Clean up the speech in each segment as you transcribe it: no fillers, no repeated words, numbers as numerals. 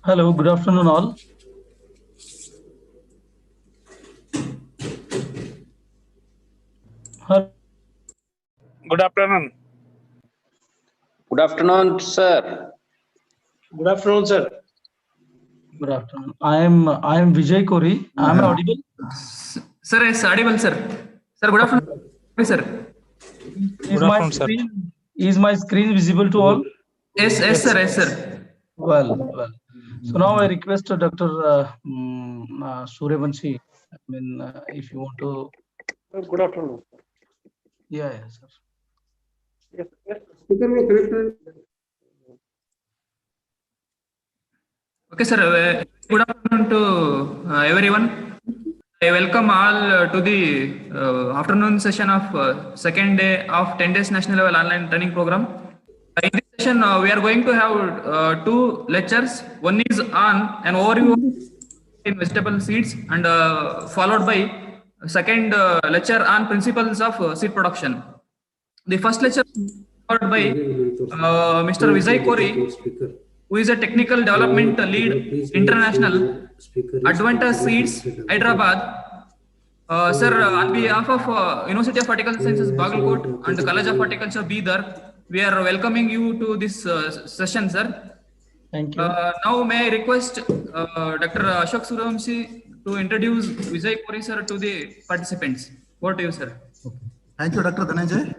Hello, good afternoon all. Good afternoon. Good afternoon, sir. Good afternoon, sir. Good afternoon. I am Vijay Kori. Am I audible? Sir, yes, audible, sir. Sir, good afternoon, sir. Is my screen visible to all? Yes, sir, yes, sir. Well. So now I request Dr. Suryavanshi. If you want to. Good afternoon. Yeah, sir. Yes. Okay, sir. Good afternoon to everyone. I welcome all to the afternoon session of second day of 10 days national level online training program. In this session, we are going to have two lectures. One is on an overview in vegetable seeds and followed by second lecture on principles of seed production. The first lecture followed by Mr. Vijay Kori, who is a technical development lead international Advanta Seeds, Hyderabad. Sir, on behalf of University of Horticulture Sciences, Bagalkot and the College of Horticulture, Bidar, we are welcoming you to this session, sir. Thank you. Now, may I request Dr. Ashok Suryavanshi to introduce Vijay Kori, sir, to the participants. Over to you, sir. Okay. Thank you, Dr. Dhananjay.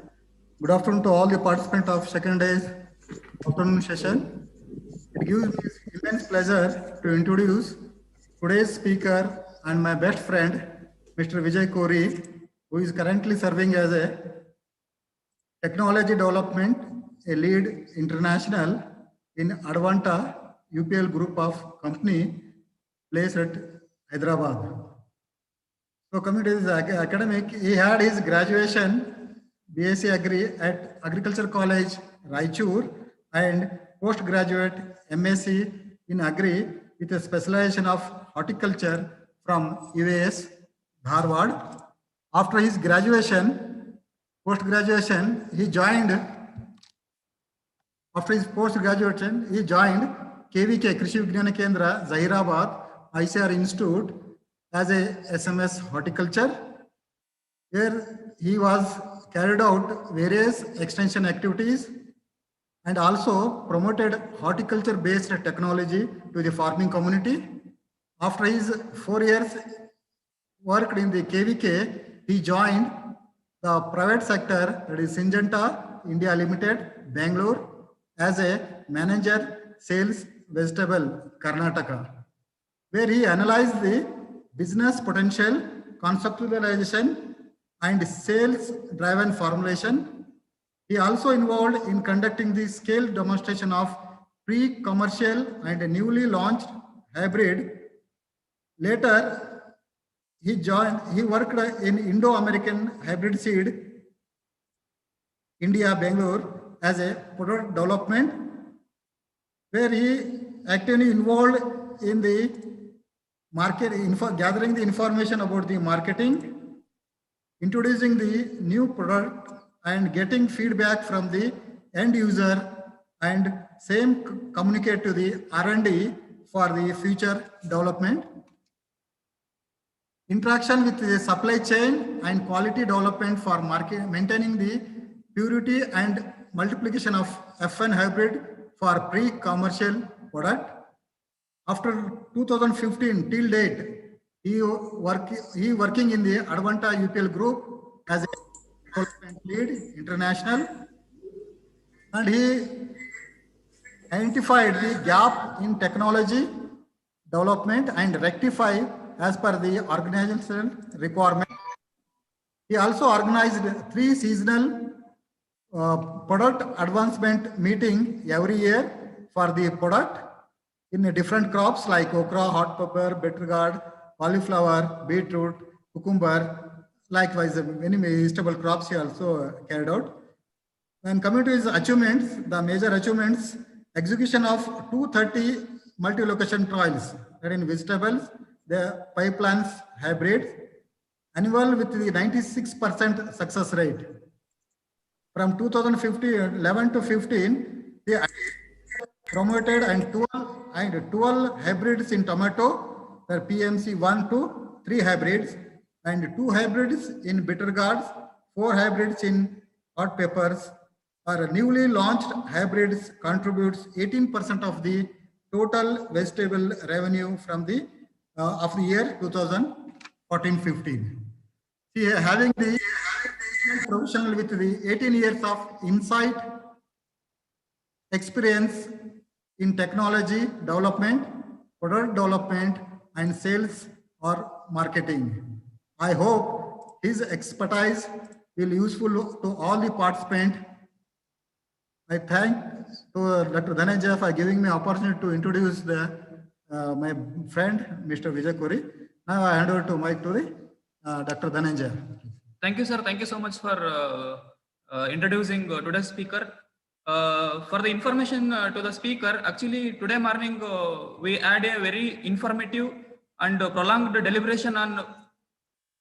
Good afternoon to all the participants of second day's afternoon session. It gives me immense pleasure to introduce today's speaker and my best friend, Mr. Vijay Kori, who is currently serving as a technology development, a lead international in Advanta UPL group of company placed at Hyderabad. So coming to his academic, he had his graduation BSc Agri at Agriculture College, Raichur, and postgraduate MSc in Agri with a specialization of horticulture from UAS, Dharwad. After his graduation, post-graduation, he joined KVK, Krishi Vignana Kendra, Zahirabad, ICR Institute as a SMS horticulture. where he was carried out various extension activities and also promoted horticulture-based technology to the farming community. After his 4 years worked in the KVK, he joined the private sector, that is Syngenta India Limited, Bangalore, as a manager sales vegetable, Karnataka, where he analyzed the business potential, conceptualization, and sales-driven formulation. He also involved in conducting the scale demonstration of pre-commercial and newly launched hybrid. Later, he worked in Indo-American hybrid seed, India, Bangalore, as a product development, where he actively involved in the market, gathering the information about the marketing, introducing the new product and getting feedback from the end user, and same communicate to the R&D for the future development. Interaction with the supply chain and quality development for market, maintaining the purity and multiplication of FN hybrid for pre-commercial product. After 2015 till date, he working in the Advanta UPL group as a development lead international, and he identified the gap in technology development and rectify as per the organizational requirement. He also organized 3 seasonal product advancement meeting every year for the product in different crops like okra, hot pepper, bitter gourd, cauliflower, beetroot, cucumber. Likewise, many vegetable crops he also carried out. When coming to his achievements, the major achievements, execution of 230 multi-location trials, that in vegetables, the pipelines, hybrids, annual with the 96% success rate. From 2011 to 15, they promoted and 12 hybrids in tomato, the PMC 1 to 3 hybrids, and 2 hybrids in bitter gourds, 4 hybrids in hot peppers. Our newly launched hybrids contributes 18% of the total vegetable revenue from the of the year 2014-15. See, having the professional with the 18 years of insight, experience in technology development, product development, and sales or marketing. I hope his expertise will be useful to all the participants. I thank to Dr. Dhananjay for giving me opportunity to introduce my friend, Mr. Vijay Kori. Now I hand over to Mike to Dr. Dhananjay. Thank you, sir. Thank you so much for introducing today's speaker. For the information to the speaker, actually today morning we had a very informative and prolonged deliberation on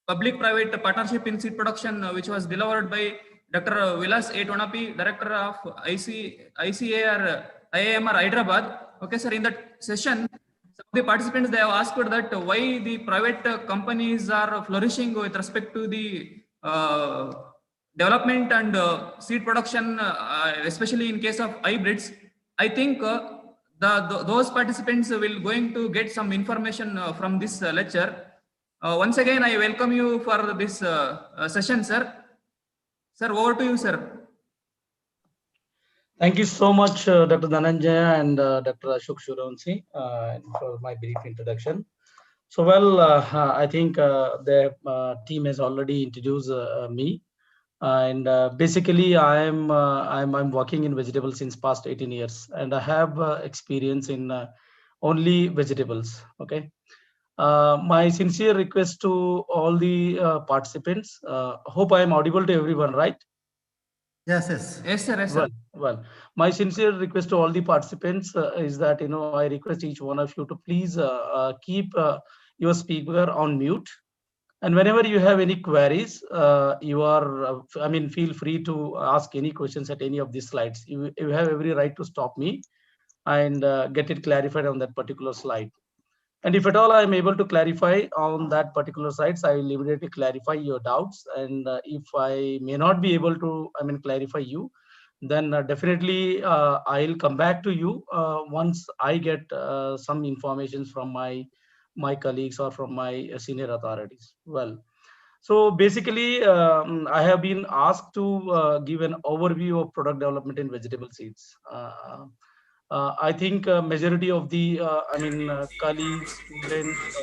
public-private partnership in seed production, which was delivered by Dr. Vilas A. Tonapi, Director of ICAR IIMR Hyderabad. Okay, sir, in that session, some of the participants, they have asked that why the private companies are flourishing with respect to the development and seed production, especially in case of hybrids. I think those participants will going to get some information from this lecture. Once again, I welcome you for this session, sir. Sir, over to you, sir. Thank you so much, Dr. Dhananjay and Dr. Ashok Shuravamshi, for my brief introduction. So, well, I think the team has already introduced me, and basically, I'm working in vegetables since past 18 years, and I have experience in only vegetables. Okay. My sincere request to all the participants. Hope I am audible to everyone, right? Yes, yes. Yes, sir. Yes, sir. Well, my sincere request to all the participants is that I request each one of you to please keep your speaker on mute, and whenever you have any queries, you are feel free to ask any questions at any of these slides. You have every right to stop me and get it clarified on that particular slide. And if at all I am able to clarify on that particular sites, I will immediately clarify your doubts. And if I may not be able to, clarify you, then definitely I'll come back to you once I get some information from my colleagues or from my senior authorities. Well, so basically, I have been asked to give an overview of product development in vegetable seeds. I think majority of the, colleagues, students,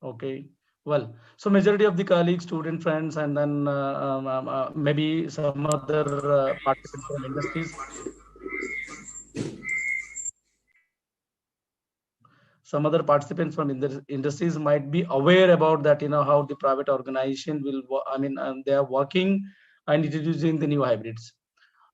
or okay, well, so majority of the colleagues, student friends, and then maybe some other participants from industries. Some other participants from industries might be aware about that, how the private organization will, they are working and introducing the new hybrids.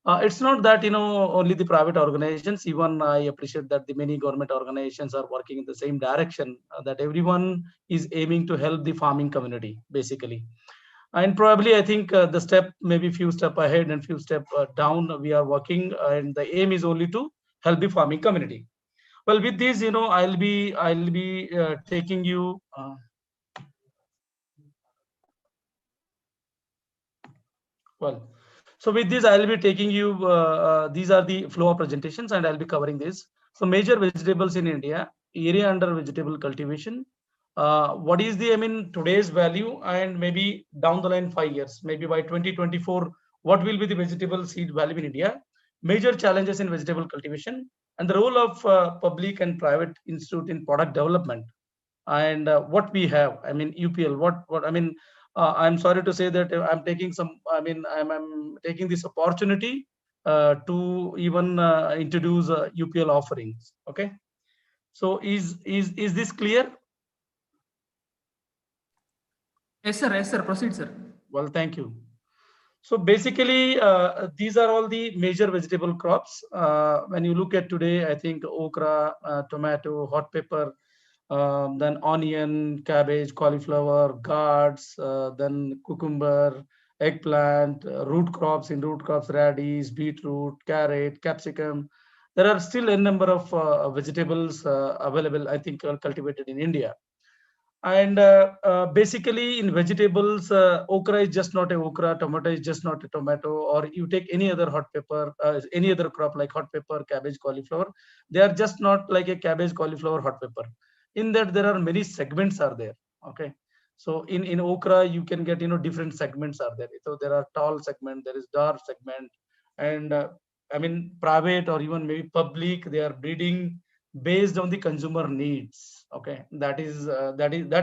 It's not that, only the private organizations, even I appreciate that the many government organizations are working in the same direction, that everyone is aiming to help the farming community, basically. And probably, I think the step, maybe few step ahead and few step down, we are working, and the aim is only to help the farming community. Well, with this, I'll be taking you. Well, so with this, I'll be taking you. These are the flow of presentations, and I'll be covering this. So, major vegetables in India, area under vegetable cultivation. What is the, today's value, and maybe down the line 5 years, maybe by 2024, what will be the vegetable seed value in India? Major challenges in vegetable cultivation, and the role of public and private institute in product development, and what we have, UPL, what I'm sorry to say that I'm taking some, I'm taking this opportunity to even introduce UPL offerings. Okay, so is this clear? Yes, sir. Yes, sir. Proceed, sir. Well, thank you. So basically, these are all the major vegetable crops. When you look at today, I think okra, tomato, hot pepper, then onion, cabbage, cauliflower, gourds, then cucumber, eggplant, root crops, radish, beetroot, carrot, capsicum. There are still a number of vegetables available, I think, cultivated in India. And basically, in vegetables, okra is just not a okra, tomato is just not a tomato, or you take any other hot pepper, any other crop like hot pepper, cabbage, cauliflower. They are just not like a cabbage, cauliflower, hot pepper. In that, there are many segments are there. Okay. So in okra, you can get, different segments are there. So there are tall segment, there is dark segment, and private or even maybe public, they are breeding based on the consumer needs. Okay, that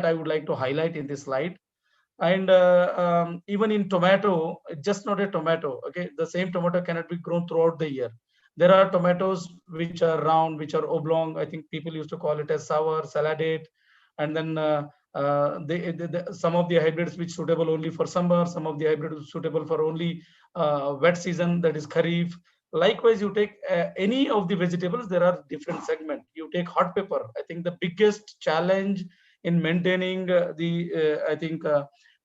I would like to highlight in this slide. And even in tomato, it's just not a tomato. Okay, the same tomato cannot be grown throughout the year. There are tomatoes which are round, which are oblong. I think people used to call it as sour, saladate. And then some of the hybrids which suitable only for summer, some of the hybrids suitable for only wet season, that is kharif. Likewise, you take any of the vegetables, there are different segments. You take hot pepper. I think the biggest challenge in maintaining I think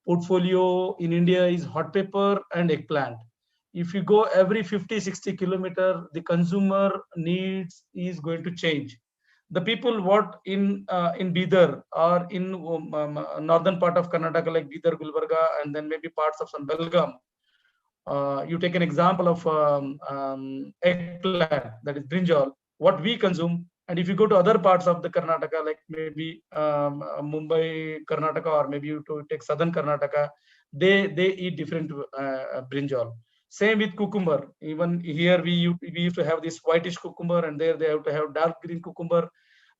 portfolio in India is hot pepper and eggplant. If you go every 50-60 kilometer, the consumer needs is going to change. The people what in Bidar or in northern part of Karnataka, like Bidar, Gulbarga, and then maybe parts of some Belgaum. You take an example of eggplant, that is brinjal, what we consume. And if you go to other parts of the Karnataka, like maybe Mumbai, Karnataka, or maybe you to take southern Karnataka, they eat different brinjal. Same with cucumber. Even here we used to have this whitish cucumber, and there they have to have dark green cucumber.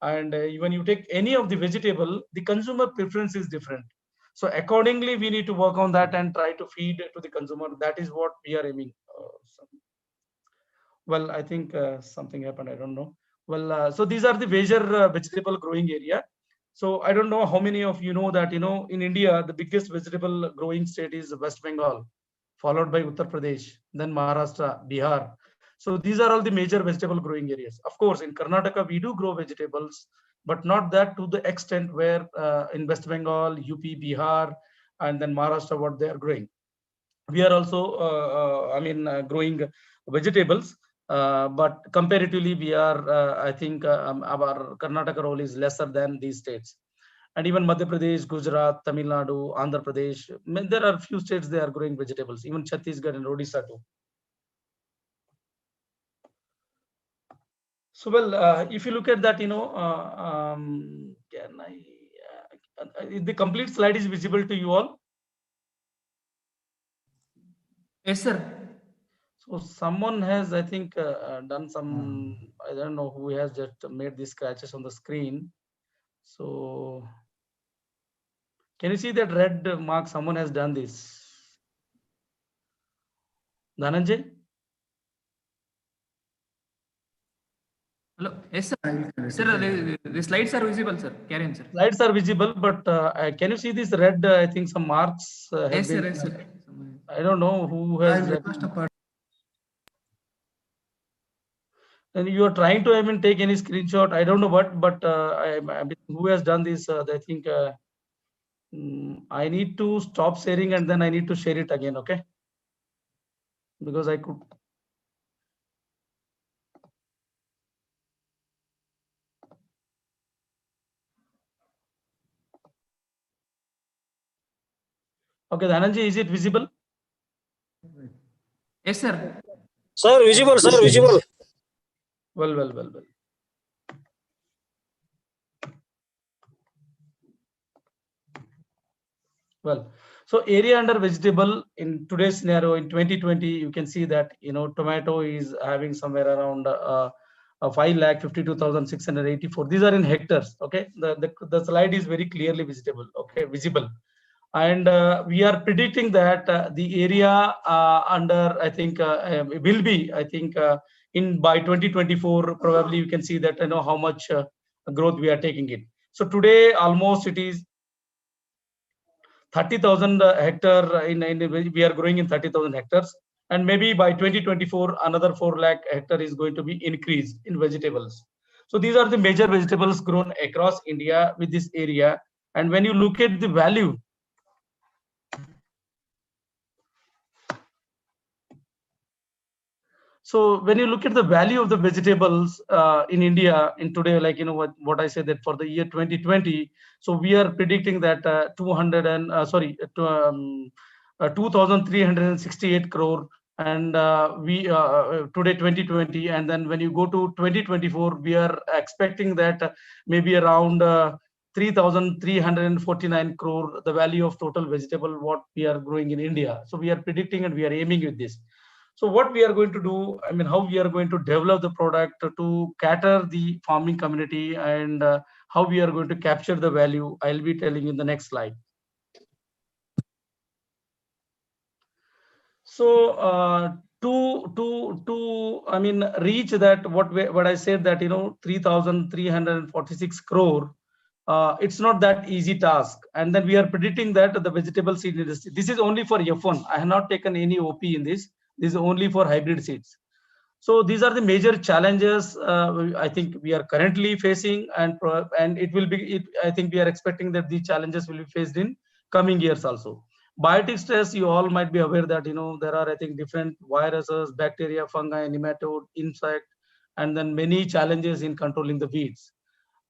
And even you take any of the vegetable, the consumer preference is different. So accordingly, we need to work on that and try to feed to the consumer. That is what we are aiming. Well, I think something happened. I don't know. Well, so these are the major vegetable growing area. So I don't know how many of you know that, in India, the biggest vegetable growing state is West Bengal, followed by Uttar Pradesh, then Maharashtra, Bihar. So these are all the major vegetable growing areas. Of course, in Karnataka, we do grow vegetables, but not that to the extent where in West Bengal, UP, Bihar, and then Maharashtra, what they are growing. We are also, growing vegetables. but comparatively, we are, I think, our Karnataka role is lesser than these states. And even Madhya Pradesh, Gujarat, Tamil Nadu, Andhra Pradesh, there are few states they are growing vegetables, even Chhattisgarh and Odisha too. So, well, if you look at that, can the complete slide is visible to you all? Yes, sir. So someone has, I think, done some, I don't know who has just made these scratches on the screen. So can you see that red mark? Someone has done this. Dhananjay? Hello. Yes, sir. Sir, the slides are visible, sir. Carry on, sir. Slides are visible, but can you see this red? I think some marks have Yes, sir. been. Yes, sir. I don't know who I has. will request a part. And you are trying to, I mean, take any screenshot. I don't know what, but who has done this? I think I need to stop sharing and then I need to share it again. Okay, because I could. Okay, Dhananjay, is it visible? Yes, sir. Sir, visible, sir, visible. Well. Well, so area under vegetable in today's scenario in 2020, you can see that, tomato is having somewhere around 5,52,684. These are in hectares. Okay, the slide is very clearly visible. Okay, visible. And we are predicting that the area under, I think, will be, I think, in by 2024, probably you can see that, how much growth we are taking it. So today, almost it is 30,000 hectare we are growing in 30,000 hectares, and maybe by 2024 another 4 lakh hectare is going to be increased in vegetables. So these are the major vegetables grown across India with this area. And when you look at the value, so when you look at the value of the vegetables in India in today, like, what I said, that for the year 2020, so we are predicting that 2,368 crore, and we today 2020, and then when you go to 2024, we are expecting that maybe around 3,349 crore, the value of total vegetable what we are growing in India. So we are predicting and we are aiming with this. So what we are going to do, I mean, how we are going to develop the product to cater the farming community, and how we are going to capture the value, I'll be telling in the next slide. So to I mean, reach that, what I said, that 3,346 crore, it's not that easy task. And then we are predicting that the vegetable seed industry, this is only for F1. I have not taken any OP in this. This is only for hybrid seeds. So these are the major challenges I think we are currently facing, and it will be. I think we are expecting that these challenges will be faced in coming years also. Biotic stress, you all might be aware that there are, I think, different viruses, bacteria, fungi, nematode, insect, and then many challenges in controlling the weeds.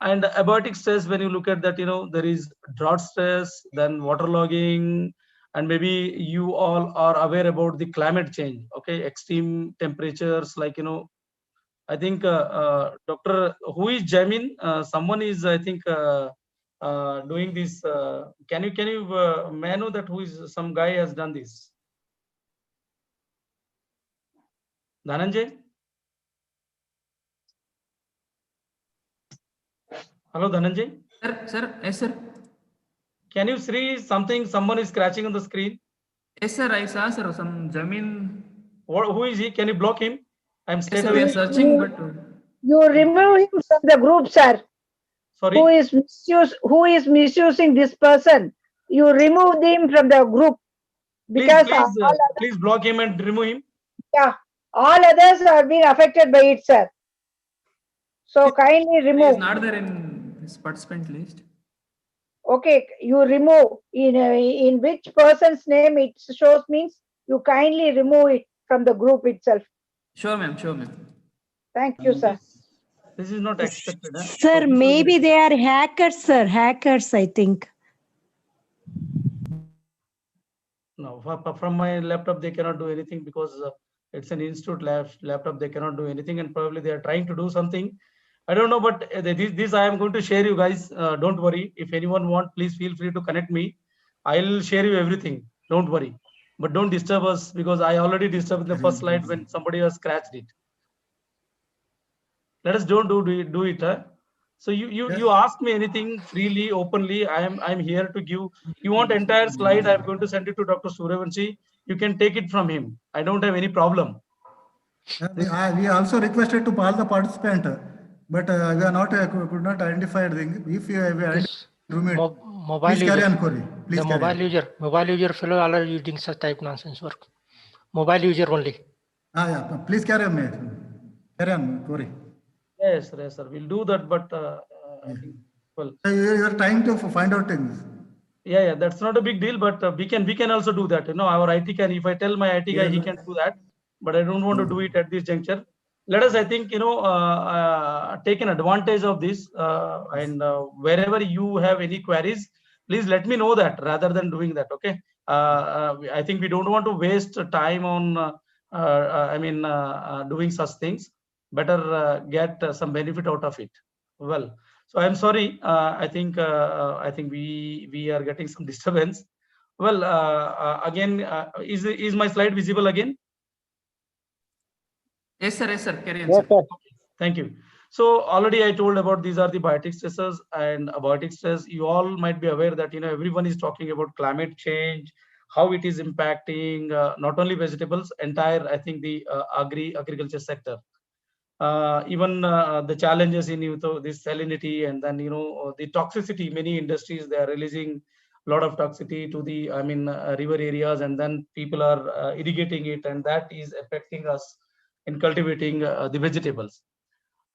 And abiotic stress, when you look at that, there is drought stress, then waterlogging, and maybe you all are aware about the climate change. Okay, extreme temperatures, like, I think Dr. Who is Jamin? Someone is, I think, doing this. Can you may I know that who is, some guy has done this? Dhananjay? Hello, Dhananjay? Sir, yes, sir. Can you see something? Someone is scratching on the screen. Yes, sir. I saw, sir, some Jamin. Who is he? Can you block him? I'm Yes, straight sir, we away. are searching, but You remove him from the group, sir. Sorry. Who is misusing this person? You remove him from the group, because Please block him and remove him. all others are being affected by it, sir. So kindly he is remove. not there in this participant list. Okay, you remove in which person's name it shows, means you kindly remove it from the group itself. Sure, ma'am. Sure, ma'am. Thank you, sir. This is not expected. Huh? Sir, So maybe they are hackers, sir. Hackers, I think. no, from my laptop they cannot do anything because it's an institute laptop. They cannot do anything, and probably they are trying to do something. I don't know, but this I am going to share you guys. Don't worry. If anyone want, please feel free to connect me. I'll share you everything. Don't worry, but don't disturb us because I already disturbed in the first slide when somebody has scratched it. Let us don't do it. Huh? So you ask me anything freely, openly. I'm here to give. You want entire slide? I'm going to send it to Dr. Suryavanshi. You can take it from him. I don't have any problem. We also requested to all the participant, but we are not could not identify the thing. If you have roommate, please carry on, Corey. Please the carry mobile user fellow all are using such type nonsense work. Mobile user only. Yeah, please carry on, mate. Carry on, Corey. Yes, sir. We'll do that, but I think well. So you are trying to find out things. Yeah, that's not a big deal, but we can also do that. You know, our IT can. If I tell my IT guy, he can do that, but I don't want to do it at this juncture. Let us, I think, take an advantage of this, and wherever you have any queries, please let me know that rather than doing that. Okay. I think we don't want to waste time on, doing such things. Better get some benefit out of it. Well, so I'm sorry. I think we are getting some disturbance. Well, again, is my slide visible again? Yes, sir. Yes, sir. Carry on, Yes, sir. sir. Thank you. So already I told about these are the biotic stressors, and biotic stress. You all might be aware that everyone is talking about climate change, how it is impacting not only vegetables, entire I think the agriculture sector. Even the challenges in this salinity, and then the toxicity. Many industries, they are releasing a lot of toxicity to the river areas, and then people are irrigating it, and that is affecting us in cultivating the vegetables.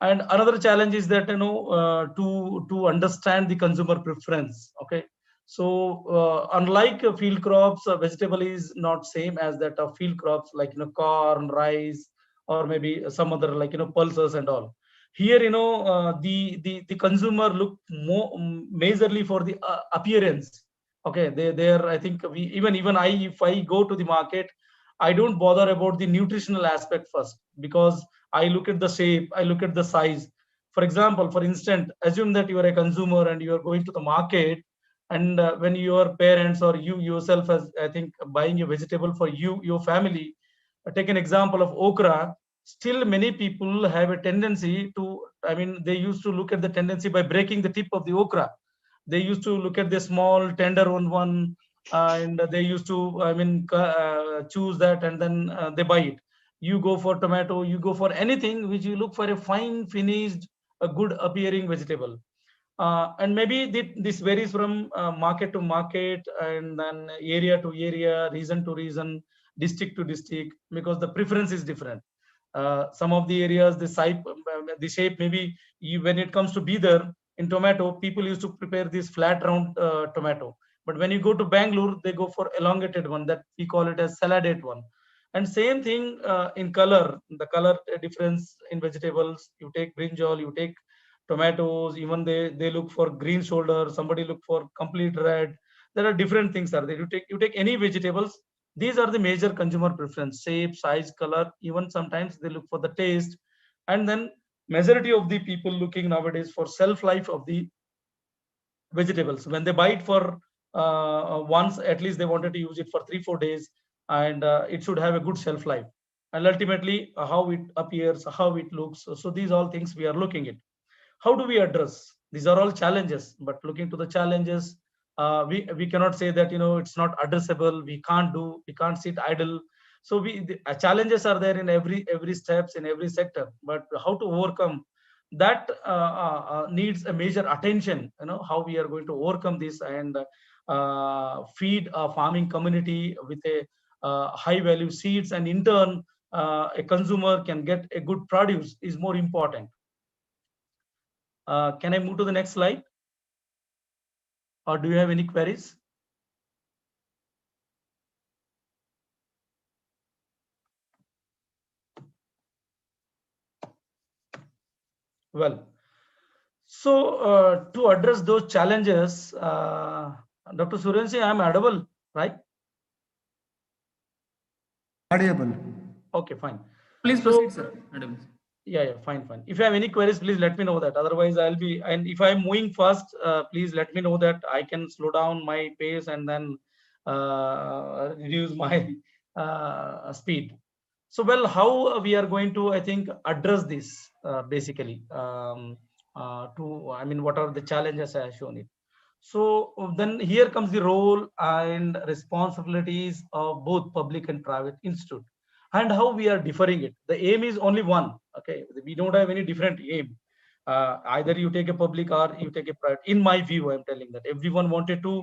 And another challenge is that to understand the consumer preference. Okay, so unlike field crops, vegetable is not same as that of field crops, like corn, rice, or maybe some other, like pulses and all. Here the consumer look more majorly for the appearance. Okay, they are, I think, we even I, if I go to the market, I don't bother about the nutritional aspect first, because I look at the shape, I look at the size. For example, for instance, assume that you are a consumer and you are going to the market, and when your parents or you yourself, as I think, buying a vegetable for you, your family, take an example of okra. Still, many people have a tendency to, they used to look at the tendency by breaking the tip of the okra. They used to look at the small tender one, and they used to, choose that, and then they buy it. You go for tomato, you go for anything which you look for a fine finished, a good appearing vegetable. And maybe this varies from market to market, and then area to area, region to region, district to district, because the preference is different. Some of the areas, the shape maybe, when it comes to Bidar, in tomato, people used to prepare this flat round tomato. But when you go to Bangalore, they go for elongated one, that we call it as saladate one. And same thing in color, the color difference in vegetables. You take brinjal, you take tomatoes, even they look for green shoulder, somebody look for complete red. There are different things are there. You take any vegetables, these are the major consumer preference: shape, size, color. Even sometimes they look for the taste. And then majority of the people looking nowadays for shelf life of the vegetables. When they buy it for once, at least they wanted to use it for 3-4 days, and it should have a good shelf life. And ultimately, how it appears, how it looks. So these all things we are looking at. How do we address? These are all challenges, but looking to the challenges, we cannot say that it's not addressable. We can't sit idle. So the challenges are there in every steps in every sector, but how to overcome that needs a major attention. How we are going to overcome this, and feed a farming community with a high value seeds, and in turn a consumer can get a good produce is more important. Can I move to the next slide, or do you have any queries? Well, so to address those challenges, Dr. Surensi, I'm audible, right? Audible. Okay, fine. Please So, proceed, sir. Madam. yeah, fine. If you have any queries, please let me know that. Otherwise, I'll be, and if I'm moving fast, please let me know that I can slow down my pace and then reduce my speed. So, well, how we are going to, I think, address this basically I mean, what are the challenges I have shown it. So then here comes the role and responsibilities of both public and private institute and how we are differing it. The aim is only one. Okay, we don't have any different aim. Either you take a public or you take a private. In my view, I'm telling that everyone wanted to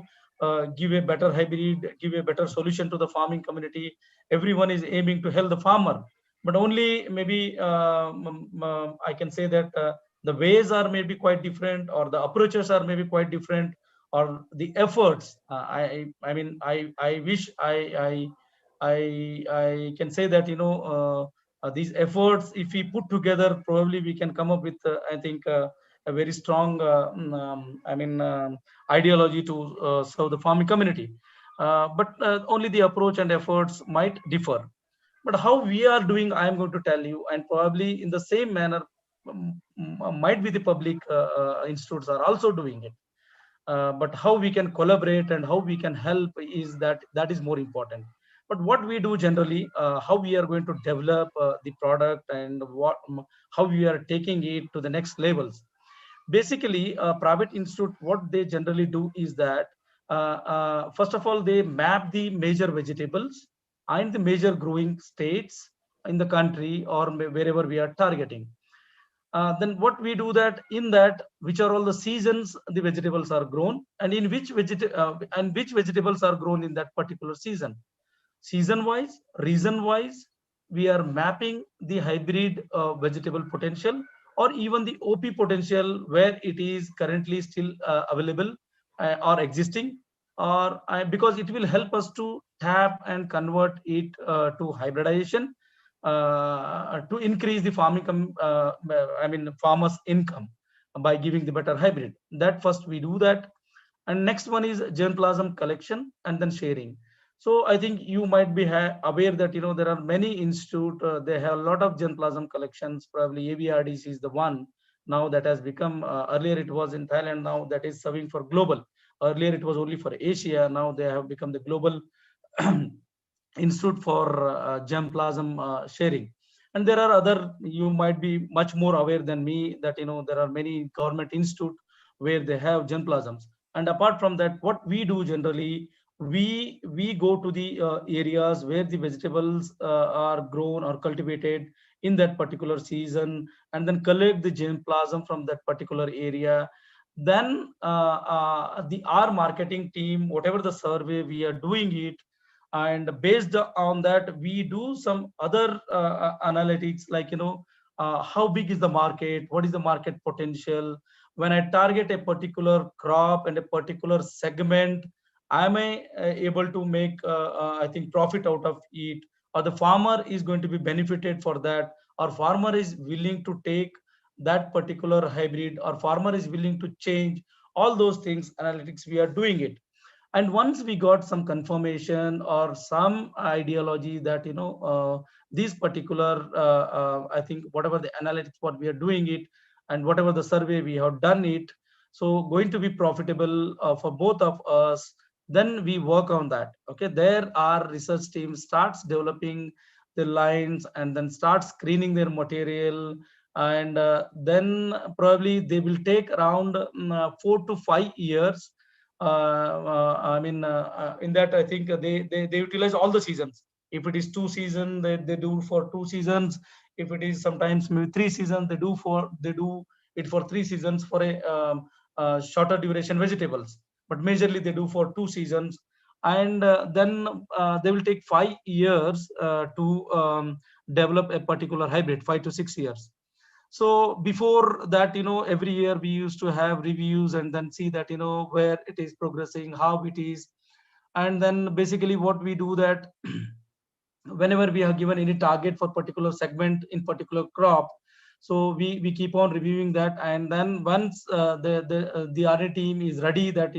give a better hybrid, give a better solution to the farming community. Everyone is aiming to help the farmer, but only maybe I can say that the ways are maybe quite different, or the approaches are maybe quite different, or the efforts. I mean, I wish I can say that, these efforts, if we put together, probably we can come up with I think a very strong ideology to serve the farming community. But only the approach and efforts might differ. But how we are doing, I am going to tell you, and probably in the same manner, might be the public institutes are also doing it. But how we can collaborate and how we can help is that is more important. But what we do generally, how we are going to develop the product, and how we are taking it to the next levels. Basically, private institute, what they generally do is that first of all, they map the major vegetables and the major growing states in the country, or wherever we are targeting. Then what we do that, in that, which are all the seasons the vegetables are grown, and in which vegetables are grown in that particular season. Season wise, region wise, we are mapping the hybrid vegetable potential, or even the OP potential, where it is currently still available or existing, or because it will help us to tap and convert it to hybridization, to increase the farmers income by giving the better hybrid. That first we do that. And next one is germplasm collection and then sharing. So I think you might be aware that, there are many institute, they have a lot of germplasm collections. Probably AVRDC is the one now that has become, earlier it was in Thailand, now that is serving for global. Earlier it was only for Asia, now they have become the global institute for germplasm sharing. And there are other, you might be much more aware than me that, there are many government institute where they have germplasms. And apart from that, what we do generally, we go to the areas where the vegetables are grown or cultivated in that particular season, and then collect the germplasm from that particular area. Then the our marketing team, whatever the survey we are doing it, and based on that, we do some other analytics, like, how big is the market, what is the market potential. When I target a particular crop and a particular segment, am I able to make I think profit out of it, or the farmer is going to be benefited for that, or farmer is willing to take that particular hybrid, or farmer is willing to change. All those things, analytics, we are doing it. And once we got some confirmation or some ideology that, these particular I think whatever the analytics, what we are doing it, and whatever the survey we have done it, so going to be profitable for both of us, then we work on that. Okay, there our research team starts developing the lines, and then start screening their material. And then probably they will take around 4 to 5 years. In that, I think they utilize all the seasons. If it is 2 seasons, they do for 2 seasons. If it is sometimes maybe 3 seasons, they do it for 3 seasons for a shorter duration vegetables. But majorly they do for 2 seasons. And then they will take 5 years to develop a particular hybrid, 5 to 6 years. So before that, every year we used to have reviews, and then see that, where it is progressing, how it is. And then basically what we do that, whenever we are given any target for particular segment in particular crop, So we keep on reviewing that, and then once the R&D team is ready, that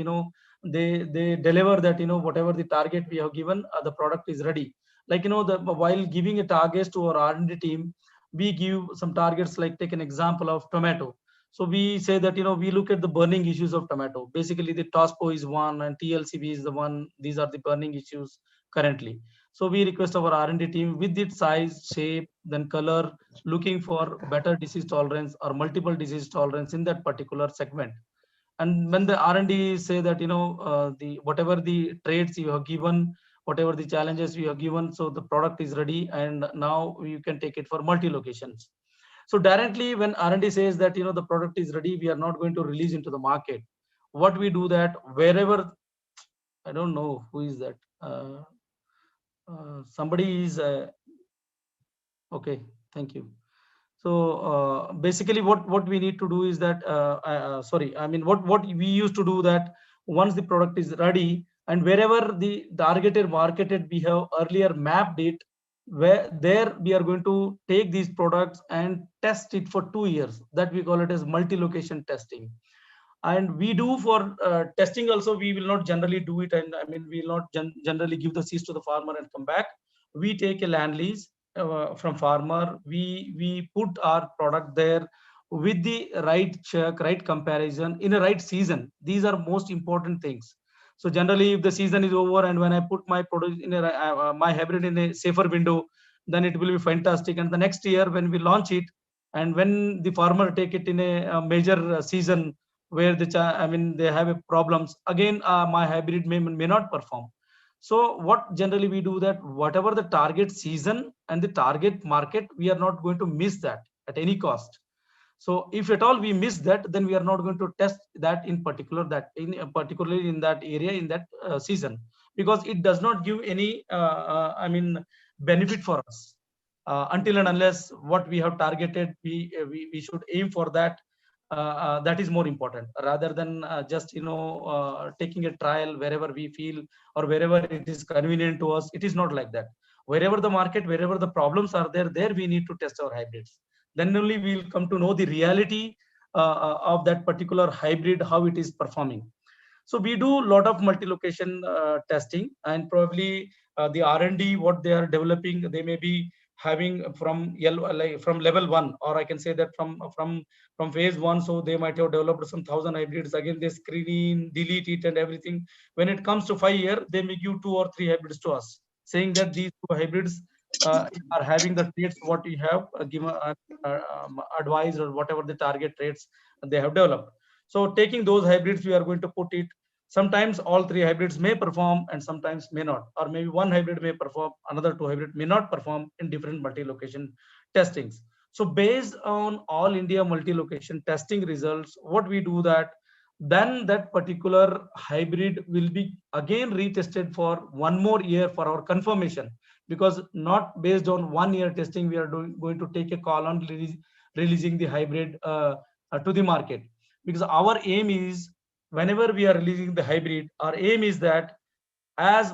they deliver that whatever the target we have given, the product is ready. Like while giving a target to our R&D team, we give some targets. Like take an example of tomato. So we say that we look at the burning issues of tomato. Basically, the TOSPO is one and TLCB is the one. These are the burning issues currently. So we request our R&D team with its size, shape, then color, looking for better disease tolerance or multiple disease tolerance in that particular segment. And when the R&D say that the whatever the traits you have given, whatever the challenges you have given, so the product is ready, and now you can take it for multi locations. So directly when R&D says that the product is ready, we are not going to release into the market. What we do that wherever, I don't know who is that. Somebody is okay. Thank you. So basically, what we need to do is that sorry, I mean what we used to do that once the product is ready, and wherever the targeted marketed we have earlier mapped it, where there we are going to take these products and test it for 2 years. That we call it as multi-location testing. And we do for testing also, we will not generally do it, and I mean we will not generally give the seeds to the farmer and come back. We take a land lease from farmer, we put our product there with the right check, right comparison in a right season. These are most important things. So generally if the season is over and when I put my product in my hybrid in a safer window, then it will be fantastic. And the next year when we launch it, and when the farmer take it in a major season where I mean they have a problems again, my hybrid may not perform. So what generally we do that whatever the target season and the target market, we are not going to miss that at any cost. So if at all we miss that, then we are not going to test that in particular, that in particularly in that area in that season, because it does not give any I mean benefit for us until and unless what we have targeted, we should aim for that. That is more important rather than just taking a trial wherever we feel or wherever it is convenient to us. It is not like that. Wherever the market, wherever the problems are there we need to test our hybrids. Then only we will come to know the reality of that particular hybrid, how it is performing. So we do a lot of multi-location testing, and probably the R&D what they are developing, they may be having from from level 1, or I can say that from phase 1. So they might have developed some 1,000 hybrids. Again they screen, delete it and everything. When it comes to 5 years, they may give 2 or 3 hybrids to us, saying that these 2 hybrids are having the traits what we have given advised, or whatever the target traits they have developed. So taking those hybrids, we are going to put it. Sometimes all 3 hybrids may perform and sometimes may not, or maybe 1 hybrid may perform, another 2 hybrid may not perform in different multi-location testings. So based on all India multi-location testing results, what we do that, then that particular hybrid will be again retested for 1 more year for our confirmation, because not based on 1 year testing we are going to take a call on releasing the hybrid to the market. Because our aim is, whenever we are releasing the hybrid, our aim is that as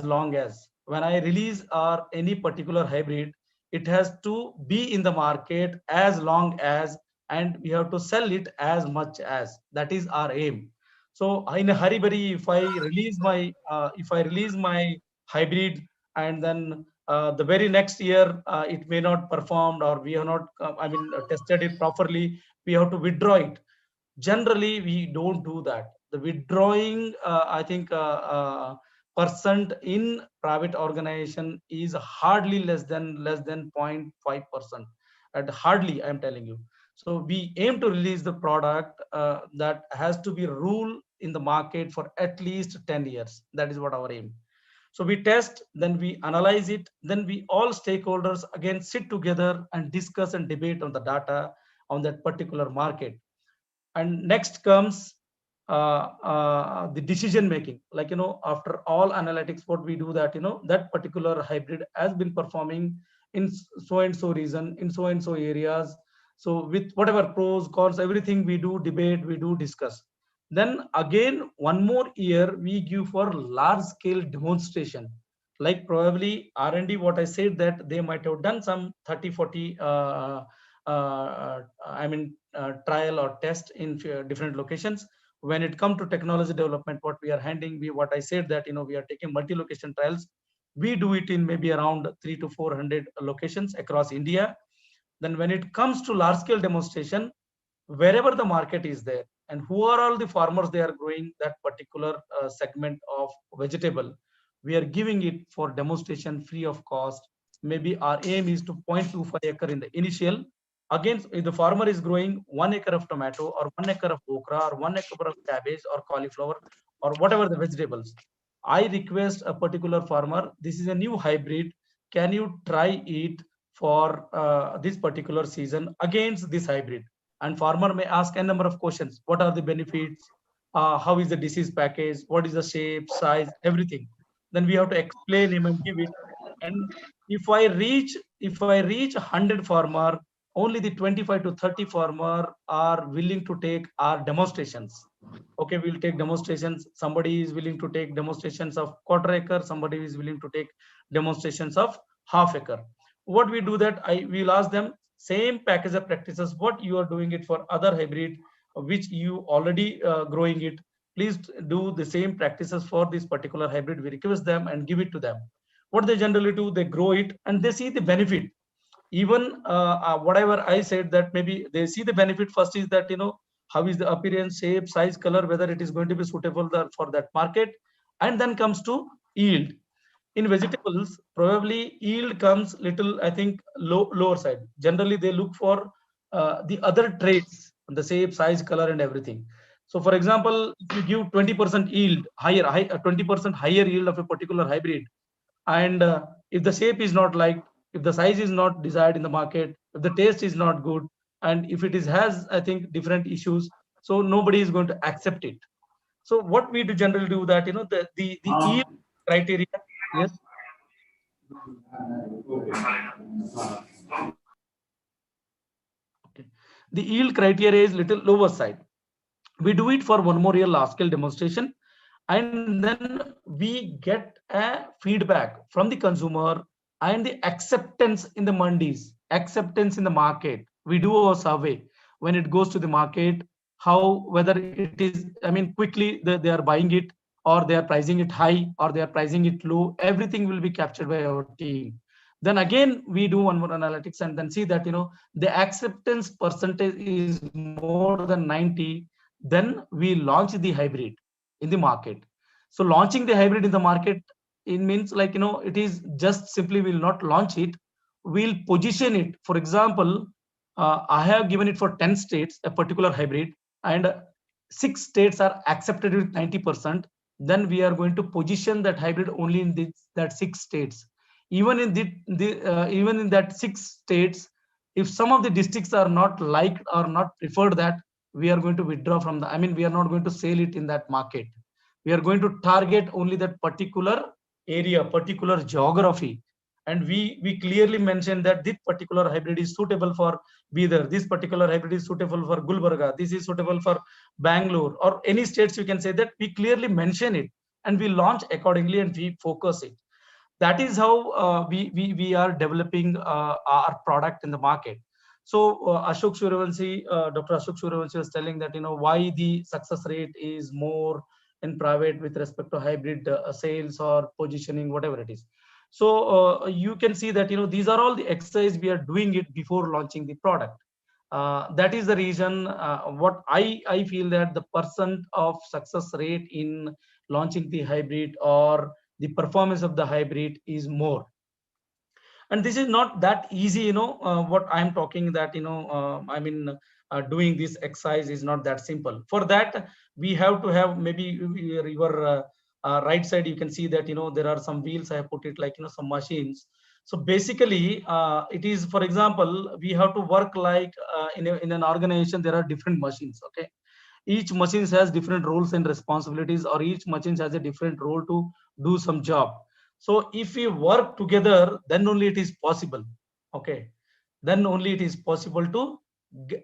long as when I release or any particular hybrid, it has to be in the market as long as, and we have to sell it as much as. That is our aim. So in a hurry burry, if I release my hybrid, and then the very next year it may not perform, or we have not tested it properly, we have to withdraw it. Generally we don't do that. The withdrawing I think percent in private organization is hardly less than 0.5%, and hardly, I'm telling you. So we aim to release the product that has to be rule in the market for at least 10 years. That is what our aim. So we test, then we analyze it, then we all stakeholders again sit together and discuss and debate on the data on that particular market. And next comes the decision making. Like after all analytics, what we do that that particular hybrid has been performing in so and so region, in so and so areas. So with whatever pros, cons, everything we do debate, we do discuss. Then again 1 more year we give for large scale demonstration. Like probably R&D, what I said, that they might have done some 30-40 trial or test in different locations. When it comes to technology development, what we are handling, what I said that we are taking multi-location trials. We do it in maybe around 300 to 400 locations across India. Then when it comes to large scale demonstration, wherever the market is there and who are all the farmers they are growing that particular segment of vegetable, we are giving it for demonstration free of cost. Maybe our aim is to 0.25 acre in the initial. Again, if the farmer is growing 1 acre of tomato or 1 acre of okra or 1 acre of cabbage or cauliflower or whatever the vegetables, I request a particular farmer, this is a new hybrid, can you try it for this particular season against this hybrid? And farmer may ask a number of questions. What are the benefits? How is the disease package? What is the shape, size, everything? Then we have to explain him and give it. And if I reach 100 farmer, only the 25 to 30 farmer are willing to take our demonstrations. Okay, we'll take demonstrations. Somebody is willing to take demonstrations of quarter acre. Somebody is willing to take demonstrations of half acre. What we do that, I will ask them same package of practices what you are doing it for other hybrid which you already growing it, please do the same practices for this particular hybrid. We request them and give it to them. What they generally do, they grow it and they see the benefit. Even whatever I said, that maybe they see the benefit. First is that how is the appearance, shape, size, color, whether it is going to be suitable for that market. And then comes to yield. In vegetables, probably yield comes little, I think, lower side. Generally, they look for the other traits, the shape, size, color, and everything. So, for example, if you give 20% yield, 20% higher yield of a particular hybrid, and if the shape is not liked, if the size is not desired in the market, if the taste is not good, and if it is has, I think, different issues, so nobody is going to accept it. So, what we do generally do that the yield criteria. Yes. Okay. The yield criteria is little lower side. We do it for one more year large scale demonstration, and then we get a feedback from the consumer and the acceptance in the mandis, acceptance in the market. We do a survey when it goes to the market, how whether it is, I mean, quickly they are buying it, or they are pricing it high, or they are pricing it low. Everything will be captured by our team. Then again we do one more analytics and then see that the acceptance percentage is more than 90. Then we launch the hybrid in the market. So launching the hybrid in the market, it means like it is just simply will not launch it, we'll position it. For example, I have given it for 10 states a particular hybrid, and 6 states are accepted with 90%. Then we are going to position that hybrid only in that 6 states. Even in even in that 6 states, if some of the districts are not liked or not preferred, that we are going to withdraw from the, I mean, we are not going to sell it in that market. We are going to target only that particular area, particular geography. And we clearly mentioned that this particular hybrid is suitable for Bidar, this particular hybrid is suitable for Gulbarga, this is suitable for Bangalore, or any states. You can say that we clearly mention it and we launch accordingly and we focus it. That is how we are developing our product in the market. So Ashok Suryavanshi, Dr. Ashok Suryavanshi was telling that why the success rate is more in private with respect to hybrid sales or positioning, whatever it is. So you can see that these are all the exercise we are doing it before launching the product. That is the reason what I feel that the percent of success rate in launching the hybrid or the performance of the hybrid is more. And this is not that easy, what I'm talking that doing this exercise is not that simple. For that we have to have maybe your right side, you can see that there are some wheels. I have put it like some machines. So basically it is, for example, we have to work like in an organization there are different machines. Okay, each machine has different roles and responsibilities, or each machine has a different role to do some job. So if we work together, then only it is possible. Okay, then only it is possible to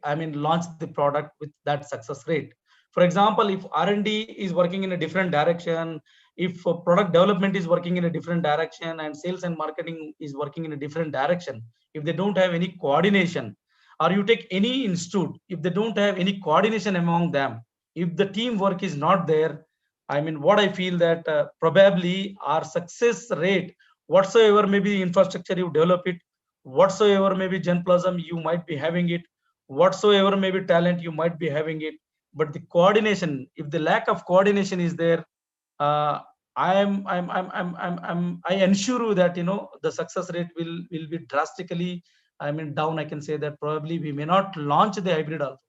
launch the product with that success rate. For example, if R&D is working in a different direction, if product development is working in a different direction, and sales and marketing is working in a different direction, if they don't have any coordination, or you take any institute, if they don't have any coordination among them, if the teamwork is not there, I mean, what I feel that probably our success rate, whatsoever maybe infrastructure you develop it, whatsoever maybe Genplasm you might be having it, whatsoever maybe talent you might be having it, but the coordination, if the lack of coordination is there, uh, I ensure you that the success rate will be drastically, I mean, down. I can say that probably we may not launch the hybrid also.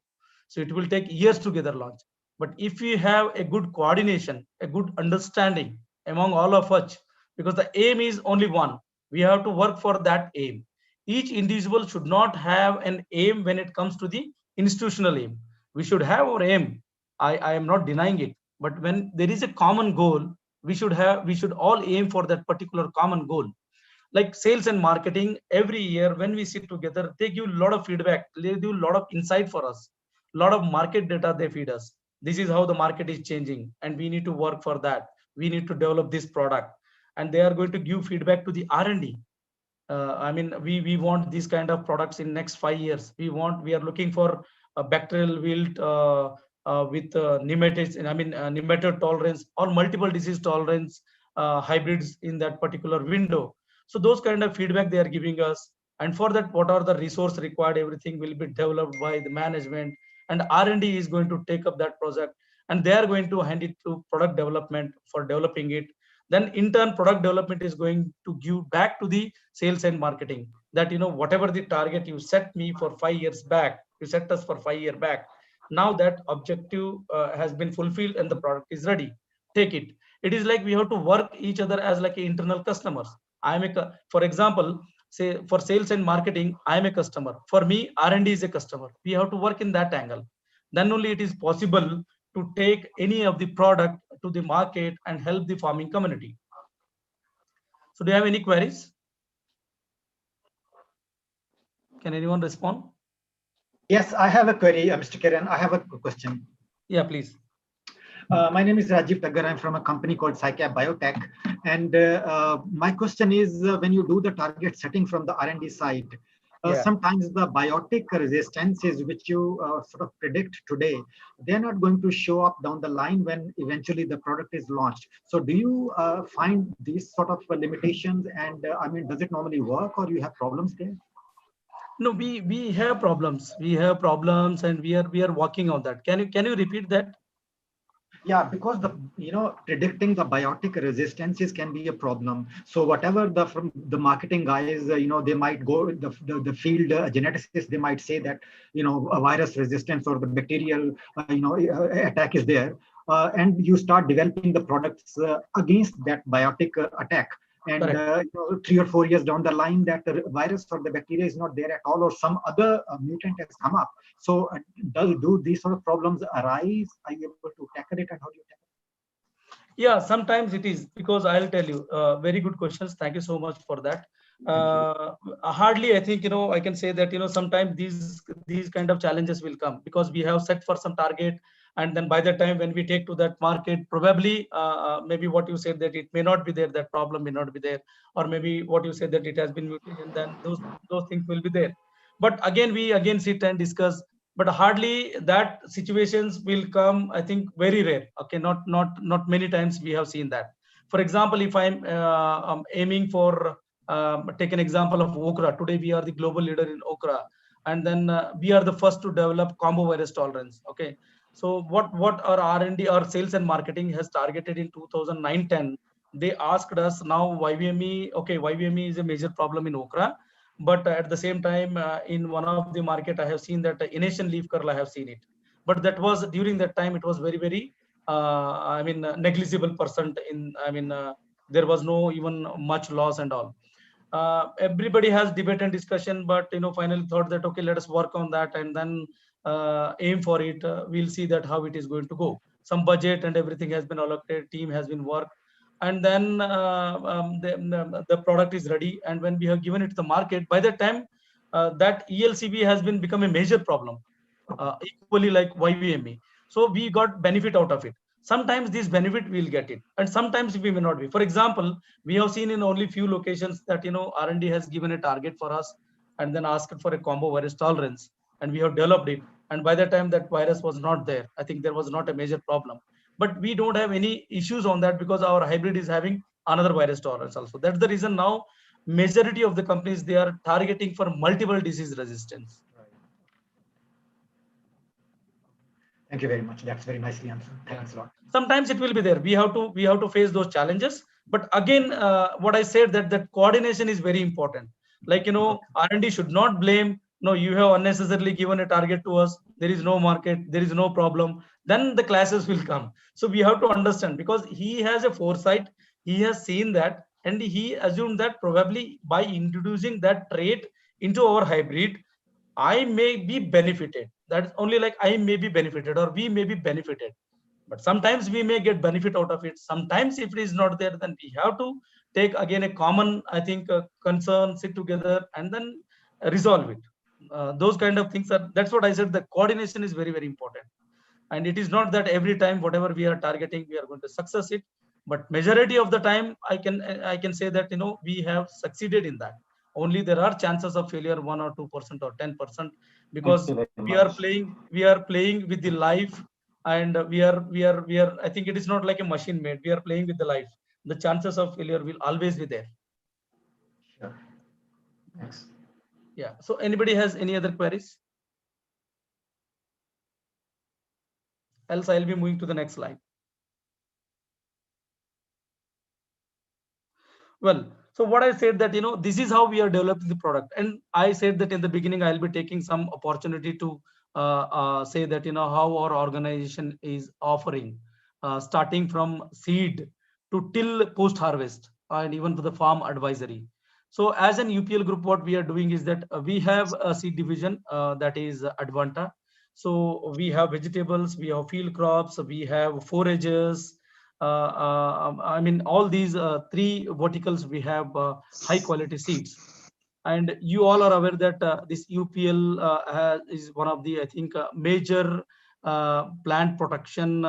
So it will take years to get launch. But if we have a good coordination, a good understanding among all of us, because the aim is only one, we have to work for that aim. Each individual should not have an aim when it comes to the institutional aim. We should have our aim. I am not denying it. But when there is a common goal, we should all aim for that particular common goal. Like sales and marketing, every year when we sit together, they give a lot of feedback, they give a lot of insight for us, a lot of market data they feed us. This is how the market is changing and we need to work for that, we need to develop this product. And they are going to give feedback to the R&D. I mean, we want these kind of products in next 5 years. We are looking for a bacterial wilt with nematids, I mean, nematode tolerance or multiple disease tolerance hybrids in that particular window. So those kind of feedback they are giving us. And for that, what are the resource required? Everything will be developed by the management, and R&D is going to take up that project, and they are going to hand it to product development for developing it. Then in turn, product development is going to give back to the sales and marketing, that whatever the target you set me for 5 years back, you set us for 5 years back, now that objective has been fulfilled and the product is ready, take it. It is like we have to work each other as like internal customers. For example, say for sales and marketing, I am a customer, for me R&D is a customer. We have to work in that angle. Then only it is possible to take any of the product to the market and help the farming community. So do you have any queries? Can anyone respond? Yes, I have a query, Mr. Kiran. I have a question. Yeah, please. My name is Rajiv Taggar. I'm from a company called Psycap Biotech. And my question is, when you do the target setting from the R&D side, sometimes the biotic resistances which you sort of predict today, they're not going to show up down the line when eventually the product is launched. So do you find these sort of limitations? And I mean, does it normally work, or you have problems there? No, we have problems. We have problems, and we are working on that. Can you repeat that? Yeah, because predicting the biotic resistances can be a problem. So whatever from the marketing guys, they might go the field geneticists, they might say that a virus resistance or the bacterial attack is there, and you start developing the products against that biotic attack. And 3 or 4 years down the line, that the virus or the bacteria is not there at all, or some other mutant has come up. So do these sort of problems arise? Are you able to tackle it, and how do you tackle it? Yeah, sometimes it is, because I'll tell you, very good questions. Thank you so much for that. Hardly, I think, I can say that, sometimes these kind of challenges will come, because we have set for some target. And then by the time when we take to that market, probably maybe what you said, that it may not be there, that problem may not be there, or maybe what you said that it has been mutation, then those things will be there. But again, we sit and discuss, but hardly that situations will come. I think very rare. Okay, not many times we have seen that. For example, if I'm aiming for take an example of okra. Today we are the global leader in okra, and then we are the first to develop combo virus tolerance. Okay. So what our R&D, our sales and marketing has targeted in 2009-10, they asked us now YVME. Okay, YVME is a major problem in okra, but at the same time, in one of the market, I have seen that initial leaf curl, I have seen it, but that was during that time, it was very I mean, negligible percent in, I mean, there was no even much loss and all. Everybody has debate and discussion, but finally thought that okay, let us work on that, and then aim for it. We'll see that how it is going to go. Some budget and everything has been allocated, team has been worked, and then the product is ready. And when we have given it to the market, by the time that ELCB has been become a major problem, equally like YVME. So we got benefit out of it. Sometimes this benefit we'll get it, and sometimes we may not be. For example, we have seen in only few locations that R&D has given a target for us, and then asked for a combo virus tolerance. and we have developed it. And by the time that virus was not there, I think there was not a major problem. But we don't have any issues on that because our hybrid is having another virus tolerance also. That's the reason now majority of the companies, they are targeting for multiple disease resistance. Thank you very much. That's very nicely answered. Thanks a lot. Sometimes it will be there. We have to face those challenges. But again, what I said, that coordination is very important. Like, R&D should not blame. No, you have unnecessarily given a target to us. There is no market. There is no problem. Then the classes will come. So we have to understand, because he has a foresight. He has seen that, and he assumed that probably by introducing that trait into our hybrid, I may be benefited. That's only like I may be benefited, or we may be benefited. But sometimes we may get benefit out of it. Sometimes if it is not there, then we have to take again a common, I think, concern, sit together, and then resolve it. Those kind of things are, that's what I said, the coordination is very, very important. And it is not that every time whatever we are targeting, we are going to success it. But majority of the time, I can say that, we have succeeded in that. Only there are chances of failure, 1 or 2% or 10%, because we are playing with the life, and we are, I think it is not like a machine made. We are playing with the life. The chances of failure will always be there. Sure. Thanks. Yeah. So anybody has any other queries? Else I'll be moving to the next slide. Well, so what I said that, this is how we are developing the product. And I said that in the beginning, I'll be taking some opportunity to say that, how our organization is offering, starting from seed to till post harvest, and even to the farm advisory. So as an UPL group, what we are doing is that we have a seed division that is Advanta. So we have vegetables, we have field crops, we have forages. I mean, all these three verticals, we have high quality seeds. And you all are aware that this UPL is one of the, I think, major plant protection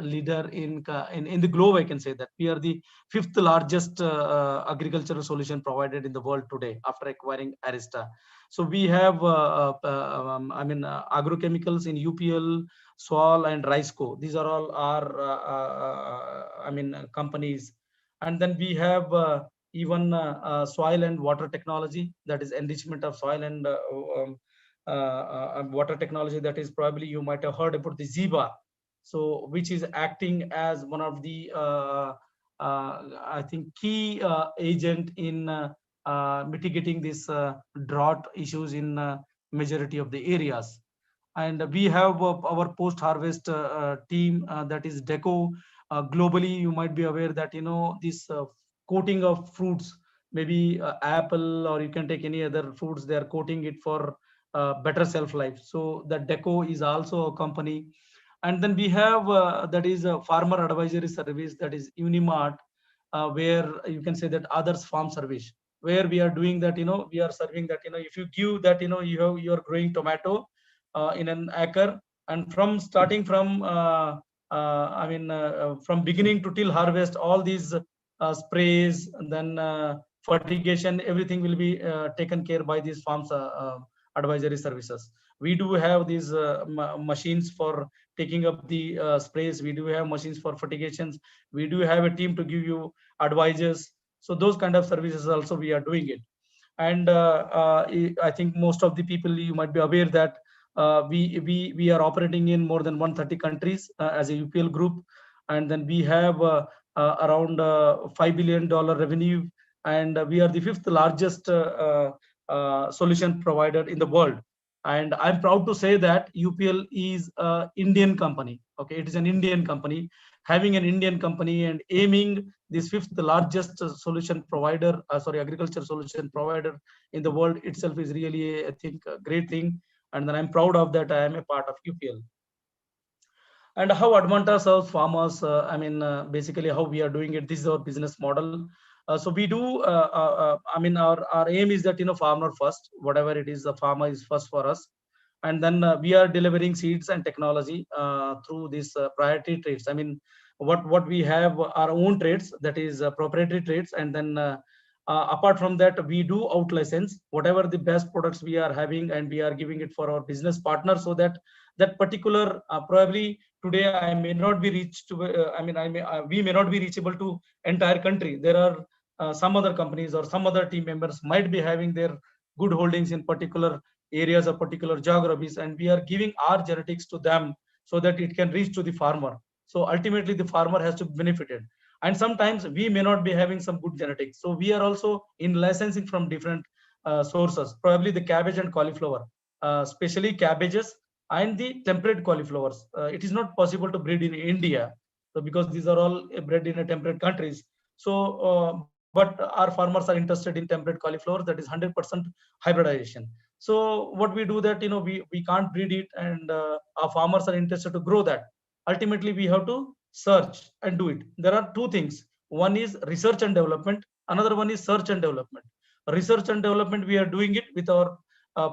leader in the globe. I can say that we are the 5th largest agricultural solution provider in the world today, after acquiring Arista. So we have, agrochemicals in UPL, Swal, and Riceco. These are all our, companies. And then we have even soil and water technology, that is enrichment of soil and water technology. That is, probably you might have heard about the Ziba, so which is acting as one of the I think key agent in mitigating this drought issues in majority of the areas. And we have our post harvest team, that is Deco. Globally, you might be aware that, this coating of fruits, maybe apple, or you can take any other fruits, they are coating it for better shelf life. So the Deco is also a company. And then we have that is a farmer advisory service, that is Unimart, where you can say that others farm service, where we are doing that, we are serving that, if you give that, you are growing tomato in an acre, and from starting from from beginning to till harvest, all these sprays, and then fertigation, everything will be taken care by these farms advisory services. We do have these machines for taking up the sprays. We do have machines for fertigations. We do have a team to give you advices. So those kind of services also we are doing it. And I think most of the people, you might be aware that we are operating in more than 130 countries as a UPL group. And then we have around $5 billion revenue, and we are the 5th largest solution provider in the world. And I'm proud to say that UPL is an Indian company. Okay, it is an Indian company. Having an Indian company and aiming this 5th largest solution provider, agriculture solution provider in the world itself is really, I think, a great thing. And then I'm proud of that. I am a part of UPL. And how Advanta serves farmers, basically how we are doing it. This is our business model. So we do, our aim is that, farmer first, whatever it is, the farmer is first for us. And then we are delivering seeds and technology through these priority traits. What we have our own traits, that is proprietary traits, and then apart from that, we do out license whatever the best products we are having, and we are giving it for our business partners, so that that particular probably today I may not be reached to. We may not be reachable to entire country. There are some other companies or some other team members might be having their good holdings in particular areas or particular geographies, and we are giving our genetics to them so that it can reach to the farmer. So ultimately the farmer has to be benefited. And sometimes we may not be having some good genetics, so we are also in licensing from different sources, probably the cabbage and cauliflower, especially cabbages and the temperate cauliflowers. It is not possible to breed in India, so because these are all bred in a temperate countries. So but our farmers are interested in temperate cauliflower, that is 100% hybridization. So what we do that, we can't breed it, and our farmers are interested to grow that. Ultimately we have to search and do it. There are two things. One is research and development, another one is search and development. Research and development we are doing it with our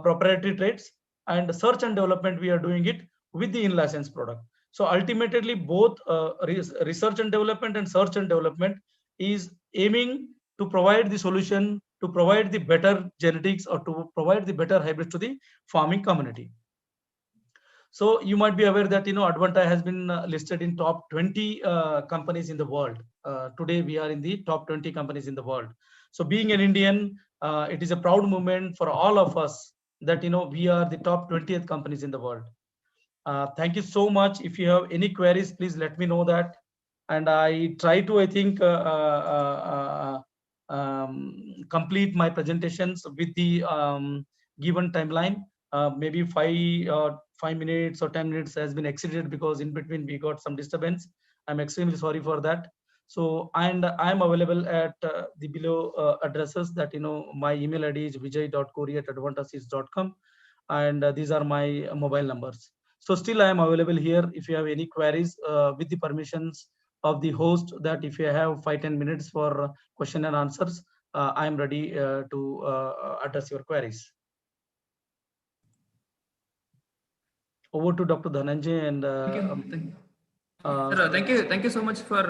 proprietary traits, and search and development we are doing it with the in-license product. So ultimately both research and development and search and development is aiming to provide the solution, to provide the better genetics, or to provide the better hybrids to the farming community. So you might be aware that Advanta has been listed in top 20 companies in the world. Today we are in the top 20 companies in the world. So being an Indian, it is a proud moment for all of us that we are the top 20th companies in the world. Thank you so much. If you have any queries, please let me know that. And I try to, I think, complete my presentations with the given timeline. Maybe 5 minutes or 10 minutes has been exceeded because in between we got some disturbance. I'm extremely sorry for that. So, and I'm available at the below addresses that, my email ID is vijay.kori@advantaseeds.com, and these are my mobile numbers. So still I am available here if you have any queries with the permissions of the host, that if you have 5-10 minutes for question and answers, I am ready to address your queries. Over to Dr. Dhananjay and Sir, thank you so much for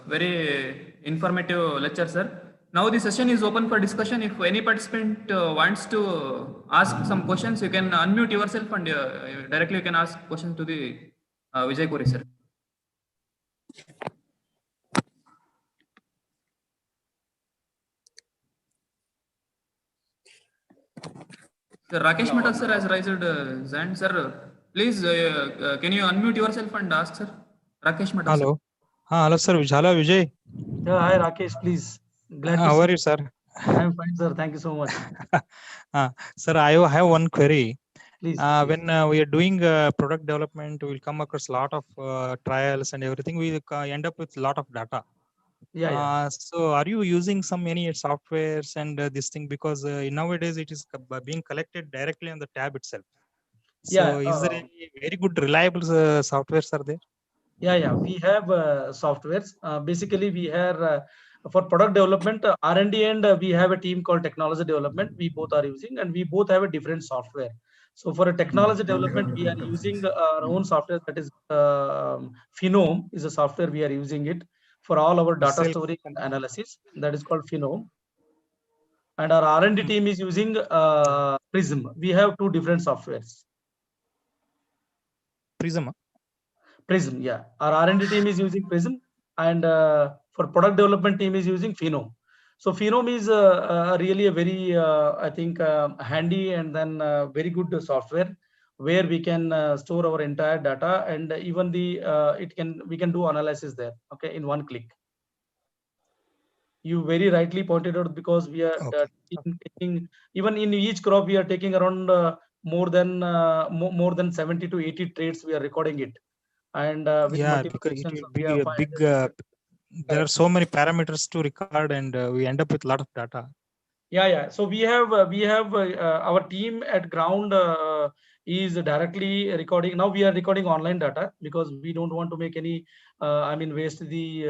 very informative lecture, sir. Now the session is open for discussion. If any participant wants to ask some questions, you can unmute yourself and directly you can ask questions to the Vijay Kori, sir. Sir, Rakesh Mehta sir has raised his hand. Sir, please can you unmute yourself and ask, sir? Rakesh Mehta. Hello. Hello, sir. Hello, Vijay. Yeah, hi Rakesh, please. Glad to How see are you, sir? I'm fine, sir. Thank you so much. Sir, I have one query. Please. When we are doing product development, we will come across a lot of trials and everything. We end up with a lot of data. Yeah. So, are you using any softwares and this thing? Because nowadays it is being collected directly on the tab itself. So, is there any very good, reliable softwares are there? Yeah. We have softwares. Basically, we have for product development, R&D, and we have a team called technology development. We both are using, and we both have a different software. So for a technology development, we are using our own software, that is Phenome is a software we are using it for all our data storage and analysis. That is called Phenome. And our R&D team is using Prism. We have two different softwares. Prism, yeah. Our R&D team is using Prism, and for product development team is using Phenome. So Phenome is really a very, I think, handy and then very good software where we can store our entire data, and even the we can do analysis there. Okay, in one click. You very rightly pointed out, because we are taking, even in each crop we are taking around more than 70 to 80 traits. We are recording it. And with multiple because it sections, will be a big. There are so many parameters to record, and we end up with a lot of data. Yeah. So we have our team at ground is directly recording. Now we are recording online data because we don't want to make any, waste the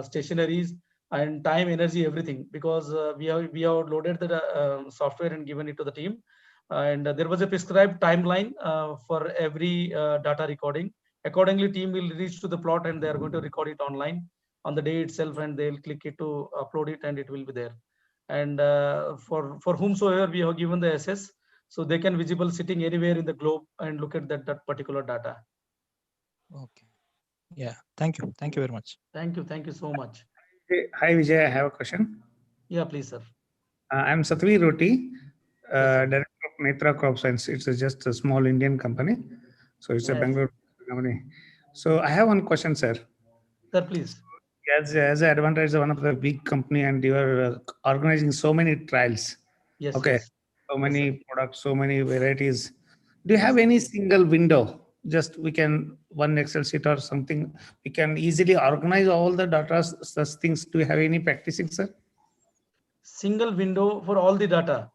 stationaries and time, energy, everything, because we have loaded the software and given it to the team, and there was a prescribed timeline for every data recording. Accordingly, team will reach to the plot and they are going to record it online on the day itself, and they'll click it to upload it, and it will be there. and for whomsoever we have given the access, so they can visible sitting anywhere in the globe and look at that particular data. Okay. Yeah. Thank you. Thank you very much. Thank you so much. Hi Vijay, I have a question. Yeah, please, sir. I'm Satvi Roti, Yes, Director of Netra Crop Science. It's just a small Indian company. So it's a yes. Bangalore company. So I have one question, sir. Sir, please. As Advanta is one of the big company and you are organizing so many trials. Yes, Okay. yes. So Yes, many sir. products, so many varieties. Do you Yes. have any single window? Just we can one Excel sheet or something. We can easily organize all the data, such things. Do you have any practicing, sir? Single window for all the data.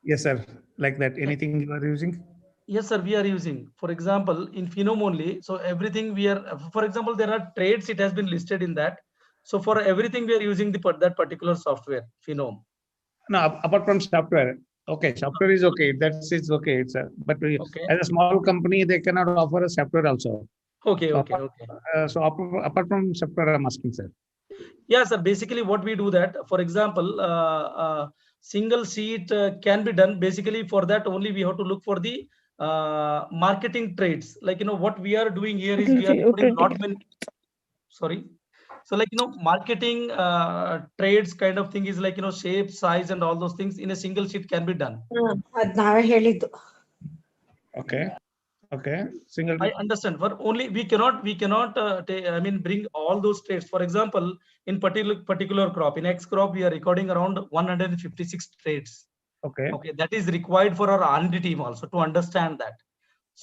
Yes, sir. Like that. Anything you are using? Yes, sir, we are using. For example, in Phenome only, so everything we are, for example, there are trades, it has been listed in that. So for everything we are using that particular software, Phenome. No, apart from software. Okay, software is okay. That's it's okay. It's but Okay. as a small company, they cannot offer a software also. Okay, So okay, apart, okay. apart from software, I'm asking, sir. Yeah, sir. Basically, what we do that, for example, single sheet can be done. Basically, for that only we have to look for the marketing trades. Like what we are doing here is we are putting lot many. Sorry. So marketing trades kind of thing is like shape, size, and all those things in a single sheet can be done. ಅದ್ ನಾವೇ ಹೇಳಿದ್ದು. Okay. Okay. Single. I understand. For only we cannot I mean bring all those trades. For example, in particular crop, in X crop we are recording around 156 trades. Okay. Okay, that is required for our R&D team also to understand that.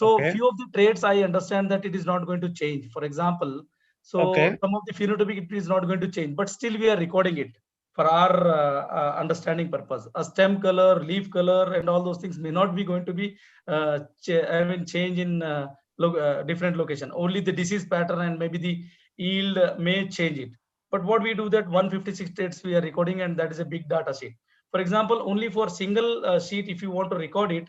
So Okay. few of the trades I understand that it is not going to change. For example, so Okay. some of the phenotypic it is not going to change, but still we are recording it for our understanding purpose. A stem color, leaf color, and all those things may not be going to be change in different location. Only the disease pattern and maybe the yield may change it. But what we do that 156 trades we are recording, and that is a big data sheet. For example, only for single sheet, if you want to record it,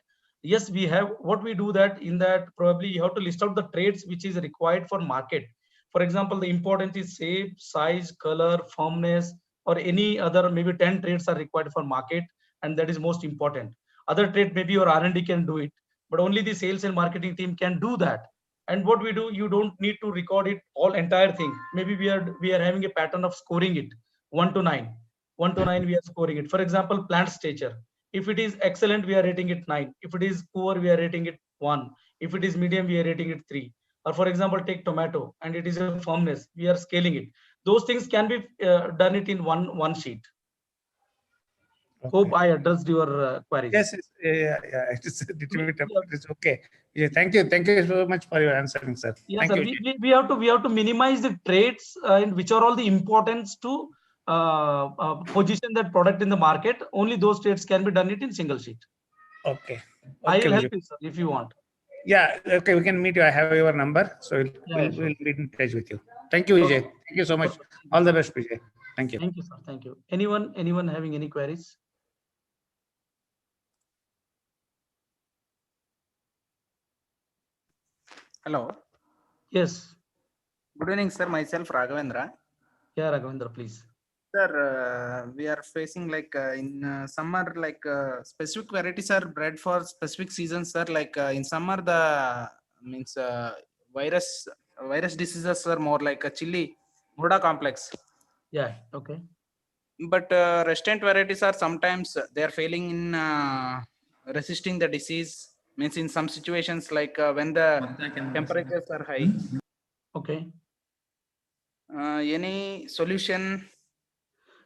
yes, we have what we do that in that probably you have to list out the trades which is required for market. For example, the important is shape, size, color, firmness, or any other maybe 10 trades are required for market, and that is most important. Other trade maybe your R&D can do it, but only the sales and marketing team can do that. And what we do, you don't need to record it all entire thing. Maybe we are having a pattern of scoring it 1 to 9. 1 to 9 we are scoring it. For example, plant stature, if it is excellent we are rating it 9, if it is poor we are rating it 1, if it is medium we are rating it 3. Or for example, take tomato and it is a firmness, we are scaling it. Those things can be done it in one sheet. Okay. Hope I addressed your queries. Yes, yeah. It's a little bit. It's okay. Yeah, thank you so much for your answering, sir. Yes, Thank sir. you. We have to minimize the trades and which are all the importance to position that product in the market. Only those trades can be done it in single sheet. Okay. I will Vijay. help you, sir, if you want. Yeah. Okay. We can meet you. I have your number, so we'll Sure. be in touch with you. Thank you, Vijay. Thank you so much. All the best, Vijay. Thank you. Thank you, sir. Thank you. Anyone having any queries? Hello. Yes. Good evening, sir. Myself Raghavendra. Yeah, Raghavendra, please. Sir, we are facing like in summer, like specific varieties are bred for specific seasons, sir. Like in summer, the means virus diseases are more like a chili, Muda complex. Yeah. Okay. But resistant varieties are sometimes they are failing in resisting the disease. Means in some situations like when the temperatures are high. Okay. Any solution?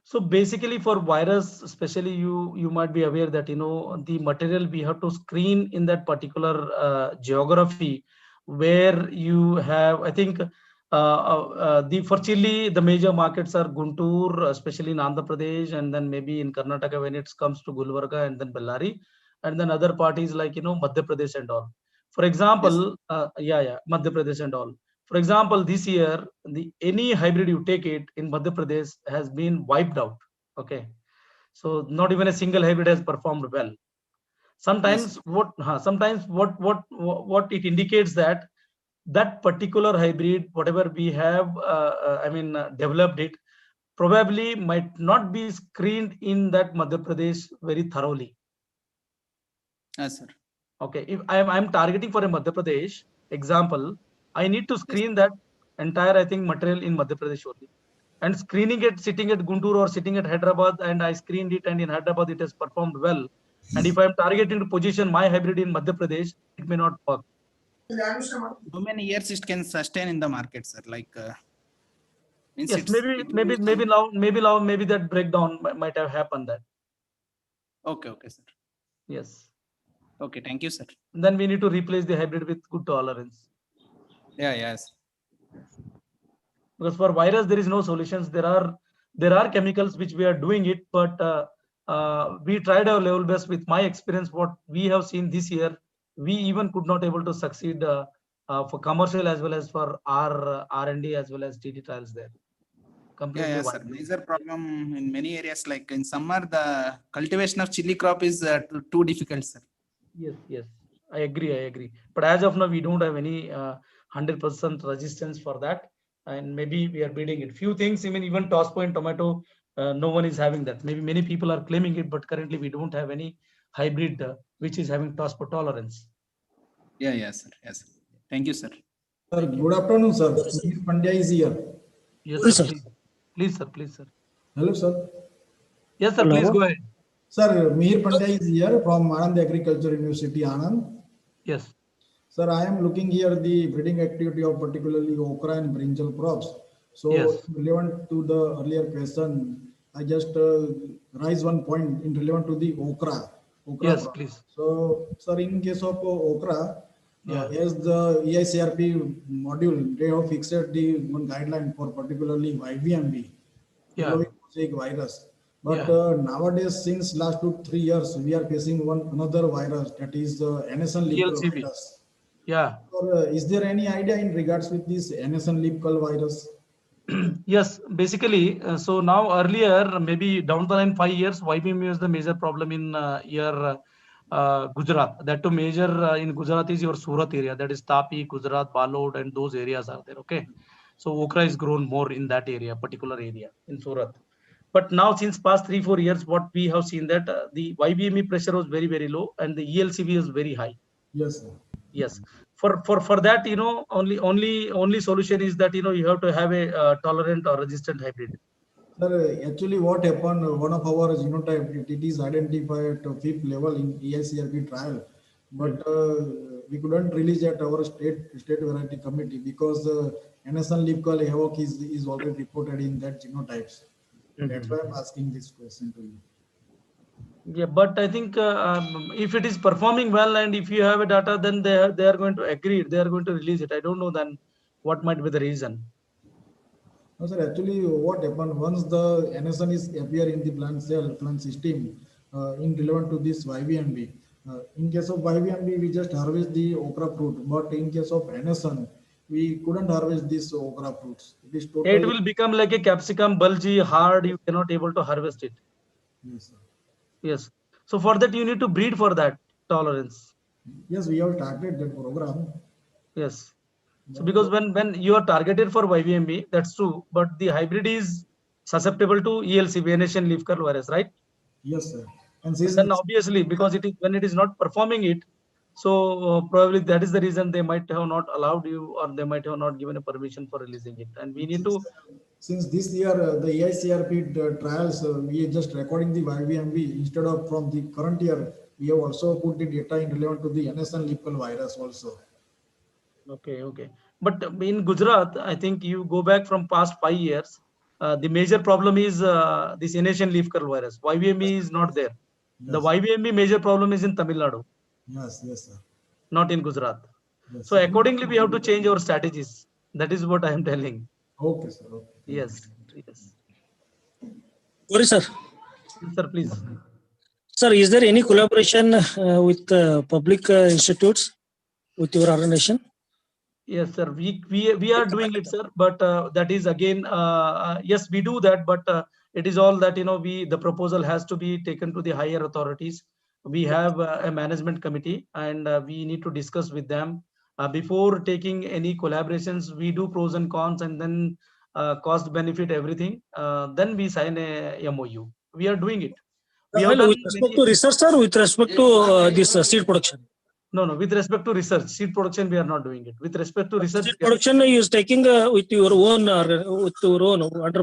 So basically for virus, especially you might be aware that the material we have to screen in that particular geography where you have, I think the for chili the major markets are Guntur, especially in Andhra Pradesh, and then maybe in Karnataka when it comes to Gulbarga, and then Bellary, and then other parties like Madhya Pradesh and all. For example, yes. Madhya Pradesh and all. For example, this year, any hybrid you take it in Madhya Pradesh has been wiped out. Okay, so not even a single hybrid has performed well. Sometimes what it indicates that particular hybrid, whatever we have, developed it, probably might not be screened in that Madhya Pradesh very thoroughly. Yes, sir. Okay, if I'm targeting for a Madhya Pradesh example, I need to screen that entire, I think, material in Madhya Pradesh only. And screening it sitting at Guntur or sitting at Hyderabad, and I screened it, and in Hyderabad it has performed well. And if I'm targeting to position my hybrid in Madhya Pradesh, it may not work. How many years it can sustain in the market, sir? Like, means Yes, maybe that breakdown might have happened. That. Okay, sir. Yes. Okay, thank you, sir. Then we need to replace the hybrid with good tolerance. Yeah, yes. Because for virus there is no solutions. There are chemicals which we are doing it, but we tried our level best. With my experience, what we have seen this year, we even could not able to succeed for commercial as well as for our R&D as well as TT trials there. Completely Yeah, sir. Major problem in many areas, like in summer, the cultivation of chili crop is too difficult, sir. Yes, I agree. But as of now, we don't have any 100% resistance for that, and maybe we are beating it. Few things, even toss point tomato, no one is having that. Maybe many people are claiming it, but currently we don't have any hybrid which is having toss point tolerance. Yeah, sir. Yes. Thank you, sir. Sir, good afternoon, sir. Mr. Pandya is here. Yes, sir. Please, sir. Hello, sir. Yes, sir. Please go ahead. Sir, Mihir Pandya is here from Anand Agriculture University, Anand. Yes. Sir, I am looking here the breeding activity of particularly okra and brinjal crops. So, yes. Relevant to the earlier question, I just raise one point in relevant to the okra. Yes, crop. please. So, sir, in case of okra, Yeah. as the EICRP module, they have fixed the one guideline for particularly YVMB, yellow mosaic virus. But nowadays, since last 2-3 years, we are facing another virus, that is NSN leaf curl ELCB. virus. Yeah. So, is there any idea in regards with this NSN leaf curl virus? Yes, basically. So now earlier, maybe down the line 5 years, YBM is the major problem in your Gujarat. That too major in Gujarat is your Surat area. That is Tapi, Gujarat, Balod, and those areas are there. Okay. So okra is grown more in that area, particular area in Surat. But now since past 3-4 years, what we have seen that the YBME pressure was very, very low and the ELCB is very high. Yes, sir. Yes. For that, only solution is that, you have to have a tolerant or resistant hybrid. Sir, actually what happened, one of our genotype, it is identified at 5th level in EICRP trial, but we couldn't release at our state variety committee because NSN leaf curl havoc is already reported in that genotypes. That's why I'm asking this question to you. Yeah, but I think if it is performing well and if you have a data, then they are going to agree. They are going to release it. I don't know then what might be the reason. No, sir. Actually, what happened once the NSN is appear in the plant system in relevant to this YVMB. In case of YVMB, we just harvest the okra fruit, but in case of NSN, we couldn't harvest this okra fruits. It is totally. It will become like a capsicum, bulgy, hard. You cannot able to harvest it. Yes, sir. Yes. So for that, you need to breed for that tolerance. Yes, we have started that program. Yes. So because when you are targeted for YVMB, that's true, but the hybrid is susceptible to ELCB, Venetian leaf curl virus, right? Yes, sir. And then obviously, because when it is not performing it, so probably that is the reason they might have not allowed you, or they might have not given a permission for releasing it. And we need to. Since this year, the EICRP trials, we are just recording the YVMB instead of from the current year. We have also put the data in relevant to the NSN leaf curl virus also. Okay. But in Gujarat, I think you go back from past 5 years, the major problem is this Venetian leaf curl virus. YVMB is not there. Yes. The YVMB major problem is in Tamil Nadu. Yes, sir. Not in Gujarat. Yes, so accordingly, we have to change our strategies. That is what I am telling. Okay, sir. Okay. Yes. Sorry, sir. Yes, sir, please. Sir, is there any collaboration with public institutes with your organization? Yes, sir. We are doing it, sir. But that is again, yes, we do that. But it is all that the proposal has to be taken to the higher authorities. We have a management committee, and we need to discuss with them before taking any collaborations. We do pros and cons, and then cost benefit, everything, then we sign a MOU. We are doing it. We have Well, done with respect many. to research, sir, with respect to this seed production. No, no. With respect to research, seed production, we are not doing it. With respect to research, Seed production is taking with your own under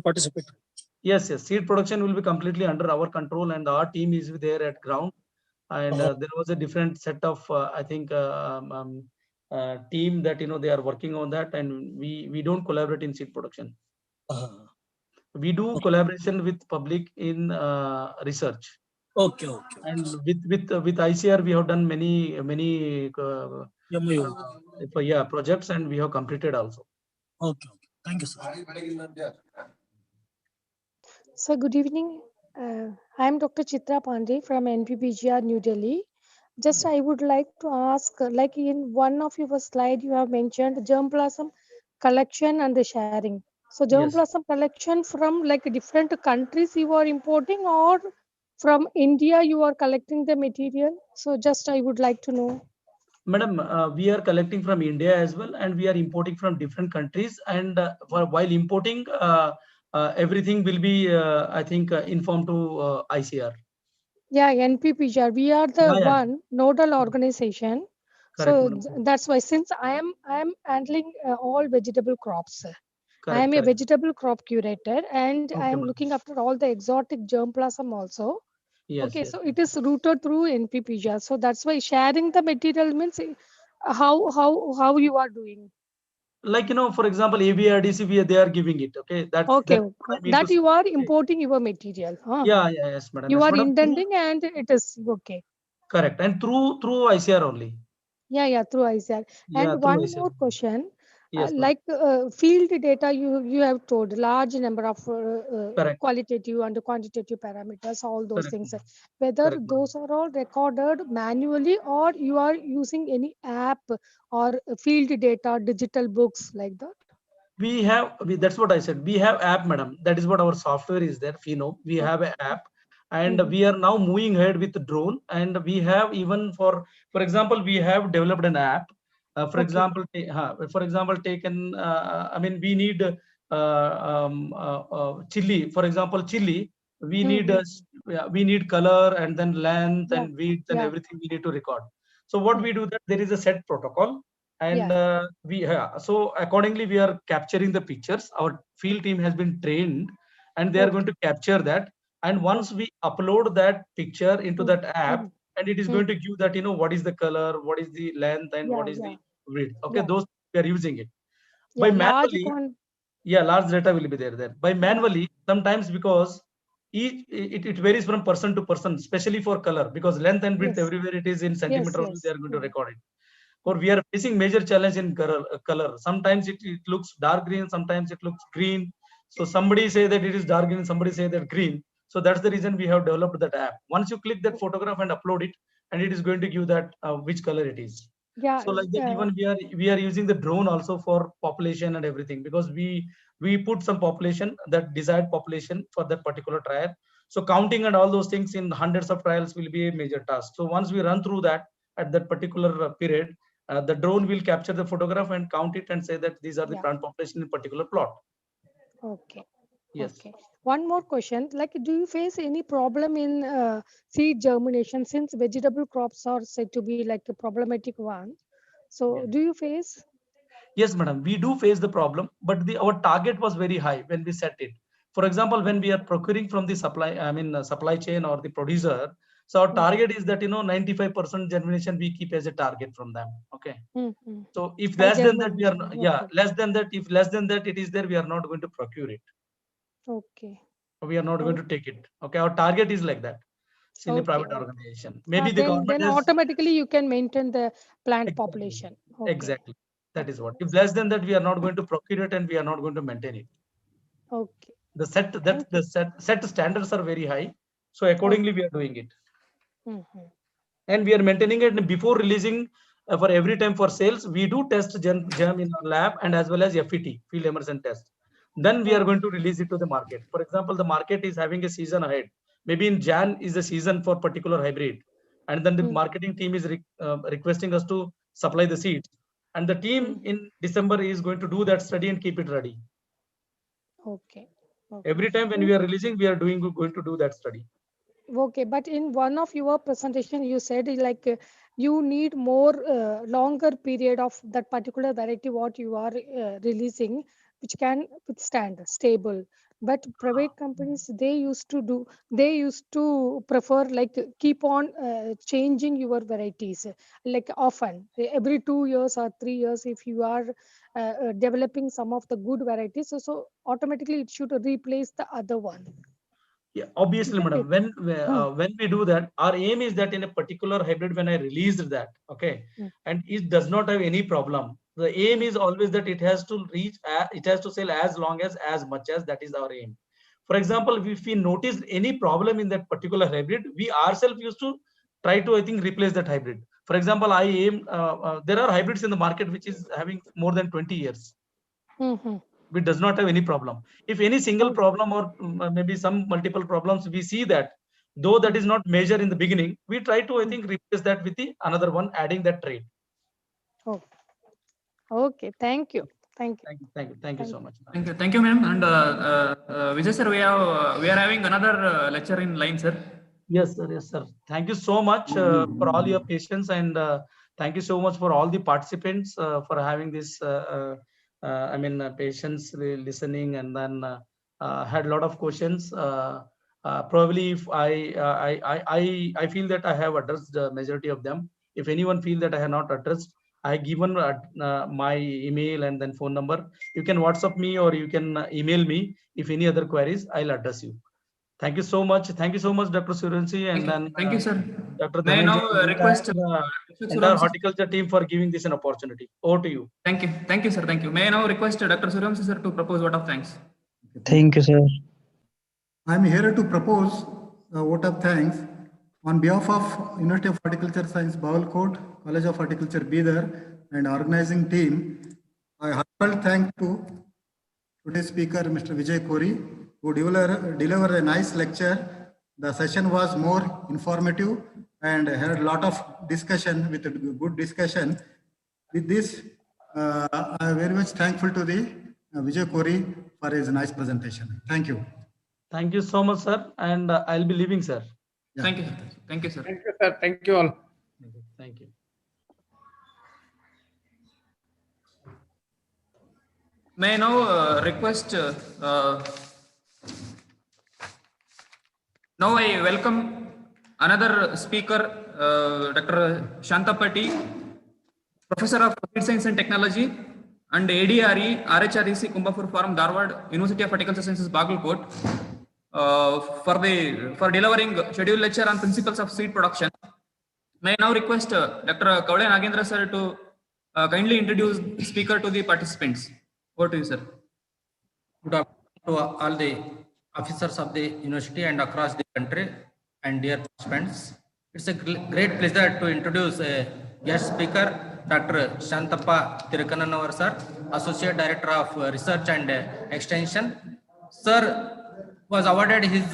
participatory. yes, yes. Seed production will be completely under our control, and our team is there at ground. And there was a different set of, I think, team that they are working on that, and we don't collaborate in seed production. We do collaboration with public in research. Okay, okay. And with ICR, we have done many projects, and we have completed also. Okay, okay. Thank you, sir. So good evening. I'm Dr. Chitra Pandey from NPPGR New Delhi. Just I would like to ask, like in one of your slide, you have mentioned germplasm collection and the sharing. So Yes. germplasm collection from like different countries you are importing, or from India you are collecting the material. So just I would like to know. Madam, we are collecting from India as well, and we are importing from different countries. And while importing, everything will be, I think, informed to ICR. Yeah, NPPGR. We are the Yeah. one nodal organization. Correct, So madam. that's why, since I am handling all vegetable crops. I am a Correct. vegetable crop curator, and I Okay, am madam. looking after all the exotic germplasm also. Yes, Okay, yes. so it is routed through NPPGR. So that's why sharing the material means how you are doing. Like, for example, ABRDC, they are giving it. Okay, that's Okay, what I mean to that say. you are Okay. importing your material. Huh? Yeah, yes, madam. You Yes, are madam. intending, and it is okay. Correct. And through ICR only. Yeah, through ICR. Yeah, And through one ICR. more question, Yes, madam. like field data, you have told large number of Correct. qualitative and quantitative parameters, all those Correct. things. Whether Correct, madam. those are all recorded manually, or you are using any app or field data, digital books like that. That's what I said. We have app, madam. That is what our software is there. Fino. We have an app, and we are now moving ahead with the drone. And we have, even for example, we have developed an app. For example, taken. I mean, we need chili. For example, chili. We need color, and then length Yeah, and width and yeah, everything we need to record. So what we do, that there is a set protocol, and yeah. so accordingly we are capturing the pictures. Our field team has been trained, and they are going to capture that. And once we upload that picture into that app, and it is going to give that, what is the color, what is the length, and what Yeah, is yeah, the width. Okay, yeah, those we are using it by yeah. Large manually. Yeah, large data will be there by yeah. manually sometimes, because it varies from person to person, especially for color, because length and width Yes, everywhere it is in yes, centimeter only, they yes. are going to record it. Or we are facing major challenge in color. Sometimes it looks dark green, sometimes it looks green. So somebody say that it is dark green, somebody say that green. So that's the reason we have developed that app. Once you click that photograph and upload it, and it is going to give that which color it is. Yeah, So like that, even we are using the drone also for population and everything, because we put some population, that desired population for that particular trial. So counting and all those things in hundreds of trials will be a major task. So once we run through that at that particular period, the drone will capture the photograph and count it and say that these are the yeah. plant population in particular plot. Okay. Yes. Okay. One more question. Like, do you face any problem in seed germination, since vegetable crops are said to be like a problematic one? So, do you face? Yes, madam. We do face the problem, but our target was very high when we set it. For example, when we are procuring from the supply chain or the producer, so our target is that 95% germination we keep as a target from them. Okay. So if By less than that we are germination. Okay. less than that, if less than that it is there, we are not going to procure it. Okay. We are not going to take it. Okay, our target is like that. It's in a private organization. Maybe the government Then has automatically you can maintain the plant population. Okay. exactly. That is what. If less than that, we are not going to procure it, and we are not going to maintain it. Okay. The set standards are very high, so accordingly we are doing it, and we are maintaining it. Before releasing, for every time for sales, we do test germ in our lab, and as well as FET, field emergent test. Then we are going to release it to the market. For example, the market is having a season ahead. Maybe in Jan is the season for particular hybrid, and then the marketing team is requesting us to supply the seeds, and the team in December is going to do that study and keep it ready. Okay. Every time when we are releasing, we are going to do that study. Okay, but in one of your presentation, you said like you need more longer period of that particular variety what you are releasing, which can withstand stable. But private companies they used to prefer like keep on changing your varieties like often every 2 years or 3 years if you are developing some of the good varieties, so automatically it should replace the other one. Yeah, obviously, Isn't madam. it? When we do that, our aim is that in a particular hybrid, when I released that, okay, and it does not have any problem. The aim is always that it has to reach, it has to sell as long as much as that is our aim. For example, if we notice any problem in that particular hybrid, we ourselves used to try to, I think, replace that hybrid. For example, I aim. There are hybrids in the market which is having more than 20 years. Which does not have any problem. If any single problem or maybe some multiple problems, we see that, though that is not major in the beginning, we try to, I think, replace that with the another one, adding that trait. Oh, okay. Thank you. Thank you. Thank you so much. Thank you, ma'am. And Vijay sir, we are having another lecture in line, sir. Yes, sir. Yes, sir. Thank you so much for all your patience, and thank you so much for all the participants for having this. Patience, listening, and then had a lot of questions. Probably, if I feel that I have addressed the majority of them. If anyone feel that I have not addressed, I have given my email and then phone number. You can WhatsApp me or you can email me. If any other queries, I'll address you. Thank you so much. Thank you so much, Dr. Suransi, and then Thank you, sir. Dr. May I now Dhananjay, request entire horticulture team for giving this an opportunity. Over to you. Thank you, sir. Thank you. May I now request Dr. Suramsi sir to propose vote of thanks. Thank you, sir. I'm here to propose a vote of thanks on behalf of University of Horticulture Science, Bawalkot, College of Horticulture, Bidar, and organizing team. I heartfelt thank to today's speaker, Mr. Vijay Kori, who delivered a nice lecture. The session was more informative and had a lot of discussion with a good discussion. With this, I'm very much thankful to the Vijay Kori for his nice presentation. Thank you. Thank you so much, sir. And I'll be leaving, sir. Yeah. Thank you. Thank you, sir. Thank you, sir. Thank you all. Thank you. May I now request, now I welcome another speaker, Dr. Shantapati, Professor of Seed Science and Technology and ADRE, RHREC, Kumbhapur Forum, Dharwad, University of Horticulture Sciences, Bagalkot, for delivering scheduled lecture on principles of seed production. May I now request Dr. Kaule Nagendra sir to kindly introduce the speaker to the participants. Over to you, sir. Good afternoon to all the officers of the university and across the country and dear participants. It's a great pleasure to introduce a guest speaker, Dr. Shantappa Tirukananavar sir, Associate Director of Research and Extension. Sir was awarded his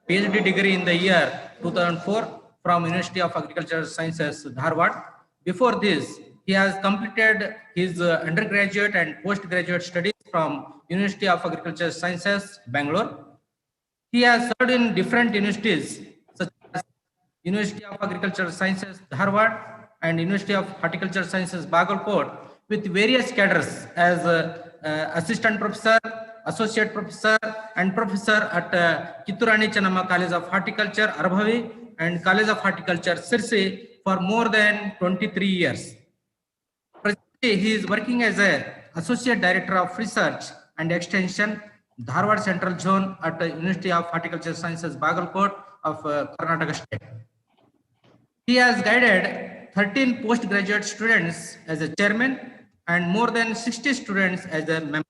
PhD degree in the year 2004 from University of Agricultural Sciences, Dharwad. Before this, he has completed his undergraduate and postgraduate studies from University of Agricultural Sciences, Bangalore. He has served in different universities such as University of Agricultural Sciences, Dharwad, and University of Horticultural Sciences, Bagalkot, with various cadres as assistant professor, associate professor, and professor at Kitturani Channamma College of Horticulture, Arbhavi, and College of Horticulture, Sirsi, for more than 23 years. Presently, he is working as an Associate Director of Research and Extension, Dharwad Central Zone at the University of Horticulture Sciences, Bagalkot of Karnataka State. He has guided 13 postgraduate students as a chairman and more than 60 students as a member.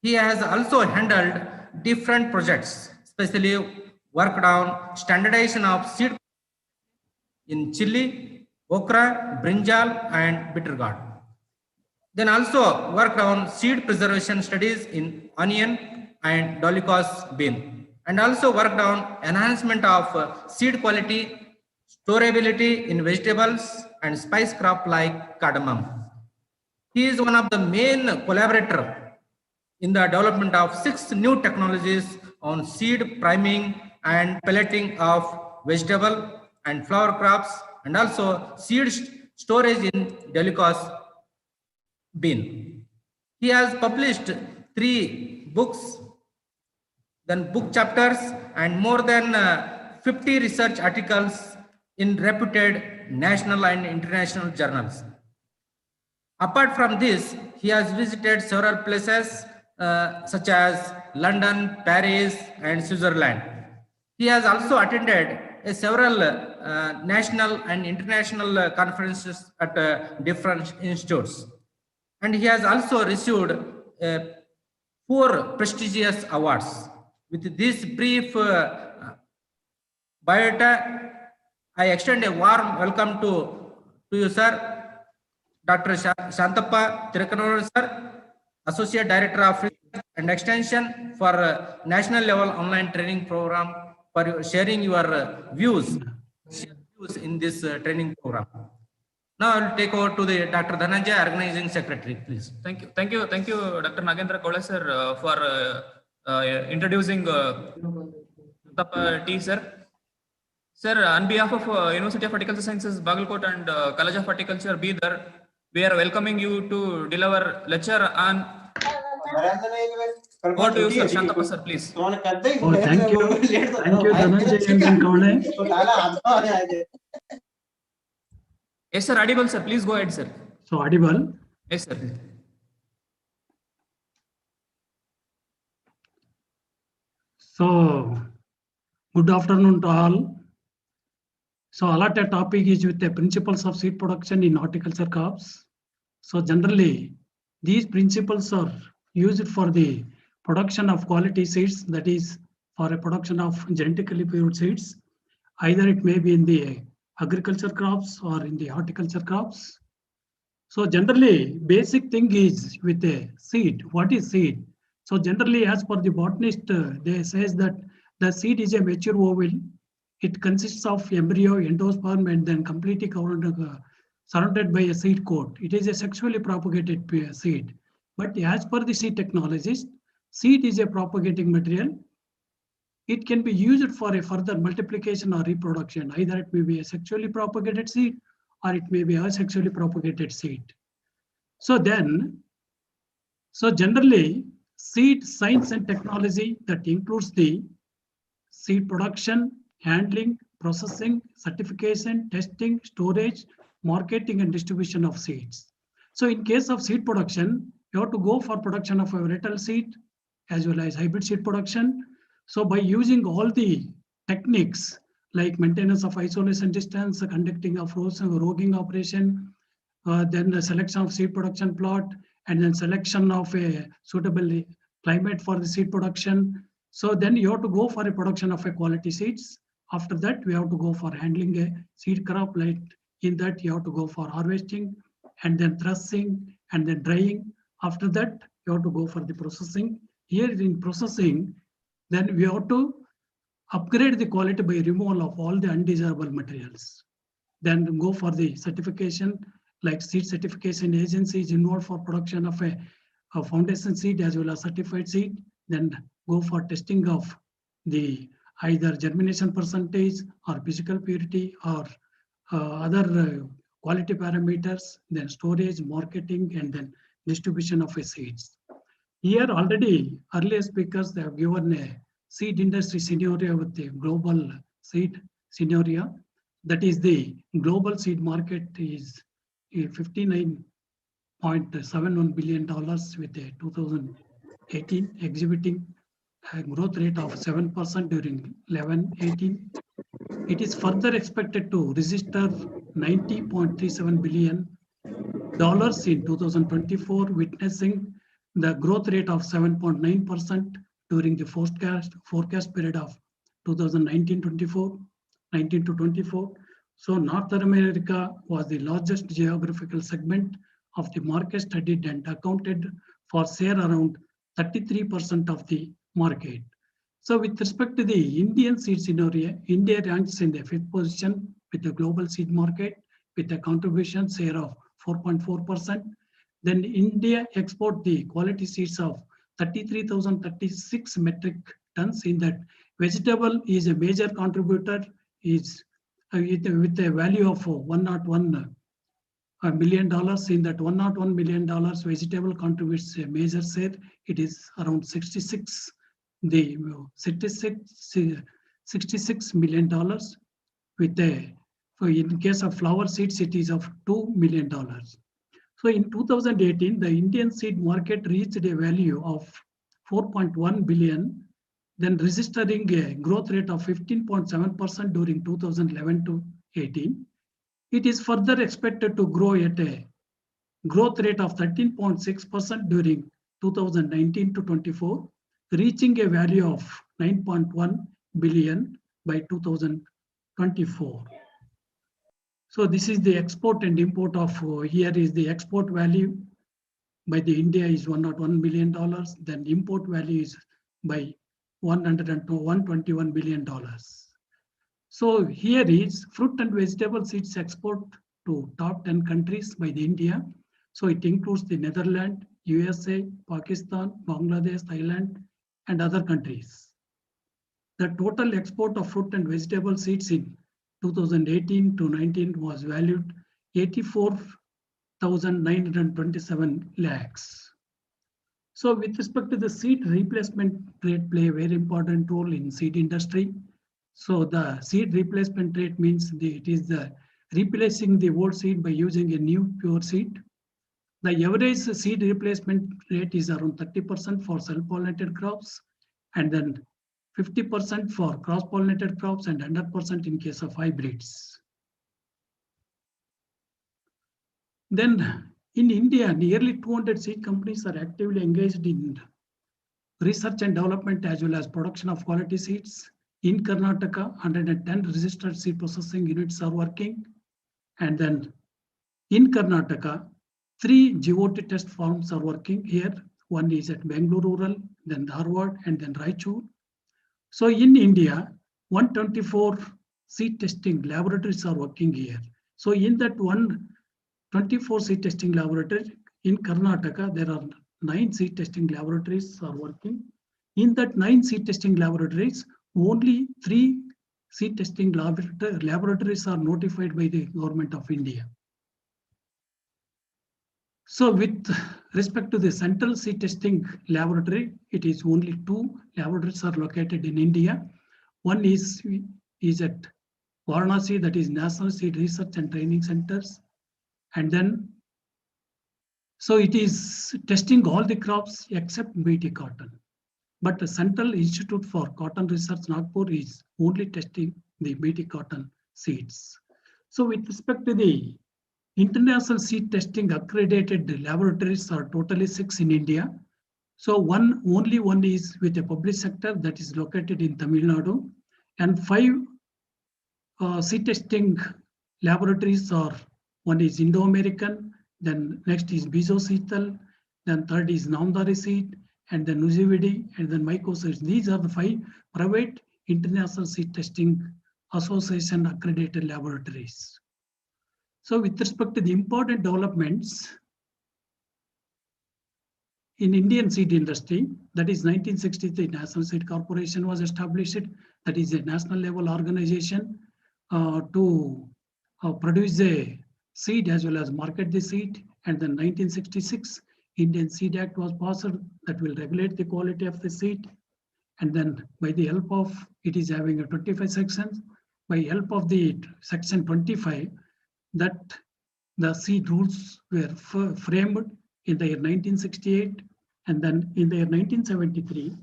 He has also handled different projects, especially worked on standardization of seed in chili, okra, brinjal, and bitter gourd. Then also worked on seed preservation studies in onion and dolichos bean, and also worked on enhancement of seed quality, storability in vegetables and spice crop like cardamom. He is one of the main collaborators in the development of 6 new technologies on seed priming and pelleting of vegetable and flower crops, and also seed storage in Delica's bin. He has published 3 books, then book chapters, and more than 50 research articles in reputed national and international journals. Apart from this, he has visited several places such as London, Paris, and Switzerland. He has also attended several national and international conferences at different institutes. And he has also received 4 prestigious awards. With this brief biodata, I extend a warm welcome to you, sir. Dr. Shantappa Tirukanoru, sir, Associate Director of Research and Extension for National Level Online Training Program, for sharing your views in this training program. Now I will take over to the Dr. Dhananjay, Organizing Secretary, please. Thank you, Dr. Nagendra Kola, sir, for introducing T, sir. Sir, on behalf of University of Horticulture Sciences, Bagalkot and College of Horticulture, Bidar, we are welcoming you to deliver lecture on. Over to you, sir. Shantappa, sir, please. Oh, thank you. Thank you, Dhananjay and Kaule. Yes, sir, audible, sir. Please go ahead, sir. So, audible? Yes, sir. So, good afternoon to all. So, allotted topic is with the principles of seed production in horticulture crops. So, generally, these principles are used for the production of quality seeds, that is, for a production of genetically pure seeds. Either it may be in the agriculture crops or in the horticulture crops. So, generally, basic thing is with a seed. What is seed? So, generally, as per the botanist, they says that the seed is a mature ovule. It consists of embryo, endosperm, and then completely surrounded by a seed coat. It is a sexually propagated seed. But as per the seed technologist, seed is a propagating material. It can be used for a further multiplication or reproduction. Either it may be a sexually propagated seed or it may be a asexually propagated seed. So generally, seed science and technology that includes the seed production, handling, processing, certification, testing, storage, marketing, and distribution of seeds. So in case of seed production, you have to go for production of a varietal seed as well as hybrid seed production. So by using all the techniques like maintenance of isolation distance, conducting of roguing operation, then the selection of seed production plot, and then selection of a suitable climate for the seed production. So then you have to go for a production of a quality seeds. After that, we have to go for handling a seed crop. Like in that, you have to go for harvesting and then threshing and then drying. After that, you have to go for the processing. Here in processing, then we have to upgrade the quality by removal of all the undesirable materials. Then go for the certification, like seed certification agencies involved for production of a foundation seed as well as certified seed. Then go for testing of the either germination percentage or physical purity or other quality parameters, then storage, marketing, and then distribution of a seeds. Here already earlier speakers, they have given a seed industry scenario with the global seed scenario. That is the global seed market is $59.71 billion with a 2018 exhibiting a growth rate of 7% during 11-18. It is further expected to register $90.37 billion in 2024, witnessing the growth rate of 7.9% during the forecast period of 2019-24, 19 to 24. So North America was the largest geographical segment of the market studied and accounted for share around 33% of the market. So with respect to the Indian seed scenario, India ranks in the 5th position with the global seed market with a contribution share of 4.4%. Then India export the quality seeds of 33,036 metric tons. In that, vegetable is a major contributor, is with a value of $101 million. In that $101 million, vegetable contributes a major share. It is around 66 million dollars. With a, in case of flower seeds, it is of $2 million. So in 2018, the Indian seed market reached a value of 4.1 billion, then registering a growth rate of 15.7% during 2011 to 18. It is further expected to grow at a growth rate of 13.6% during 2019 to 24, reaching a value of 9.1 billion by 2024. So this is the export and import of, here is the export value by the India is $101 million, then import value is by $121 billion. So here is fruit and vegetable seeds export to top 10 countries by the India. So it includes the Netherlands, USA, Pakistan, Bangladesh, Thailand, and other countries. The total export of fruit and vegetable seeds in 2018 to 19 was valued 84,927 lakhs. So with respect to the seed replacement rate play a very important role in seed industry. So the seed replacement rate means it is the replacing the old seed by using a new pure seed. The average seed replacement rate is around 30% for self-pollinated crops, and then 50% for cross-pollinated crops, and 100% in case of hybrids. Then in India, nearly 200 seed companies are actively engaged in research and development as well as production of quality seeds. In Karnataka, 110 registered seed processing units are working. And then in Karnataka, 3 GOT test farms are working here. One is at Bangalore Rural, then Dharwad, and then Raichur. So in India, 124 seed testing laboratories are working here. So in that 124 seed testing laboratories, in Karnataka, there are 9 seed testing laboratories are working. In that 9 seed testing laboratories, only 3 seed testing laboratories are notified by the Government of India. So with respect to the central seed testing laboratory, it is only 2 laboratories are located in India. One is at Varanasi, that is National Seed Research and Training Centers. And then, so it is testing all the crops except BT cotton. But the Central Institute for Cotton Research, Nagpur, is only testing the BT cotton seeds. So with respect to the international seed testing accredited laboratories are totally 6 in India. So only one is with a public sector that is located in Tamil Nadu, and 5 seed testing laboratories are, one is Indo-American, then next is Bizo-Seetal, then third is Namdari seed, and then Nuzividi, and then Mycoseeds. These are the 5 private international seed testing association accredited laboratories. So with respect to the important developments in Indian seed industry, that is 1963 National Seed Corporation was established. That is a national level organization to produce a seed as well as market the seed. And then 1966 Indian Seed Act was passed that will regulate the quality of the seed. And then by the help of, it is having a 25 sections. By help of the section 25, that the seed rules were framed in the year 1968, and then in the year 1973,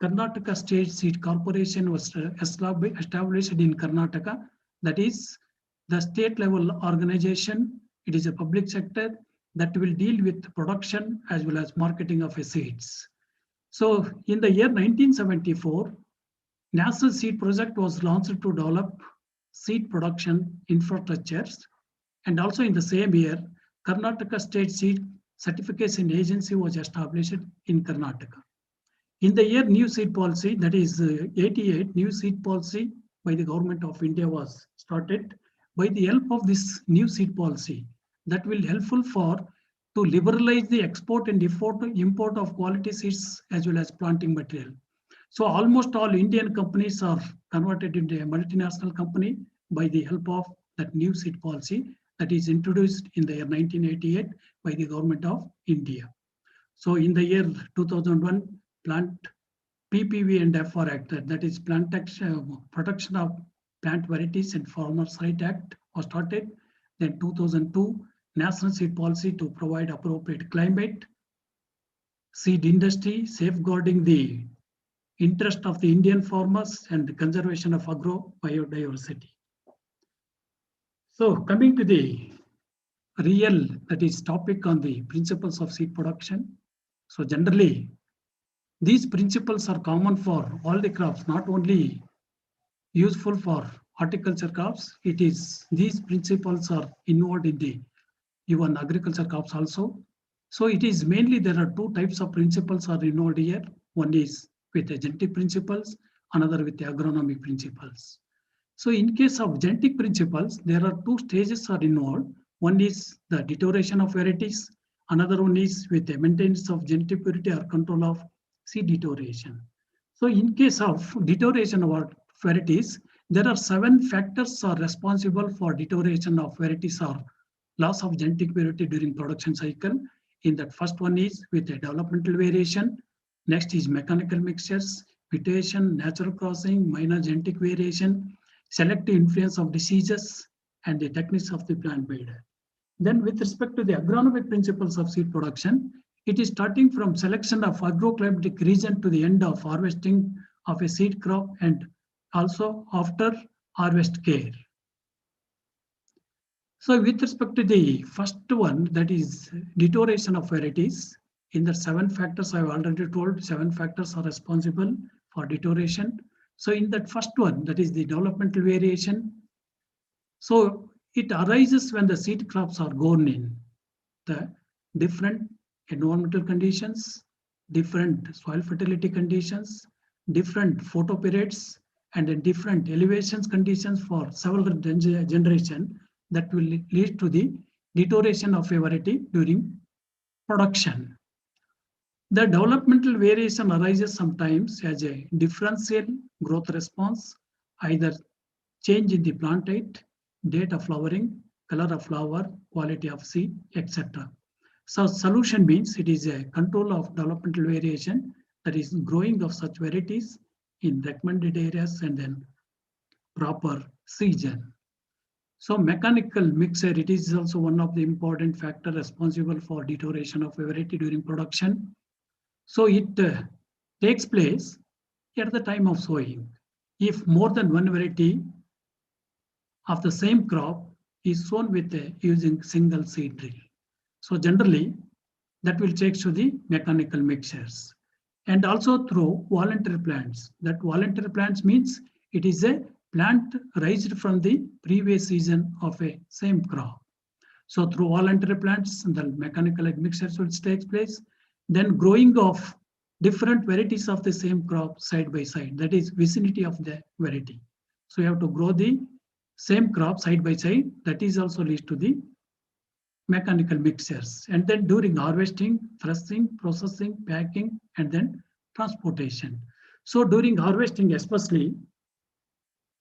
Karnataka State Seed Corporation was established in Karnataka. That is the state level organization. It is a public sector that will deal with production as well as marketing of seeds. So in the year 1974, National Seed Project was launched to develop seed production infrastructures. And also in the same year, Karnataka State Seed Certification Agency was established in Karnataka. In the year new seed policy, that is 88, new seed policy by the Government of India was started. By the help of this new seed policy, that will helpful for to liberalize the export and import of quality seeds as well as planting material. So almost all Indian companies are converted into a multinational company by the help of that new seed policy that is introduced in the year 1988 by the government of India. So in the year 2001, Plant PPV and FR Act, that is Protection of Plant Varieties and Farmers' Right Act was started. Then 2002, National Seed Policy to provide appropriate climate, seed industry, safeguarding the interest of the Indian farmers and the conservation of agro biodiversity. So coming to the real, that is topic on the principles of seed production. So generally, these principles are common for all the crops, not only useful for horticulture crops. It is, these principles are involved in the even agriculture crops also. So it is mainly, there are two types of principles are involved here. One is with the genetic principles, another with the agronomic principles. So in case of genetic principles, there are two stages are involved. One is the deterioration of varieties. Another one is with the maintenance of genetic purity or control of seed deterioration. So in case of deterioration of varieties, there are 7 factors are responsible for deterioration of varieties or loss of genetic purity during production cycle. In that, first one is with the developmental variation. Next is mechanical mixtures, mutation, natural crossing, minor genetic variation, selective influence of diseases, and the techniques of the plant breeder. Then with respect to the agronomic principles of seed production, it is starting from selection of agroclimatic region to the end of harvesting of a seed crop and also after harvest care. So with respect to the first one, that is deterioration of varieties, in the 7 factors I've already told, 7 factors are responsible for deterioration. So in that first one, that is the developmental variation. So it arises when the seed crops are grown in the different environmental conditions, different soil fertility conditions, different photo periods, and then different elevations conditions for several generations that will lead to the deterioration of a variety during production. The developmental variation arises sometimes as a differential growth response, either change in the plant height, date of flowering, color of flower, quality of seed, etc. So solution means it is a control of developmental variation, that is growing of such varieties in recommended areas and then proper season. So mechanical mixer, it is also one of the important factor responsible for deterioration of a variety during production. So it takes place at the time of sowing. If more than one variety of the same crop is sown with using single seed drill. So generally, that will take to the mechanical mixtures. And also through voluntary plants. That voluntary plants means it is a plant raised from the previous season of a same crop. So through voluntary plants, the mechanical mixtures will take place. Then growing of different varieties of the same crop side by side, that is vicinity of the variety. So you have to grow the same crop side by side, that is also leads to the mechanical mixtures. And then during harvesting, threshing, processing, packing, and then transportation. So during harvesting especially,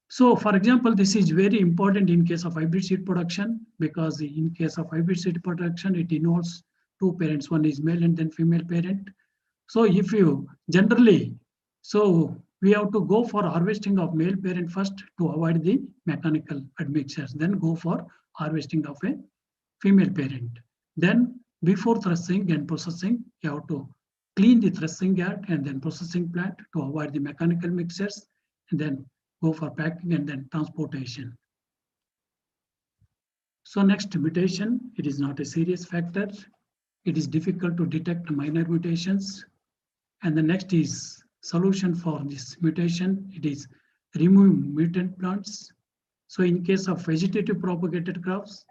so for example, this is very important in case of hybrid seed production, because in case of hybrid seed production, it involves 2 parents, one is male and then female parent. So if you generally, so we have to go for harvesting of male parent first to avoid the mechanical admixtures, then go for harvesting of a female parent. Then before threshing and processing, you have to clean the threshing yard and then processing plant to avoid the mechanical mixtures, and then go for packing and then transportation. So next, mutation, it is not a serious factor. It is difficult to detect minor mutations. And the next is solution for this mutation. It is remove mutant plants. So in case of vegetative propagated crops,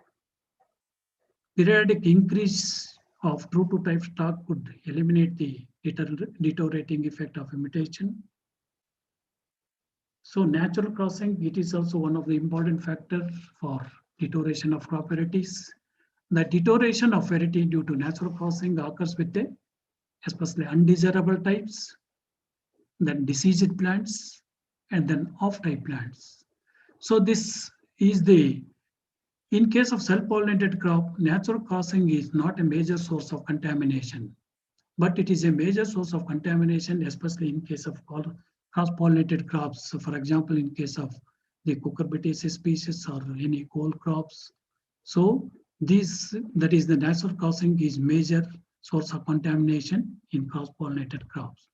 periodic increase of true to type stock could eliminate the deteriorating effect of a mutation. So natural crossing, it is also one of the important factors for deterioration of crop varieties. the deterioration of variety due to natural causing occurs with the especially undesirable types, then diseased plants, and then off-type plants. So this is the, in case of self-pollinated crop, natural causing is not a major source of contamination, but it is a major source of contamination, especially in case of cross-pollinated crops. So for example, in case of the cucurbitaceae species or any cole crops. So this, that is the natural causing is major source of contamination in cross-pollinated crops.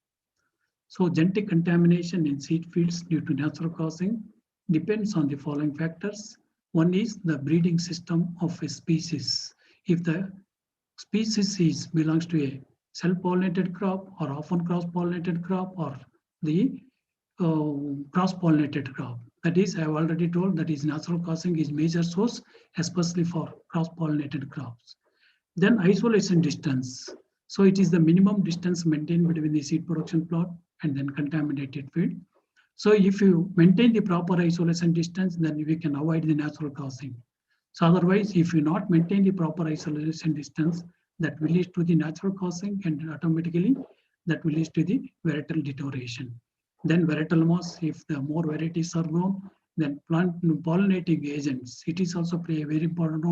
So genetic contamination in seed fields due to natural causing depends on the following factors. One is the breeding system of a species. If the species belongs to a self-pollinated crop or often cross-pollinated crop or the cross-pollinated crop. That is, I have already told that is natural causing is major source, especially for cross-pollinated crops. Then isolation distance. So it is the minimum distance maintained between the seed production plot and then contaminated field. So if you maintain the proper isolation distance, then we can avoid the natural causing. So otherwise, if you not maintain the proper isolation distance, that will lead to the natural causing and automatically that will lead to the varietal deterioration. Then varietal moss, if the more varieties are grown, then plant pollinating agents, it is also play a very important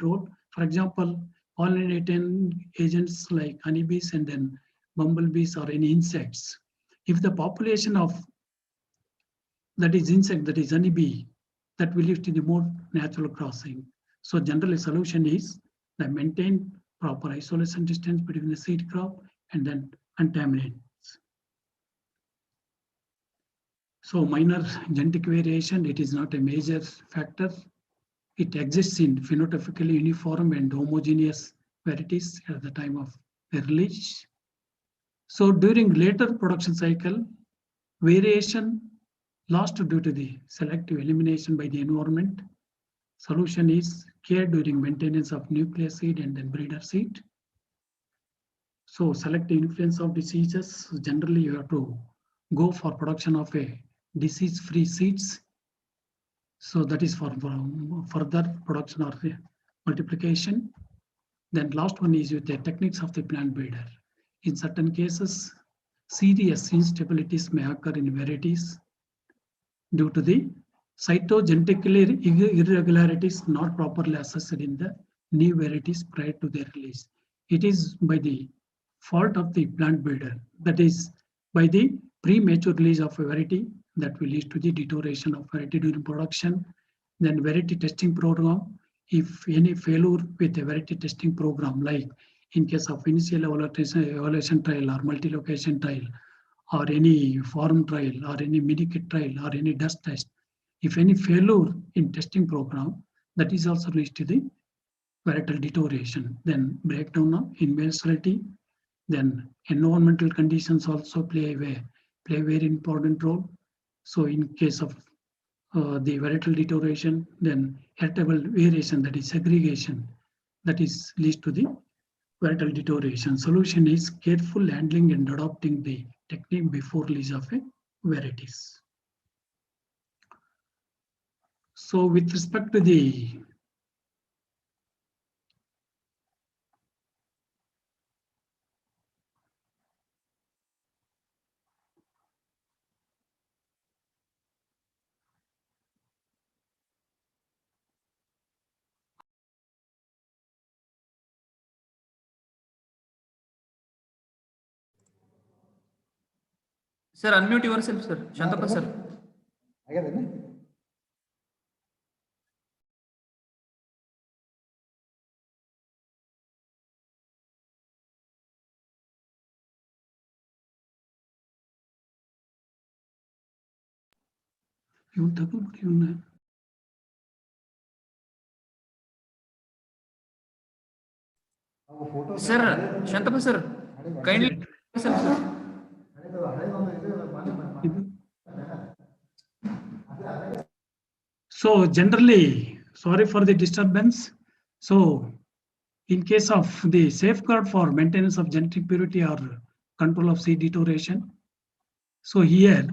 role. For example, pollinating agents like honeybees and then bumblebees or any insects. If the population of that is insect, that is honeybee, that will lead to the more natural crossing. So generally solution is that maintain proper isolation distance between the seed crop and then contaminants. So minor genetic variation, it is not a major factor. It exists in phenotypically uniform and homogeneous varieties at the time of their release. So during later production cycle, variation lost due to the selective elimination by the environment. Solution is care during maintenance of nucleus seed and then breeder seed. So selective influence of diseases, generally you have to go for production of a disease-free seeds. So that is for further production or multiplication. Then last one is with the techniques of the plant breeder. In certain cases, serious instabilities may occur in varieties due to the cytogenetically irregularities not properly assessed in the new varieties prior to their release. It is by the fault of the plant breeder, that is by the premature release of a variety that will lead to the deterioration of variety during production. Then variety testing program, if any failure with a variety testing program, like in case of initial evaluation trial or multi-location trial, or any form trial, or any mini-kit trial, or any dust test, if any failure in testing program, that is also leads to the varietal deterioration. Then breakdown of inversality, then environmental conditions also play a very important role. So in case of the varietal deterioration, then heritable variation, that is segregation, that is leads to the varietal deterioration. Solution is careful handling and adopting the technique before release of a varieties. So with respect to the Sir, unmute yourself, sir. Shantappa, sir. Sir, Shantappa, sir. Kindly yourself, sir. So generally, sorry for the disturbance. So in case of the safeguard for maintenance of genetic purity or control of seed deterioration, so here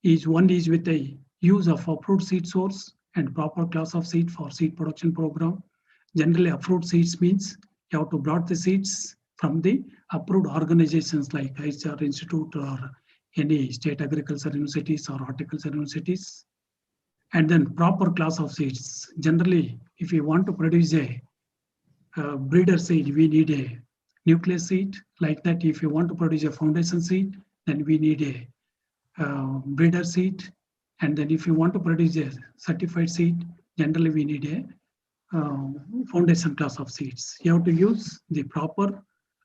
is one is with the use of approved seed source and proper class of seed for seed production program. Generally, approved seeds means you have to brought the seeds from the approved organizations like ICR Institute or any state agriculture universities or horticulture universities. And then proper class of seeds. Generally, if you want to produce a breeder seed, we need a nucleus seed. Like that, if you want to produce a foundation seed, then we need a breeder seed. And then if you want to produce a certified seed, generally we need a foundation class of seeds. You have to use the proper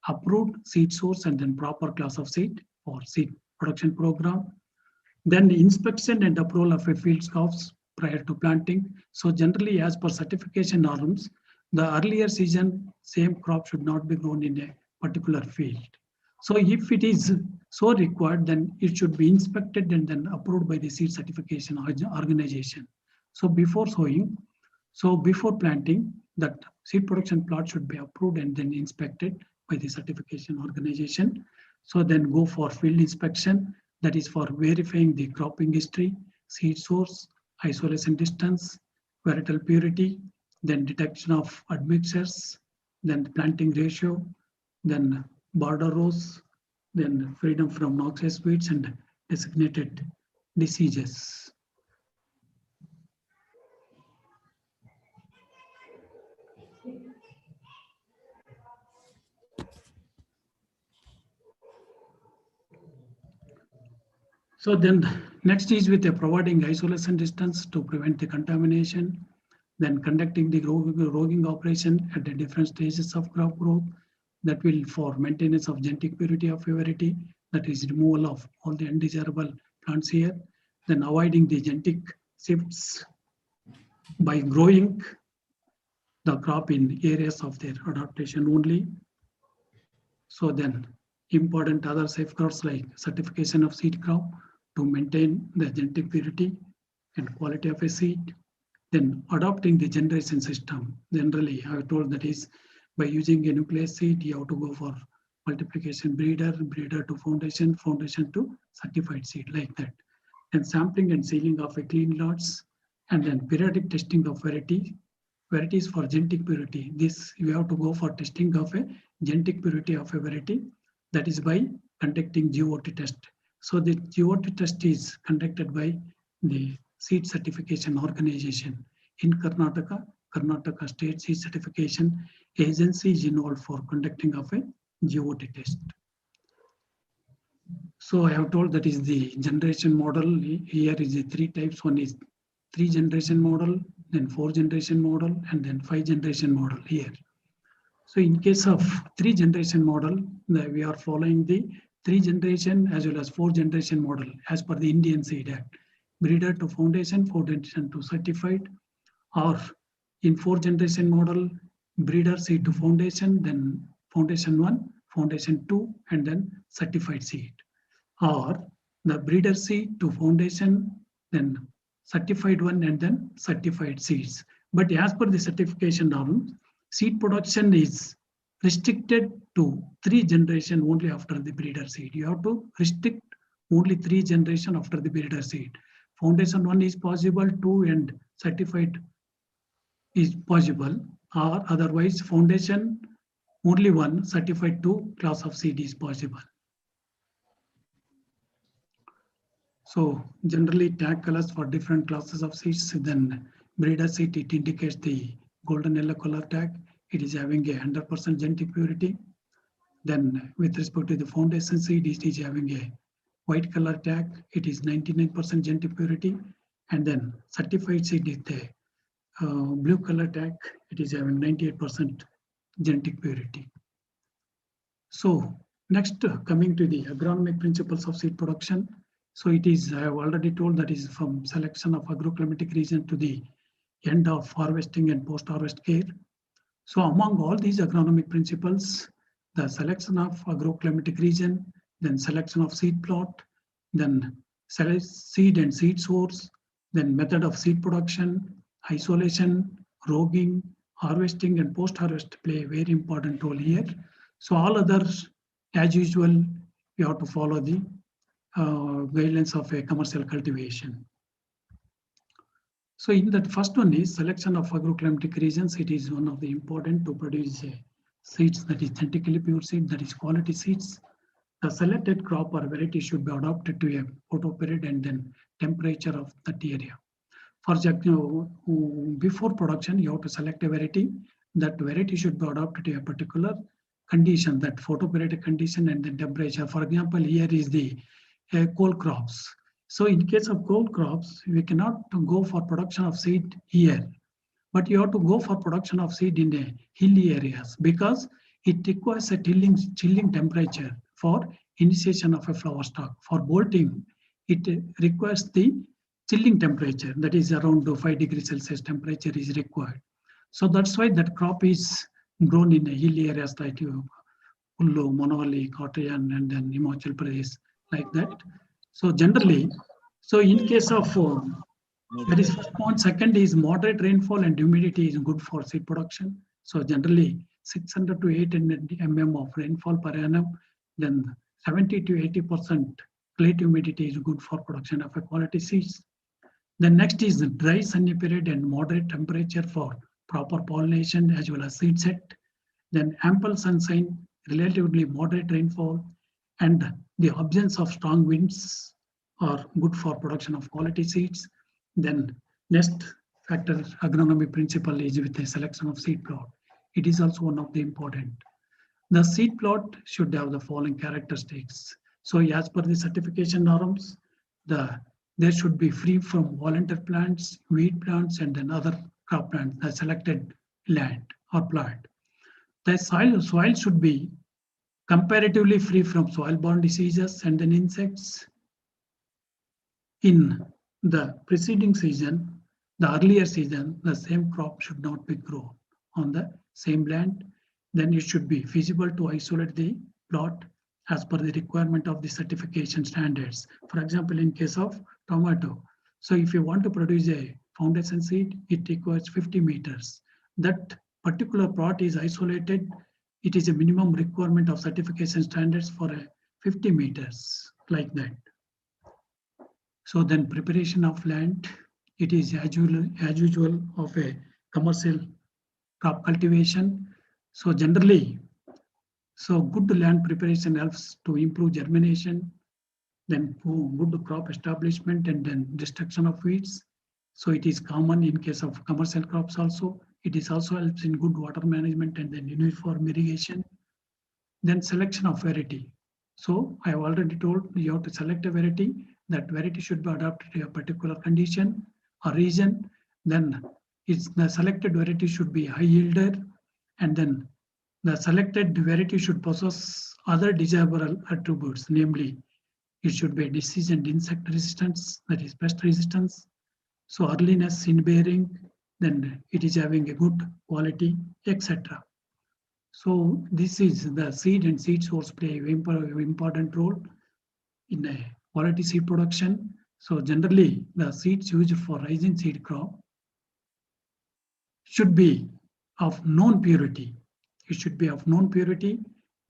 approved seed source and then proper class of seed for seed production program. Then the inspection and approval of a field crops prior to planting. So generally, as per certification norms, the earlier season same crop should not be grown in a particular field. So if it is so required, then it should be inspected and then approved by the seed certification organization. So before sowing, so before planting, that seed production plot should be approved and then inspected by the certification organization. So then go for field inspection, that is for verifying the cropping history, seed source, isolation distance, varietal purity, then detection of admixtures, then planting ratio, then border rows, then freedom from noxious weeds and designated diseases. So then next is with providing isolation distance to prevent the contamination, then conducting the roguing operation at the different stages of crop growth, that will for maintenance of genetic purity of a variety, that is removal of all the undesirable plants here, then avoiding the genetic shifts by growing the crop in areas of their adaptation only. So then important other safeguards like certification of seed crop to maintain the genetic purity and quality of a seed. Then adopting the generation system. Generally, I have told that is by using a nucleus seed, you have to go for multiplication breeder, breeder to foundation, foundation to certified seed, like that. And sampling and sealing of a clean lots, and then periodic testing of varieties for genetic purity. This you have to go for testing of a genetic purity of a variety, that is by conducting GOT test. So the GOT test is conducted by the seed certification organization in Karnataka. Karnataka State Seed Certification Agency is involved for conducting of a GOT test. So I have told that is the generation model. Here is the three types. One is 3 generation model, then 4 generation model, and then 5 generation model here. So in case of 3 generation model, we are following the 3 generation as well as 4 generation model as per the Indian Seed Act. Breeder to foundation, foundation to certified, or in 4 generation model, breeder seed to foundation, then foundation 1, foundation 2, and then certified seed. Or the breeder seed to foundation, then certified 1, and then certified seeds. But as per the certification norms, seed production is restricted to 3 generation only after the breeder seed. You have to restrict only 3 generation after the breeder seed. Foundation 1 is possible, 2 and certified is possible, or otherwise foundation only 1, certified 2 class of seed is possible. So generally tag colors for different classes of seeds, then breeder seed, it indicates the golden yellow color tag. It is having a 100% genetic purity. Then with respect to the foundation seed, it is having a white color tag. It is 99% genetic purity. And then certified seed is the blue color tag. It is having 98% genetic purity. So next, coming to the agronomic principles of seed production. So it is, I have already told, that is from selection of agroclimatic region to the end of harvesting and post-harvest care. So among all these agronomic principles, the selection of agroclimatic region, then selection of seed plot, then select seed and seed source, then method of seed production, isolation, roguing, harvesting and post-harvest play a very important role here. So all others, as usual, you have to follow the guidelines of a commercial cultivation. So in that first one is selection of agroclimatic regions. It is one of the important to produce seeds that is genetically pure seed, that is quality seeds. The selected crop or variety should be adapted to a photo period and then temperature of that area. For example, before production, you have to select a variety. That variety should be adapted to a particular condition, that photoperiodic condition and then temperature. For example, here is the coal crops. So in case of coal crops, we cannot go for production of seed here, but you have to go for production of seed in the hilly areas because it requires a chilling temperature for initiation of a flower stalk. For bolting, it requires the chilling temperature, that is around 5 degrees Celsius temperature is required. So that's why that crop is grown in the hilly areas like Kullu, Manali, Kottayam, and then Himachal Pradesh, like that. So generally, so in case of that is first point. Second is moderate rainfall and humidity is good for seed production. So generally 600 to 800 mm of rainfall per annum, then 70 to 80% clay humidity is good for production of a quality seeds. Then next is the dry sunny period and moderate temperature for proper pollination as well as seed set. Then ample sunshine, relatively moderate rainfall, and the absence of strong winds are good for production of quality seeds. Then next factor, agronomy principle is with the selection of seed plot. It is also one of the important. The seed plot should have the following characteristics. So as per the certification norms, there should be free from volunteer plants, weed plants, and then other crop plants, the selected land or plant. The soil should be comparatively free from soil-borne diseases and then insects. In the preceding season, the earlier season, the same crop should not be grown on the same land. Then it should be feasible to isolate the plot as per the requirement of the certification standards. For example, in case of tomato, so if you want to produce a foundation seed, it requires 50 meters. That particular plot is isolated. It is a minimum requirement of certification standards for a 50 meters, like that. So then preparation of land, it is as usual of a commercial crop cultivation. So generally, so good land preparation helps to improve germination, then good crop establishment, and then destruction of weeds. So it is common in case of commercial crops also. It is also helps in good water management and then uniform irrigation. Then selection of variety. So I have already told you have to select a variety. That variety should be adapted to a particular condition or region. Then the selected variety should be high yielder, and then the selected variety should possess other desirable attributes, namely it should be disease and insect resistance, that is pest resistance. So earliness in bearing, then it is having a good quality, etc. So this is the seed and seed source play an important role in a quality seed production. So generally the seeds used for rising seed crop should be of known purity. It should be of known purity,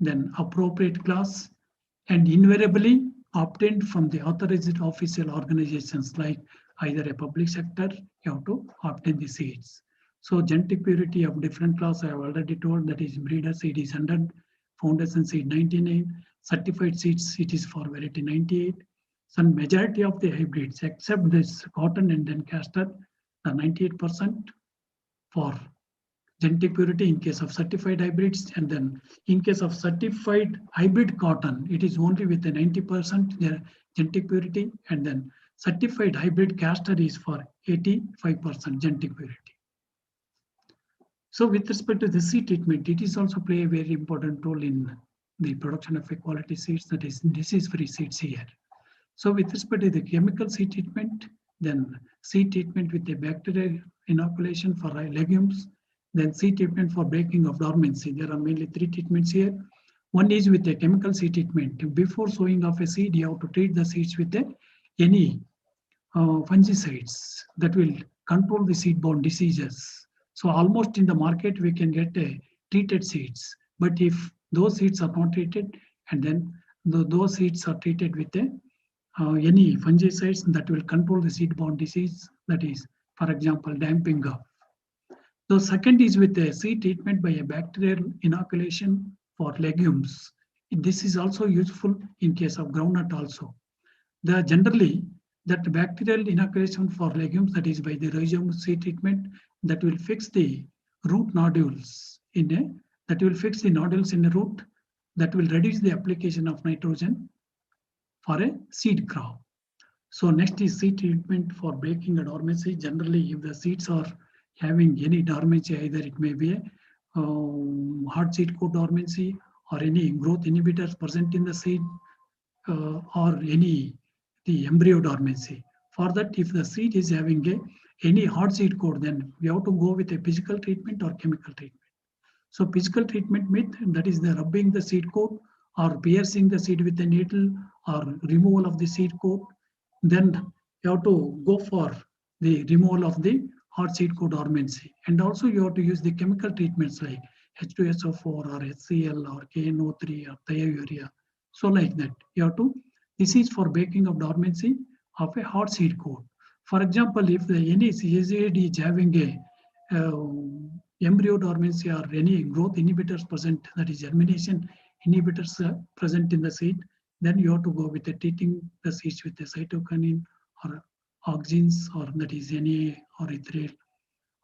then appropriate class, and invariably obtained from the authorized official organizations like either a public sector, you have to obtain the seeds. So genetic purity of different class, I have already told, that is breeder seed is 100, foundation seed 99, certified seeds it is for variety 98. Some majority of the hybrids except this cotton and then castor are 98% for genetic purity in case of certified hybrids, and then in case of certified hybrid cotton, it is only with a 90% genetic purity, and then certified hybrid castor is for 85% genetic purity. So with respect to the seed treatment, it is also play a very important role in the production of a quality seeds, that is disease-free seeds here. So with respect to the chemical seed treatment, then seed treatment with the bacterial inoculation for legumes, then seed treatment for breaking of dormancy. There are mainly 3 treatments here. One is with a chemical seed treatment. Before sowing of a seed, you have to treat the seeds with any fungicides that will control the seed-borne diseases. So almost in the market, we can get treated seeds. But if those seeds are not treated, and then those seeds are treated with any fungicides that will control the seed-borne disease, that is for example, damping up. The second is with a seed treatment by a bacterial inoculation for legumes. This is also useful in case of groundnut also. Generally, that bacterial inoculation for legumes, that is by the rhizome seed treatment, that will fix the root nodules that will fix the nodules in the root, that will reduce the application of nitrogen for a seed crop. So next is seed treatment for breaking a dormancy. Generally, if the seeds are having any dormancy, either it may be a hard seed coat dormancy or any growth inhibitors present in the seed or the embryo dormancy. For that, if the seed is having any hard seed coat, then we have to go with a physical treatment or chemical treatment. So physical treatment method, that is the rubbing the seed coat or piercing the seed with a needle or removal of the seed coat. Then you have to go for the removal of the hard seed coat dormancy. And also you have to use the chemical treatments like H2SO4 or HCl or KNO3 or thiourea. So like that, you have to, this is for breaking of dormancy of a hard seed coat. For example, if any seed is having a embryo dormancy or any growth inhibitors present, that is germination inhibitors present in the seed, then you have to go with treating the seeds with the cytokinin or auxins, or that is Na or erythral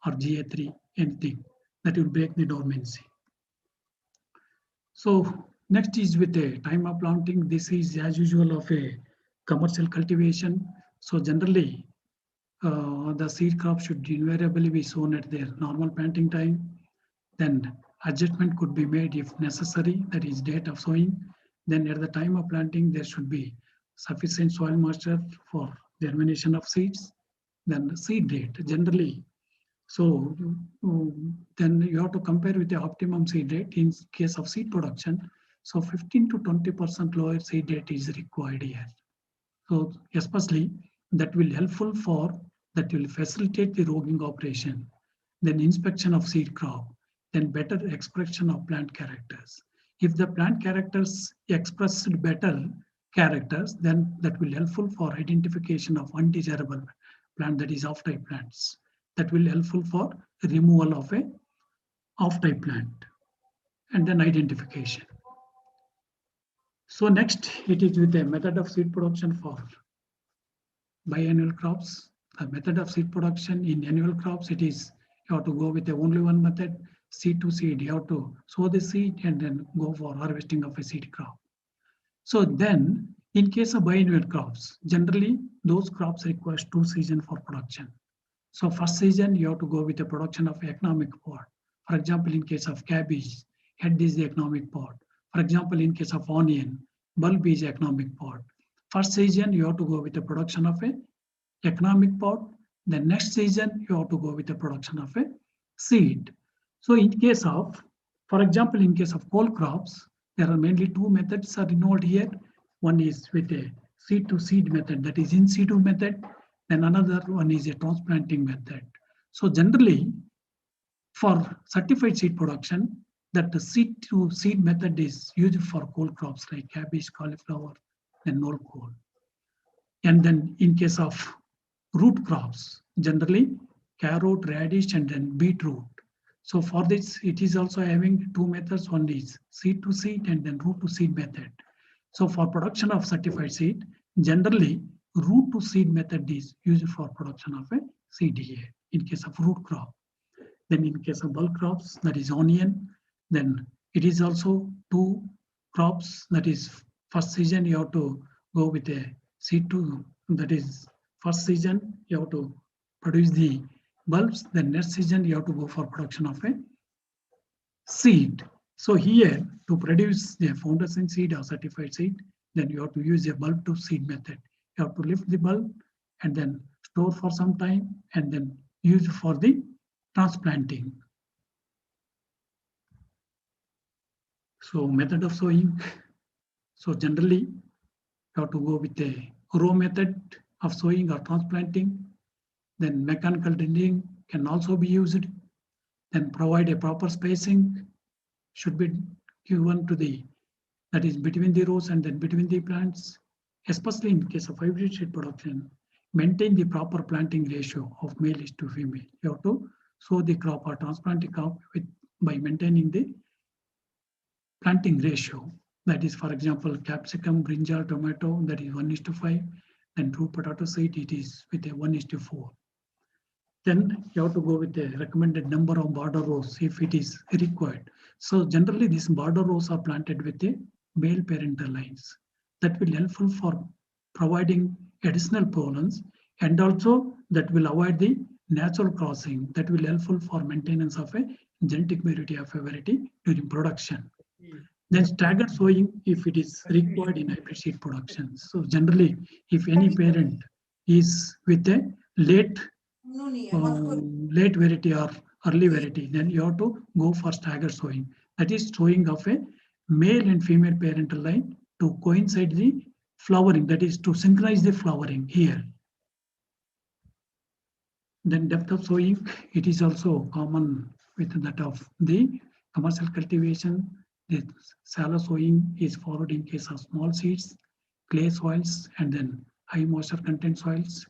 or GA3, anything that will break the dormancy. So next is with the time of planting. This is as usual of a commercial cultivation. So generally, the seed crop should invariably be sown at their normal planting time. Then adjustment could be made if necessary, that is date of sowing. Then at the time of planting, there should be sufficient soil moisture for germination of seeds. Then seed rate generally. So then you have to compare with the optimum seed rate in case of seed production. So 15 to 20% lower seed rate is required here. So especially that will helpful for, that will facilitate the roguing operation. Then inspection of seed crop, then better expression of plant characters. If the plant characters expressed better characters, then that will helpful for identification of undesirable plant, that is off-type plants. That will helpful for removal of a off-type plant and then identification. So next, it is with a method of seed production for biannual crops. The method of seed production in annual crops, it is you have to go with the only one method, seed to seed. You have to sow the seed and then go for harvesting of a seed crop. So then, in case of biannual crops, generally those crops require 2 seasons for production. So first season, you have to go with the production of economic pod. For example, in case of cabbage, head is the economic pod. For example, in case of onion, bulb is economic pod. First season, you have to go with the production of a economic pod. The next season, you have to go with the production of a seed. So in case of, for example, in case of coal crops, there are mainly 2 methods are involved here. One is with a seed to seed method, that is in situ method. Then another one is a transplanting method. So generally, for certified seed production, that the seed to seed method is used for coal crops like cabbage, cauliflower, and knoll coal. And then in case of root crops, generally carrot, radish, and then beetroot. So for this, it is also having 2 methods. One is seed to seed and then root to seed method. So for production of certified seed, generally root to seed method is used for production of a CDA in case of root crop. Then in case of bulk crops, that is onion, then it is also 2 crops, that is first season you have to go with a seed to, that is first season you have to produce the bulbs, then next season you have to go for production of a seed. So here to produce the foundation seed or certified seed, then you have to use a bulb to seed method. You have to lift the bulb and then store for some time and then use for the transplanting. So method of sowing. So generally you have to go with a row method of sowing or transplanting. Then mechanical drilling can also be used. Then provide a proper spacing should be given to the, that is between the rows and then between the plants, especially in case of hybrid seed production. maintain the proper planting ratio of male is to female. You have to sow the crop or transplant the crop by maintaining the planting ratio. That is, for example, capsicum, brinjal, tomato, that is 1:5. And root potato seed, it is with a 1:4. Then you have to go with the recommended number of border rows if it is required. So generally these border rows are planted with the male parental lines. That will helpful for providing additional pollens, and also that will avoid the natural crossing. That will helpful for maintenance of a genetic variety of a variety during production. Then staggered sowing if it is required in hybrid seed production. So generally, if any parent is with a late variety or early variety, then you have to go for staggered sowing. That is sowing of a male and female parental line to coincide the flowering, that is to synchronize the flowering here. Then depth of sowing, it is also common with that of the commercial cultivation. The shallow sowing is followed in case of small seeds, clay soils, and then high moisture content soils.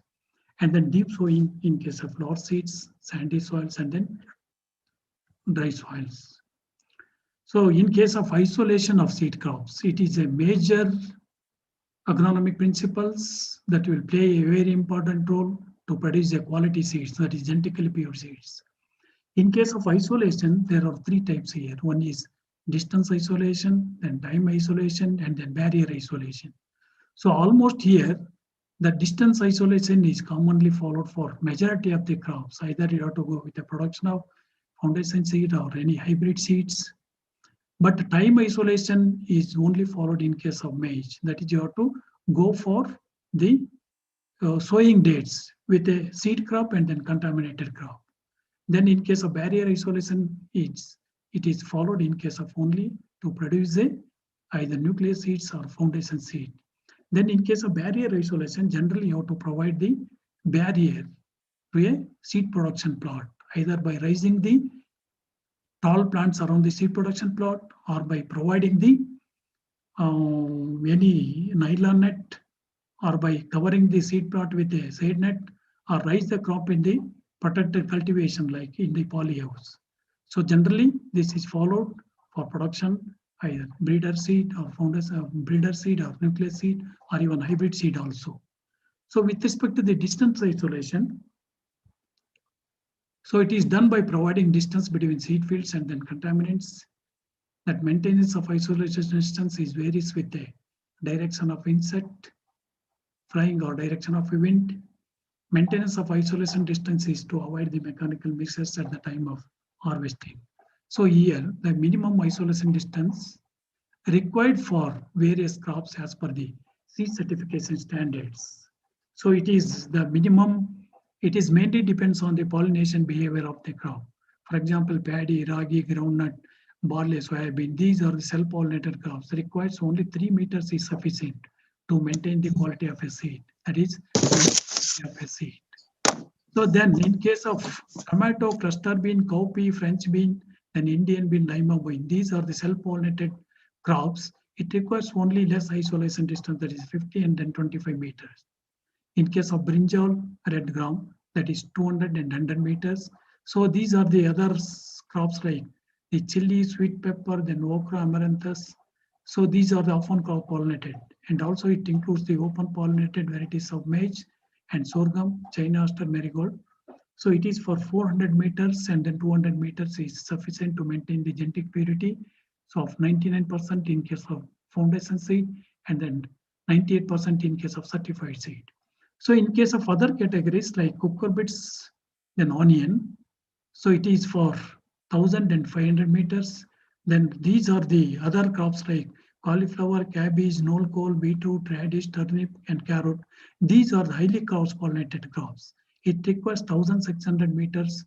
And then deep sowing in case of large seeds, sandy soils, and then dry soils. So in case of isolation of seed crops, it is a major agronomic principles that will play a very important role to produce a quality seeds, that is genetically pure seeds. In case of isolation, there are three types here. One is distance isolation, then time isolation, and then barrier isolation. So almost here, the distance isolation is commonly followed for majority of the crops. Either you have to go with the production of foundation seed or any hybrid seeds. But time isolation is only followed in case of maize. That is, you have to go for the sowing dates with a seed crop and then contaminated crop. Then in case of barrier isolation, it is followed in case of only to produce either nucleus seeds or foundation seed. Then in case of barrier isolation, generally you have to provide the barrier to a seed production plot, either by raising the tall plants around the seed production plot or by providing the any nylon net, or by covering the seed plot with a shade net, or raise the crop in the protected cultivation like in the polyhouse. So generally this is followed for production, either breeder seed or foundation, breeder seed or nucleus seed, or even hybrid seed also. So with respect to the distance isolation, so it is done by providing distance between seed fields and then contaminants. That maintenance of isolation distance is varies with the direction of insect flying or direction of wind. Maintenance of isolation distance is to avoid the mechanical mixes at the time of harvesting. So here, the minimum isolation distance required for various crops as per the seed certification standards. So it is the minimum, it is mainly depends on the pollination behavior of the crop. For example, paddy, ragi, groundnut, barley, soybean, these are the self-pollinated crops. Requires only 3 meters is sufficient to maintain the quality of a seed. That is of a seed. So then in case of tomato, cluster bean, cowpea, French bean, then Indian bean, lima bean, these are the self-pollinated crops. It requires only less isolation distance, that is 50 and then 25 meters. In case of brinjal, red gram, that is 200 and 100 meters. So these are the other crops like the chili, sweet pepper, then okra, amaranthus. So these are the often crop pollinated, and also it includes the open pollinated varieties of maize and sorghum, China aster, marigold. So it is for 400 meters and then 200 meters is sufficient to maintain the genetic purity. So of 99% in case of foundation seed and then 98% in case of certified seed. So in case of other categories like cucurbits, then onion, so it is for 1,500 meters. Then these are the other crops like cauliflower, cabbage, knoll cole, beetroot, radish, turnip, and carrot. These are the highly cross-pollinated crops. It requires 1,600 meters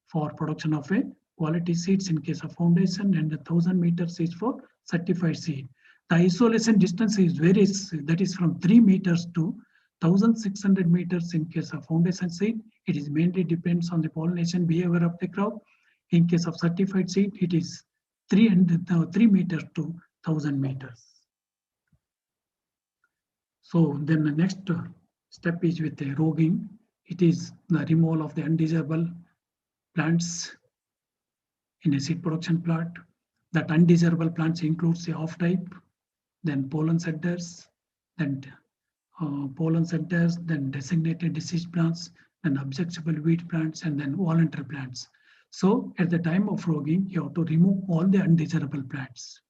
for production of a quality seeds in case of foundation, and 1,000 meters is for certified seed. The isolation distance is varies, that is from 3 meters to 1,600 meters in case of foundation seed. It is mainly depends on the pollination behavior of the crop. In case of certified seed, it is 3 meters to 1,000 meters. So then the next step is with the roguing. It is the removal of the undesirable plants in a seed production plot. That undesirable plants includes the off-type, then pollen centers, then pollen centers, then designated disease plants, then objectionable weed plants, and then voluntary plants. So at the time of roguing, you have to remove all the undesirable plants.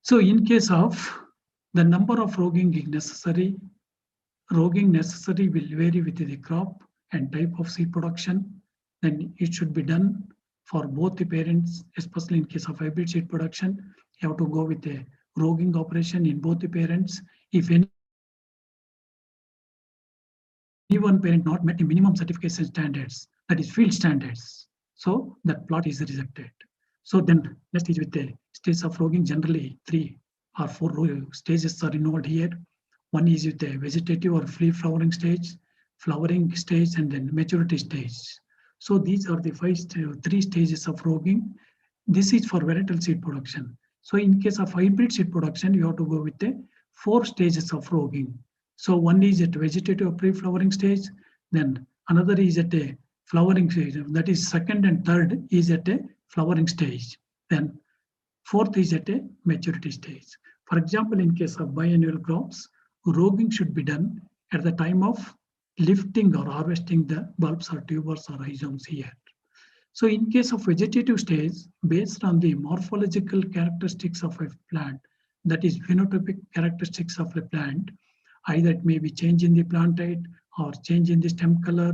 So in case of the number of roguing is necessary, roguing necessary will vary with the crop and type of seed production. Then it should be done for both the parents, especially in case of hybrid seed production. You have to go with a roguing operation in both the parents. If any one parent not met the minimum certification standards, that is field standards, so that plot is rejected. So then next is with the stage of roguing. Generally 3 or 4 stages are involved here. One is with the vegetative or free flowering stage, and then maturity stage. So these are the 3 stages of roguing. This is for varietal seed production. So in case of hybrid seed production, you have to go with the 4 stages of roguing. So one is at vegetative pre-flowering stage, then another is at a flowering stage, that is second and third is at a flowering stage. Then fourth is at a maturity stage. For example, in case of biennial crops, roguing should be done at the time of lifting or harvesting the bulbs or tubers or rhizomes here. So in case of vegetative stage, based on the morphological characteristics of a plant, that is phenotypic characteristics of a plant, either it may be change in the plant height or change in the stem color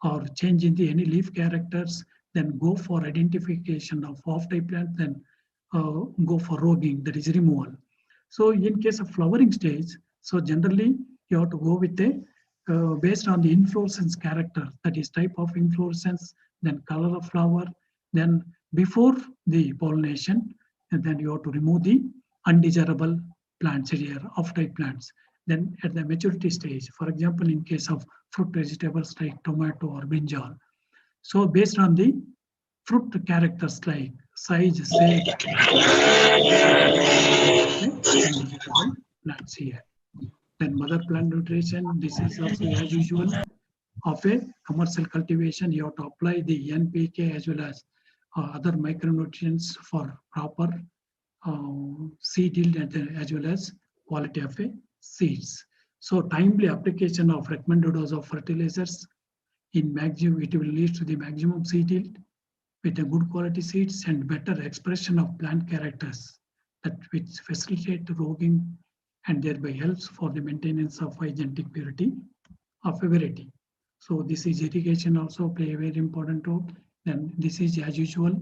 or change in the any leaf characters, then go for identification of off-type plant, then go for roguing, that is removal. So in case of flowering stage, so generally you have to go with a based on the inflorescence character, that is type of inflorescence, then color of flower, then before the pollination, and then you have to remove the undesirable plants here, off-type plants. Then at the maturity stage, for example, in case of fruit vegetables like tomato or brinjal, so based on the fruit characters like size, shape, undesirable plants here. Then mother plant nutrition, this is also as usual of a commercial cultivation. You have to apply the NPK as well as other micronutrients for proper seed yield as well as quality of seeds. So timely application of recommended dose of fertilizers in maximum, it will lead to the maximum seed yield with a good quality seeds and better expression of plant characters that which facilitate roguing and thereby helps for the maintenance of high genetic purity of a variety. So this is irrigation also play a very important role. Then this is as usual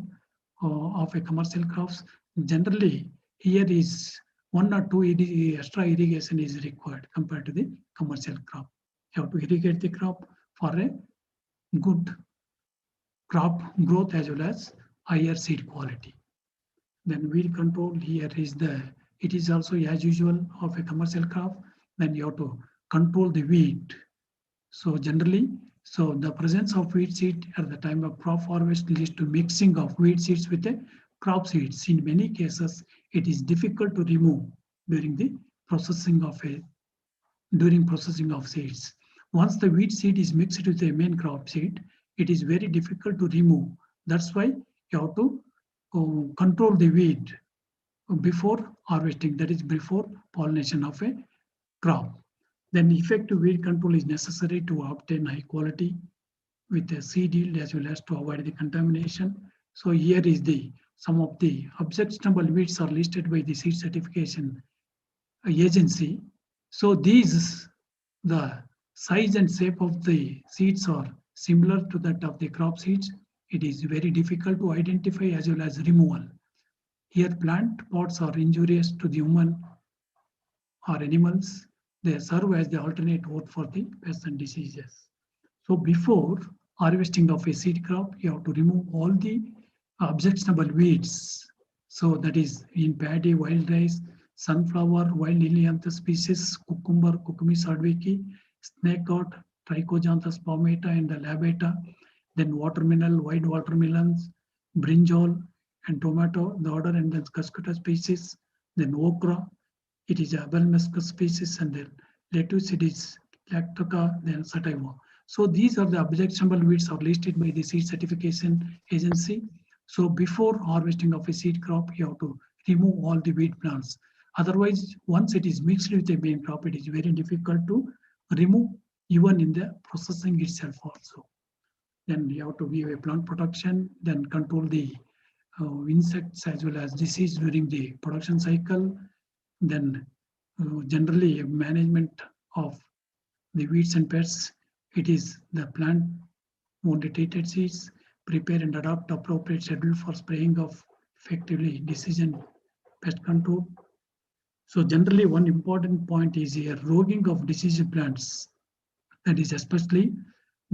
of a commercial crops. Generally, here is 1 or 2 extra irrigation is required compared to the commercial crop. You have to irrigate the crop for a good crop growth as well as higher seed quality. Then weed control here is it is also as usual of a commercial crop. Then you have to control the weed. So generally, so the presence of weed seed at the time of crop harvest leads to mixing of weed seeds with the crop seeds. In many cases, it is difficult to remove during the processing of seeds. Once the weed seed is mixed with the main crop seed, it is very difficult to remove. That's why you have to control the weed before harvesting, that is before pollination of a crop. Then effective weed control is necessary to obtain high quality with the seed yield as well as to avoid the contamination. So here is some of the objectionable weeds are listed by the seed certification agency. So these, the size and shape of the seeds are similar to that of the crop seeds. It is very difficult to identify as well as removal. Here plant pods are injurious to the human or animals. They serve as the alternate vote for the pests and diseases. So before harvesting of a seed crop, you have to remove all the objectionable weeds. So that is in paddy, wild rice, sunflower, wild liliantha species, cucumber, Cucumis hardwicki, snakegourd, Trichojanthus palmata and the labata, then watermelon, white watermelons, brinjal and tomato, the order and then cuscuta species, then okra, it is a Abelmuscus species, and then lettuce, it is lactica, then sativa. So these are the objectionable weeds are listed by the seed certification agency. So before harvesting of a seed crop, you have to remove all the weed plants. Otherwise, once it is mixed with the main crop, it is very difficult to remove even in the processing itself also. Then you have to give a plant protection, then control the insects as well as disease during the production cycle. Then generally management of the weeds and pests, it is the plant only treated seeds, prepare and adopt appropriate schedule for spraying of effectively disease and pest control. So generally one important point is here, roguing of diseased plants, that is especially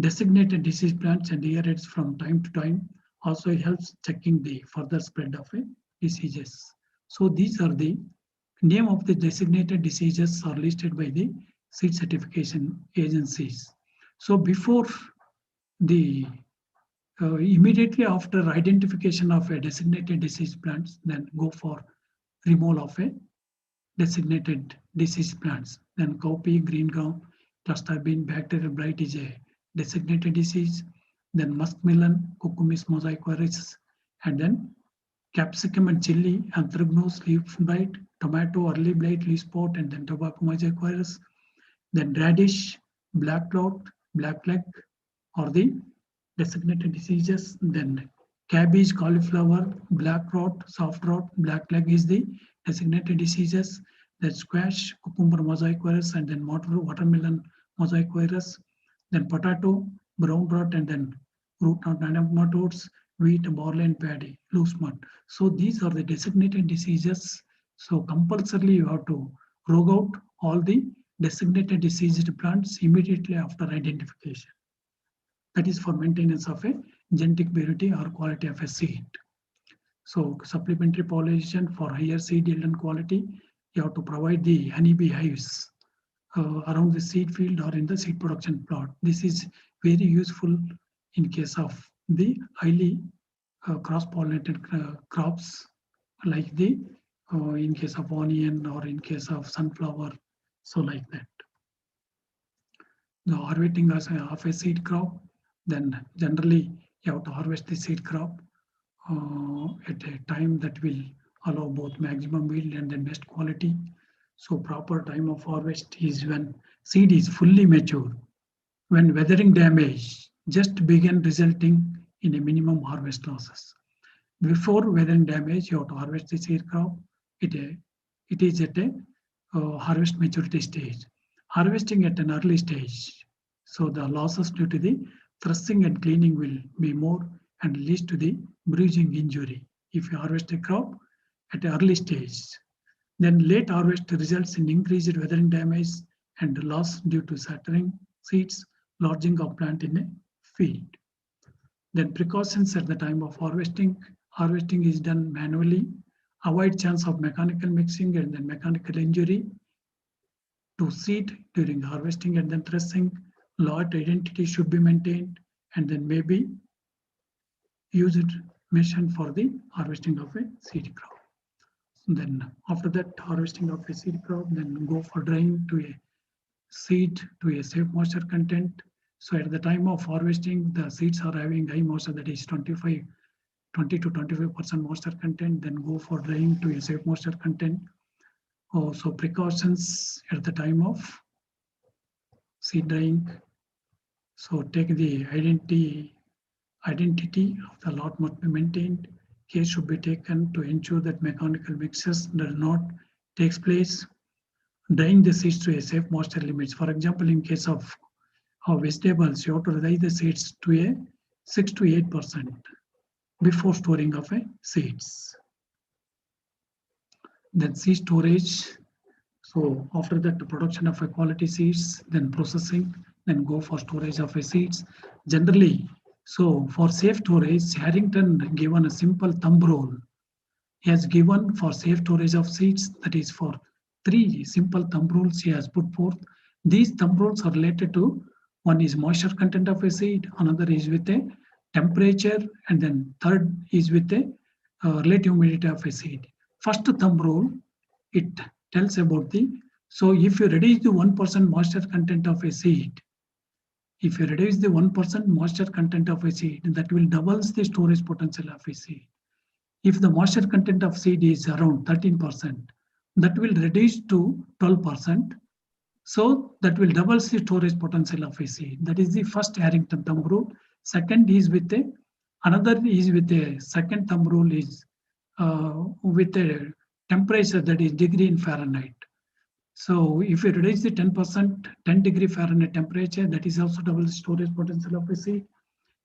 designated disease plants and aerates from time to time, also helps checking the further spread of diseases. So these are the name of the designated diseases are listed by the seed certification agencies. So before the immediately after identification of a designated disease plants, then go for removal of a designated disease plants. Then cowpea, green gum, cluster bean, bacterial blight is a designated disease. Then muskmelon, cucumis mosaic, and then capsicum and chili, anthracnose, leaf blight, tomato, early blight, leaf spot, and then tobacco mosaic virus. Then radish, black clot, black leg are the designated diseases. Then cabbage, cauliflower, black rot, soft rot, black leg is the designated diseases. Then squash, cucumber mosaic virus, and then watermelon mosaic virus. Then potato, brown rot, and then root knot nematodes, wheat, barley, and paddy, loose mud. So these are the designated diseases. So compulsorily you have to rogue out all the designated diseased plants immediately after identification. That is for maintenance of a genetic purity or quality of a seed. So supplementary pollination for higher seed yield and quality, you have to provide the honeybee hives around the seed field or in the seed production plot. This is very useful in case of the highly cross-pollinated crops like the in case of onion or in case of sunflower, so like that. The harvesting of a seed crop, then generally you have to harvest the seed crop at a time that will allow both maximum yield and then best quality. So proper time of harvest is when seed is fully mature, when weathering damage just began resulting in a minimum harvest losses. Before weathering damage, you have to harvest the seed crop. It is at a harvest maturity stage. Harvesting at an early stage, so the losses due to the threshing and cleaning will be more and leads to the bruising injury. If you harvest a crop at an early stage, then late harvest results in increased weathering damage and loss due to shattering seeds, lodging of plant in a field. Then precautions at the time of harvesting. Harvesting is done manually. Avoid chance of mechanical mixing and then mechanical injury to seed during harvesting and then threshing. Lot identity should be maintained and then maybe used machine for the harvesting of a seed crop. Then after that harvesting of a seed crop, then go for drying to a seed to a safe moisture content. So at the time of harvesting, the seeds are having high moisture, that is 20 to 25% moisture content, then go for drying to a safe moisture content. Also precautions at the time of seed drying. So take the identity of the lot must be maintained. Care should be taken to ensure that mechanical mixes does not takes place. Drying the seeds to a safe moisture limits. For example, in case of vegetables, you have to dry the seeds to a 6 to 8% before storing of a seeds. Then seed storage. So after that, the production of a quality seeds, then processing, then go for storage of a seeds. Generally, so for safe storage, Harrington given a simple thumb rule. He has given for safe storage of seeds, that is for 3 simple thumb rules he has put forth. These thumb rules are related to, one is moisture content of a seed, another is with a temperature, and then third is with a relative humidity of a seed. First thumb rule, it tells about the So if you reduce the 1% moisture content of a seed, if you reduce the 1% moisture content of a seed, that will doubles the storage potential of a seed. If the moisture content of seed is around 13%, that will reduce to 12%. So that will double the storage potential of a seed. That is the first Harrington thumb rule. Second is with another is with a second thumb rule is with a temperature that is degree in Fahrenheit. So if you reduce the 10%, 10 degree Fahrenheit temperature, that is also double the storage potential of a seed.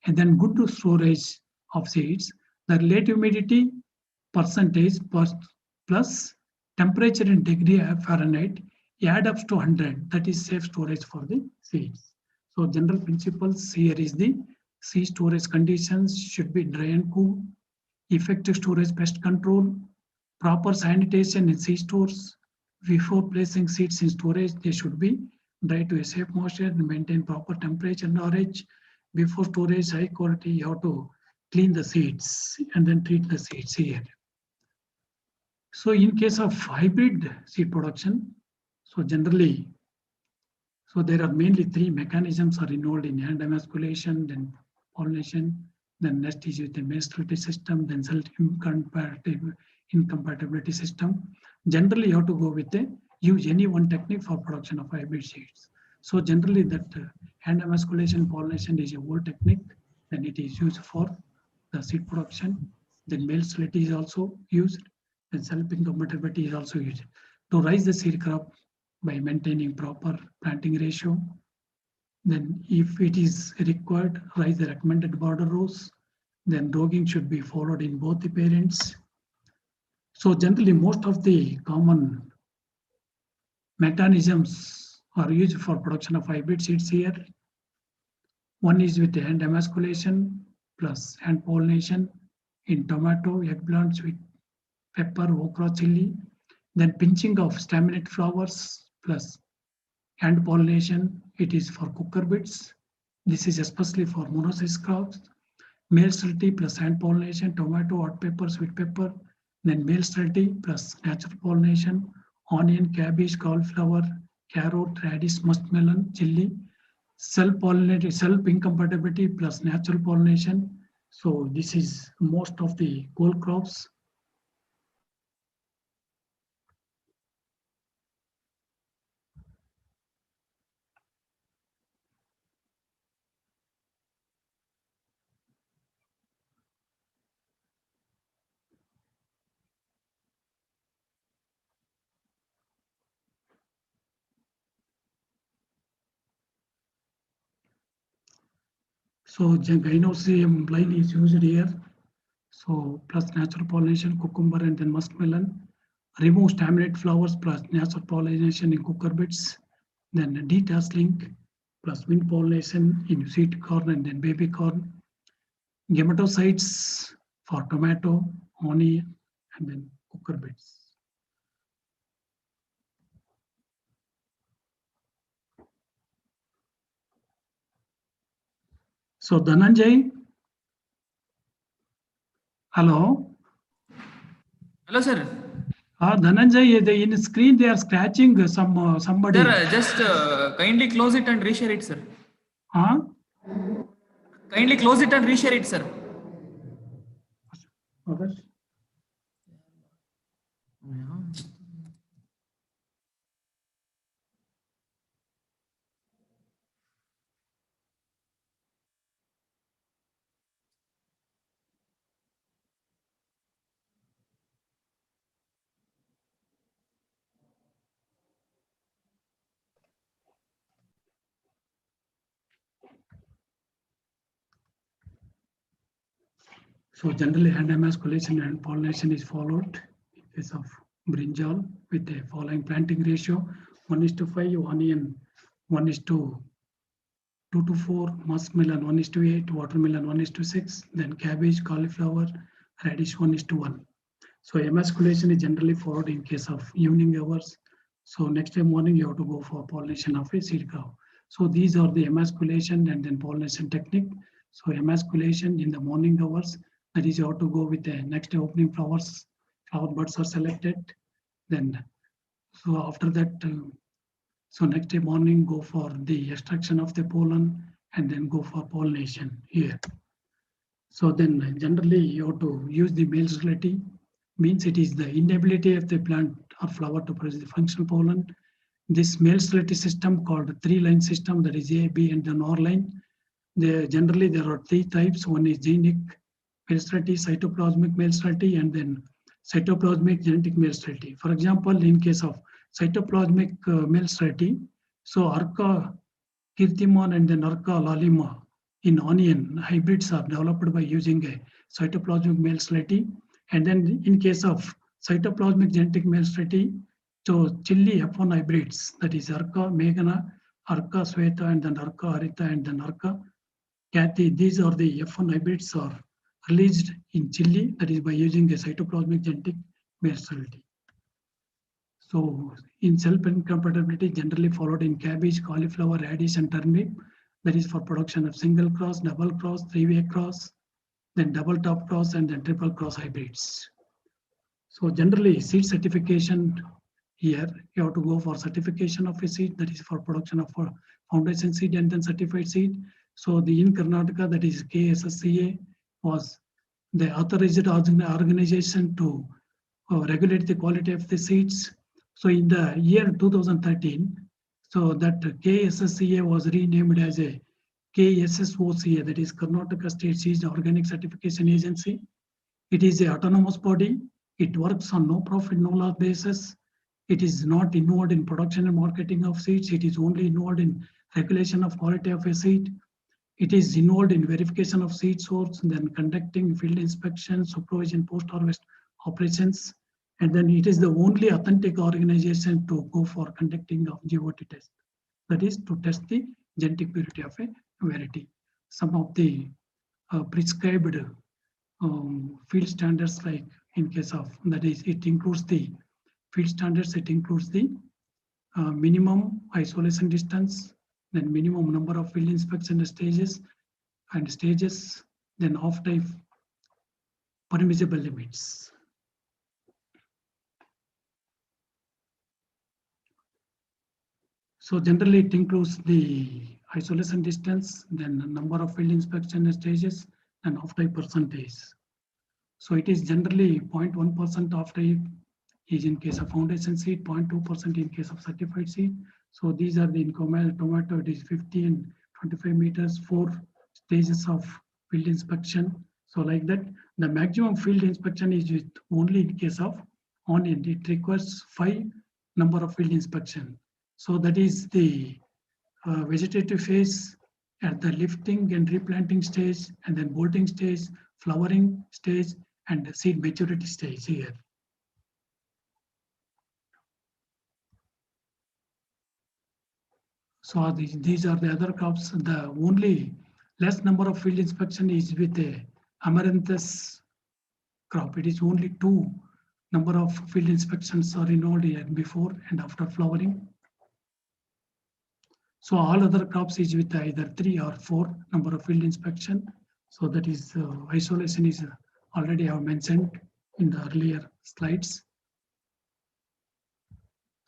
And then good to storage of seeds, the relative humidity percentage plus temperature in degree of Fahrenheit add up to 100. That is safe storage for the seeds. So general principles here is the seed storage conditions should be dry and cool, effective storage pest control, proper sanitation in seed stores. Before placing seeds in storage, they should be dry to a safe moisture and maintain proper temperature and storage. Before storage, high quality, you have to clean the seeds and then treat the seeds here. So in case of hybrid seed production, so generally, so there are mainly three mechanisms are involved in hand emasculation, then pollination, then next is with the male sterility system, then cell incompatibility system. Generally, you have to go with use any one technique for production of hybrid seeds. So generally that hand emasculation pollination is a old technique, and it is used for the seed production. Then male sterility is also used, and cell incompatibility is also used to raise the seed crop by maintaining proper planting ratio. Then if it is required, raise the recommended border rows. Then dogging should be followed in both the parents. So generally most of the common mechanisms are used for production of hybrid seeds here. One is with the hand emasculation plus hand pollination in tomato, eggplant, sweet pepper, okra, chili. Then pinching of staminate flowers plus hand pollination, it is for cucurbits. This is especially for monocyst crops. Male sterility plus hand pollination, tomato, hot pepper, sweet pepper. Then male sterility plus natural pollination, onion, cabbage, cauliflower, carrot, radish, muskmelon, chili. Self-pollinated, self-incompatibility plus natural pollination. So this is most of the cole crops. So gynoecium line is used here. So plus natural pollination, cucumber and then muskmelon. Remove staminate flowers plus natural pollination in cucurbits. Then detasseling plus wind pollination in sweet corn and then baby corn. Gametophytes for tomato, onion, and then cucurbits. So Dhananjay, hello. Hello, sir. Dhananjay, in screen they are scratching somebody. Sir, just kindly close it and reshare it, sir. Huh? Kindly close it and reshare it, sir. Okay. So generally hand emasculation and pollination is followed in case of brinjal with the following planting ratio 1:5, onion 1:2 to 4, muskmelon 1:8, watermelon 1:6, then cabbage, cauliflower, radish 1:1. So emasculation is generally followed in case of evening hours. So next day morning you have to go for pollination of a seed crop. So these are the emasculation and then pollination technique. So emasculation in the morning hours, that is you have to go with the next day opening flowers. Flower buds are selected. Then So after that, so next day morning, go for the extraction of the pollen and then go for pollination here. So then generally you have to use the male sterility, means it is the inability of the plant or flower to produce the functional pollen. This male sterility system called 3-line system, that is A, B, and then OR line. Generally there are 3 types. One is genic male sterility, cytoplasmic male sterility, and then cytoplasmic genetic male sterility. For example, in case of cytoplasmic male sterility, so Arca Kirtimon and then Arca lalima in onion hybrids are developed by using a cytoplasmic male sterility. And then in case of cytoplasmic genetic male sterility, so chili F1 hybrids, that is Arca Meghana, Arca Sweta, and then Arca Harita, and then Arca Kathy. These are the F1 hybrids are released in chili, that is by using a cytoplasmic genetic male sterility. So in self-incompatibility generally followed in cabbage, cauliflower, radish, and turnip. That is for production of single cross, double cross, 3-way cross, then double top cross, and then triple cross hybrids. So generally seed certification, here you have to go for certification of a seed, that is for production of a foundation seed and then certified seed. So the in Karnataka, that is KSSCA, was the authorized organization to regulate the quality of the seeds. So in the year 2013, so that KSSCA was renamed as a KSSOCA, that is Karnataka State Seeds Organic Certification Agency. It is an autonomous body. It works on no profit, no loss basis. It is not involved in production and marketing of seeds. It is only involved in regulation of quality of a seed. It is involved in verification of seed source, and then conducting field inspection, supervision, post-harvest operations. And then it is the only authentic organization to go for conducting of GOT test. That is to test the genetic purity of a variety. Some of the prescribed field standards, like in case of, that is, it includes the field standards, it includes the minimum isolation distance, then minimum number of field inspection stages, then off-type permissible limits. So generally it includes the isolation distance, then number of field inspection stages, and off-type percentage. So it is generally 0.1% off-type is in case of foundation seed, 0.2% in case of certified seed. So these are the in tomato, it is 50 and 25 meters, 4 stages of field inspection. So like that, the maximum field inspection is with only in case of onion. It requires 5 number of field inspection. So that is the vegetative phase, at the lifting and replanting stage, and then bolting stage, flowering stage, and seed maturity stage here. So these are the other crops. The only less number of field inspection is with the amaranthus crop. It is only 2 number of field inspections are involved here before and after flowering. So all other crops is with either 3 or 4 number of field inspection. So that is isolation is already I have mentioned in the earlier slides.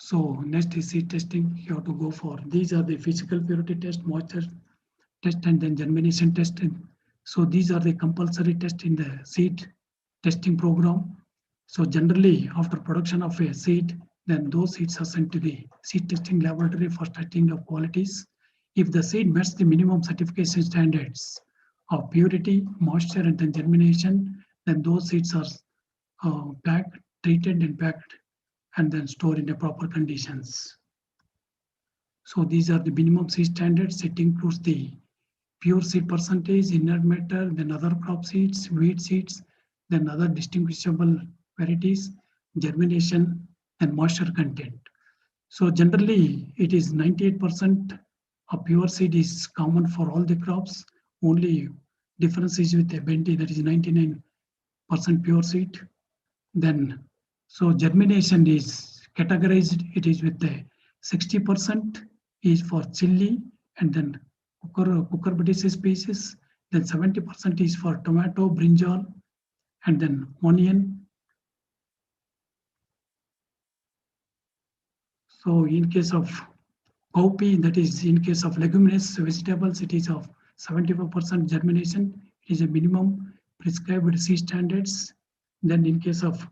So next is seed testing. You have to go for, these are the physical purity test, moisture test, and then germination test. So these are the compulsory tests in the seed testing program. So generally after production of a seed, then those seeds are sent to the seed testing laboratory for testing of qualities. If the seed meets the minimum certification standards of purity, moisture, and then germination, then those seeds are packed, treated, and packed, and then stored in the proper conditions. So these are the minimum seed standards. It includes the pure seed percentage, inert matter, then other crop seeds, weed seeds, then other distinguishable varieties, germination, and moisture content. So generally it is 98% of pure seed is common for all the crops. Only difference is with the Benti, that is 99% pure seed. Then so germination is categorized, it is with the 60% is for chili, and then cucurbitaceae species, then 70% is for tomato, brinjal, and then onion. So in case of cowpea, that is in case of leguminous vegetables, it is of 75% germination. It is a minimum prescribed seed standards. Then in case of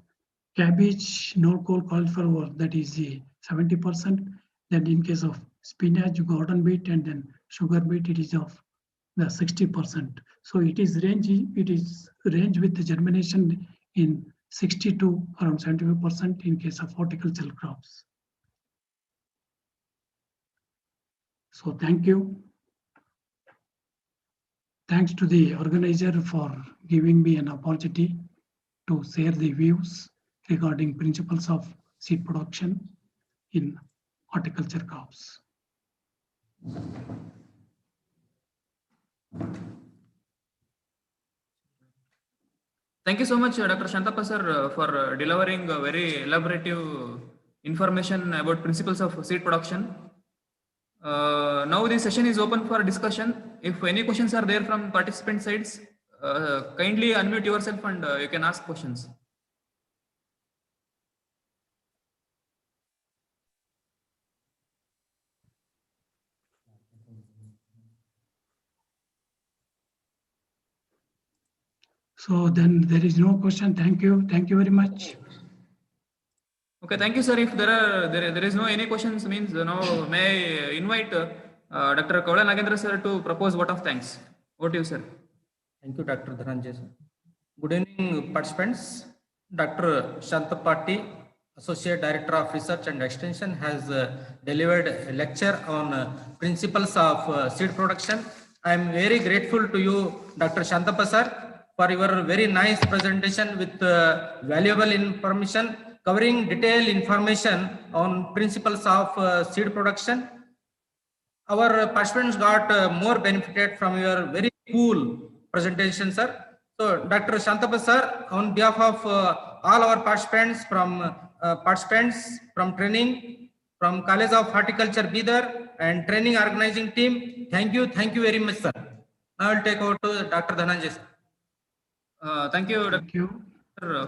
cabbage, no-call cauliflower, that is 70%. Then in case of spinach, garden beet, and then sugar beet, it is of the 60%. So it is range with the germination in 60 to around 75% in case of horticultural crops. So thank you. Thanks to the organizer for giving me an opportunity to share the views regarding principles of seed production in horticulture crops. Thank you so much, Dr. Shantappa sir, for delivering a very elaborative information about principles of seed production. Now the session is open for discussion. If any questions are there from participant sides, kindly unmute yourself and you can ask questions. So then there is no question. Thank you. Thank you very much. Okay, thank you, sir. If there is no any questions, means now may I invite Dr. Kaula Nagendra sir to propose vote of thanks. Over to you, sir. Thank you, Dr. Dhananjay. Good evening, participants. Dr. Shantapati, Associate Director of Research and Extension, has delivered a lecture on principles of seed production. I am very grateful to you, Dr. Shantappa sir, for your very nice presentation with valuable information, covering detailed information on principles of seed production. Our participants got more benefited from your very cool presentation, sir. So, Dr. Shantappa sir, on behalf of all our participants from training, from College of Horticulture, Bidar, and training organizing team, thank you very much, sir. Now I will take over to Dr. Dhananjay. Thank you, Dr.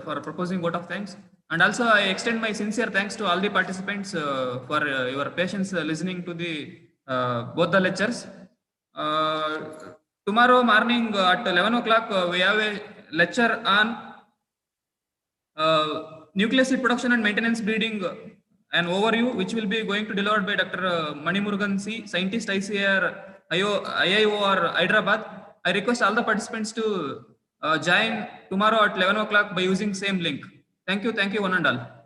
for proposing vote of thanks. And also I extend my sincere thanks to all the participants for your patience listening to the both the lectures. Tomorrow morning at 11 o'clock we have a lecture on nuclear seed production and maintenance breeding, an overview which will be going to delivered by Dr. Mani Murugan C, scientist ICAR IIOR Hyderabad. I request all the participants to join tomorrow at 11 o'clock by using same link. Thank you one and all.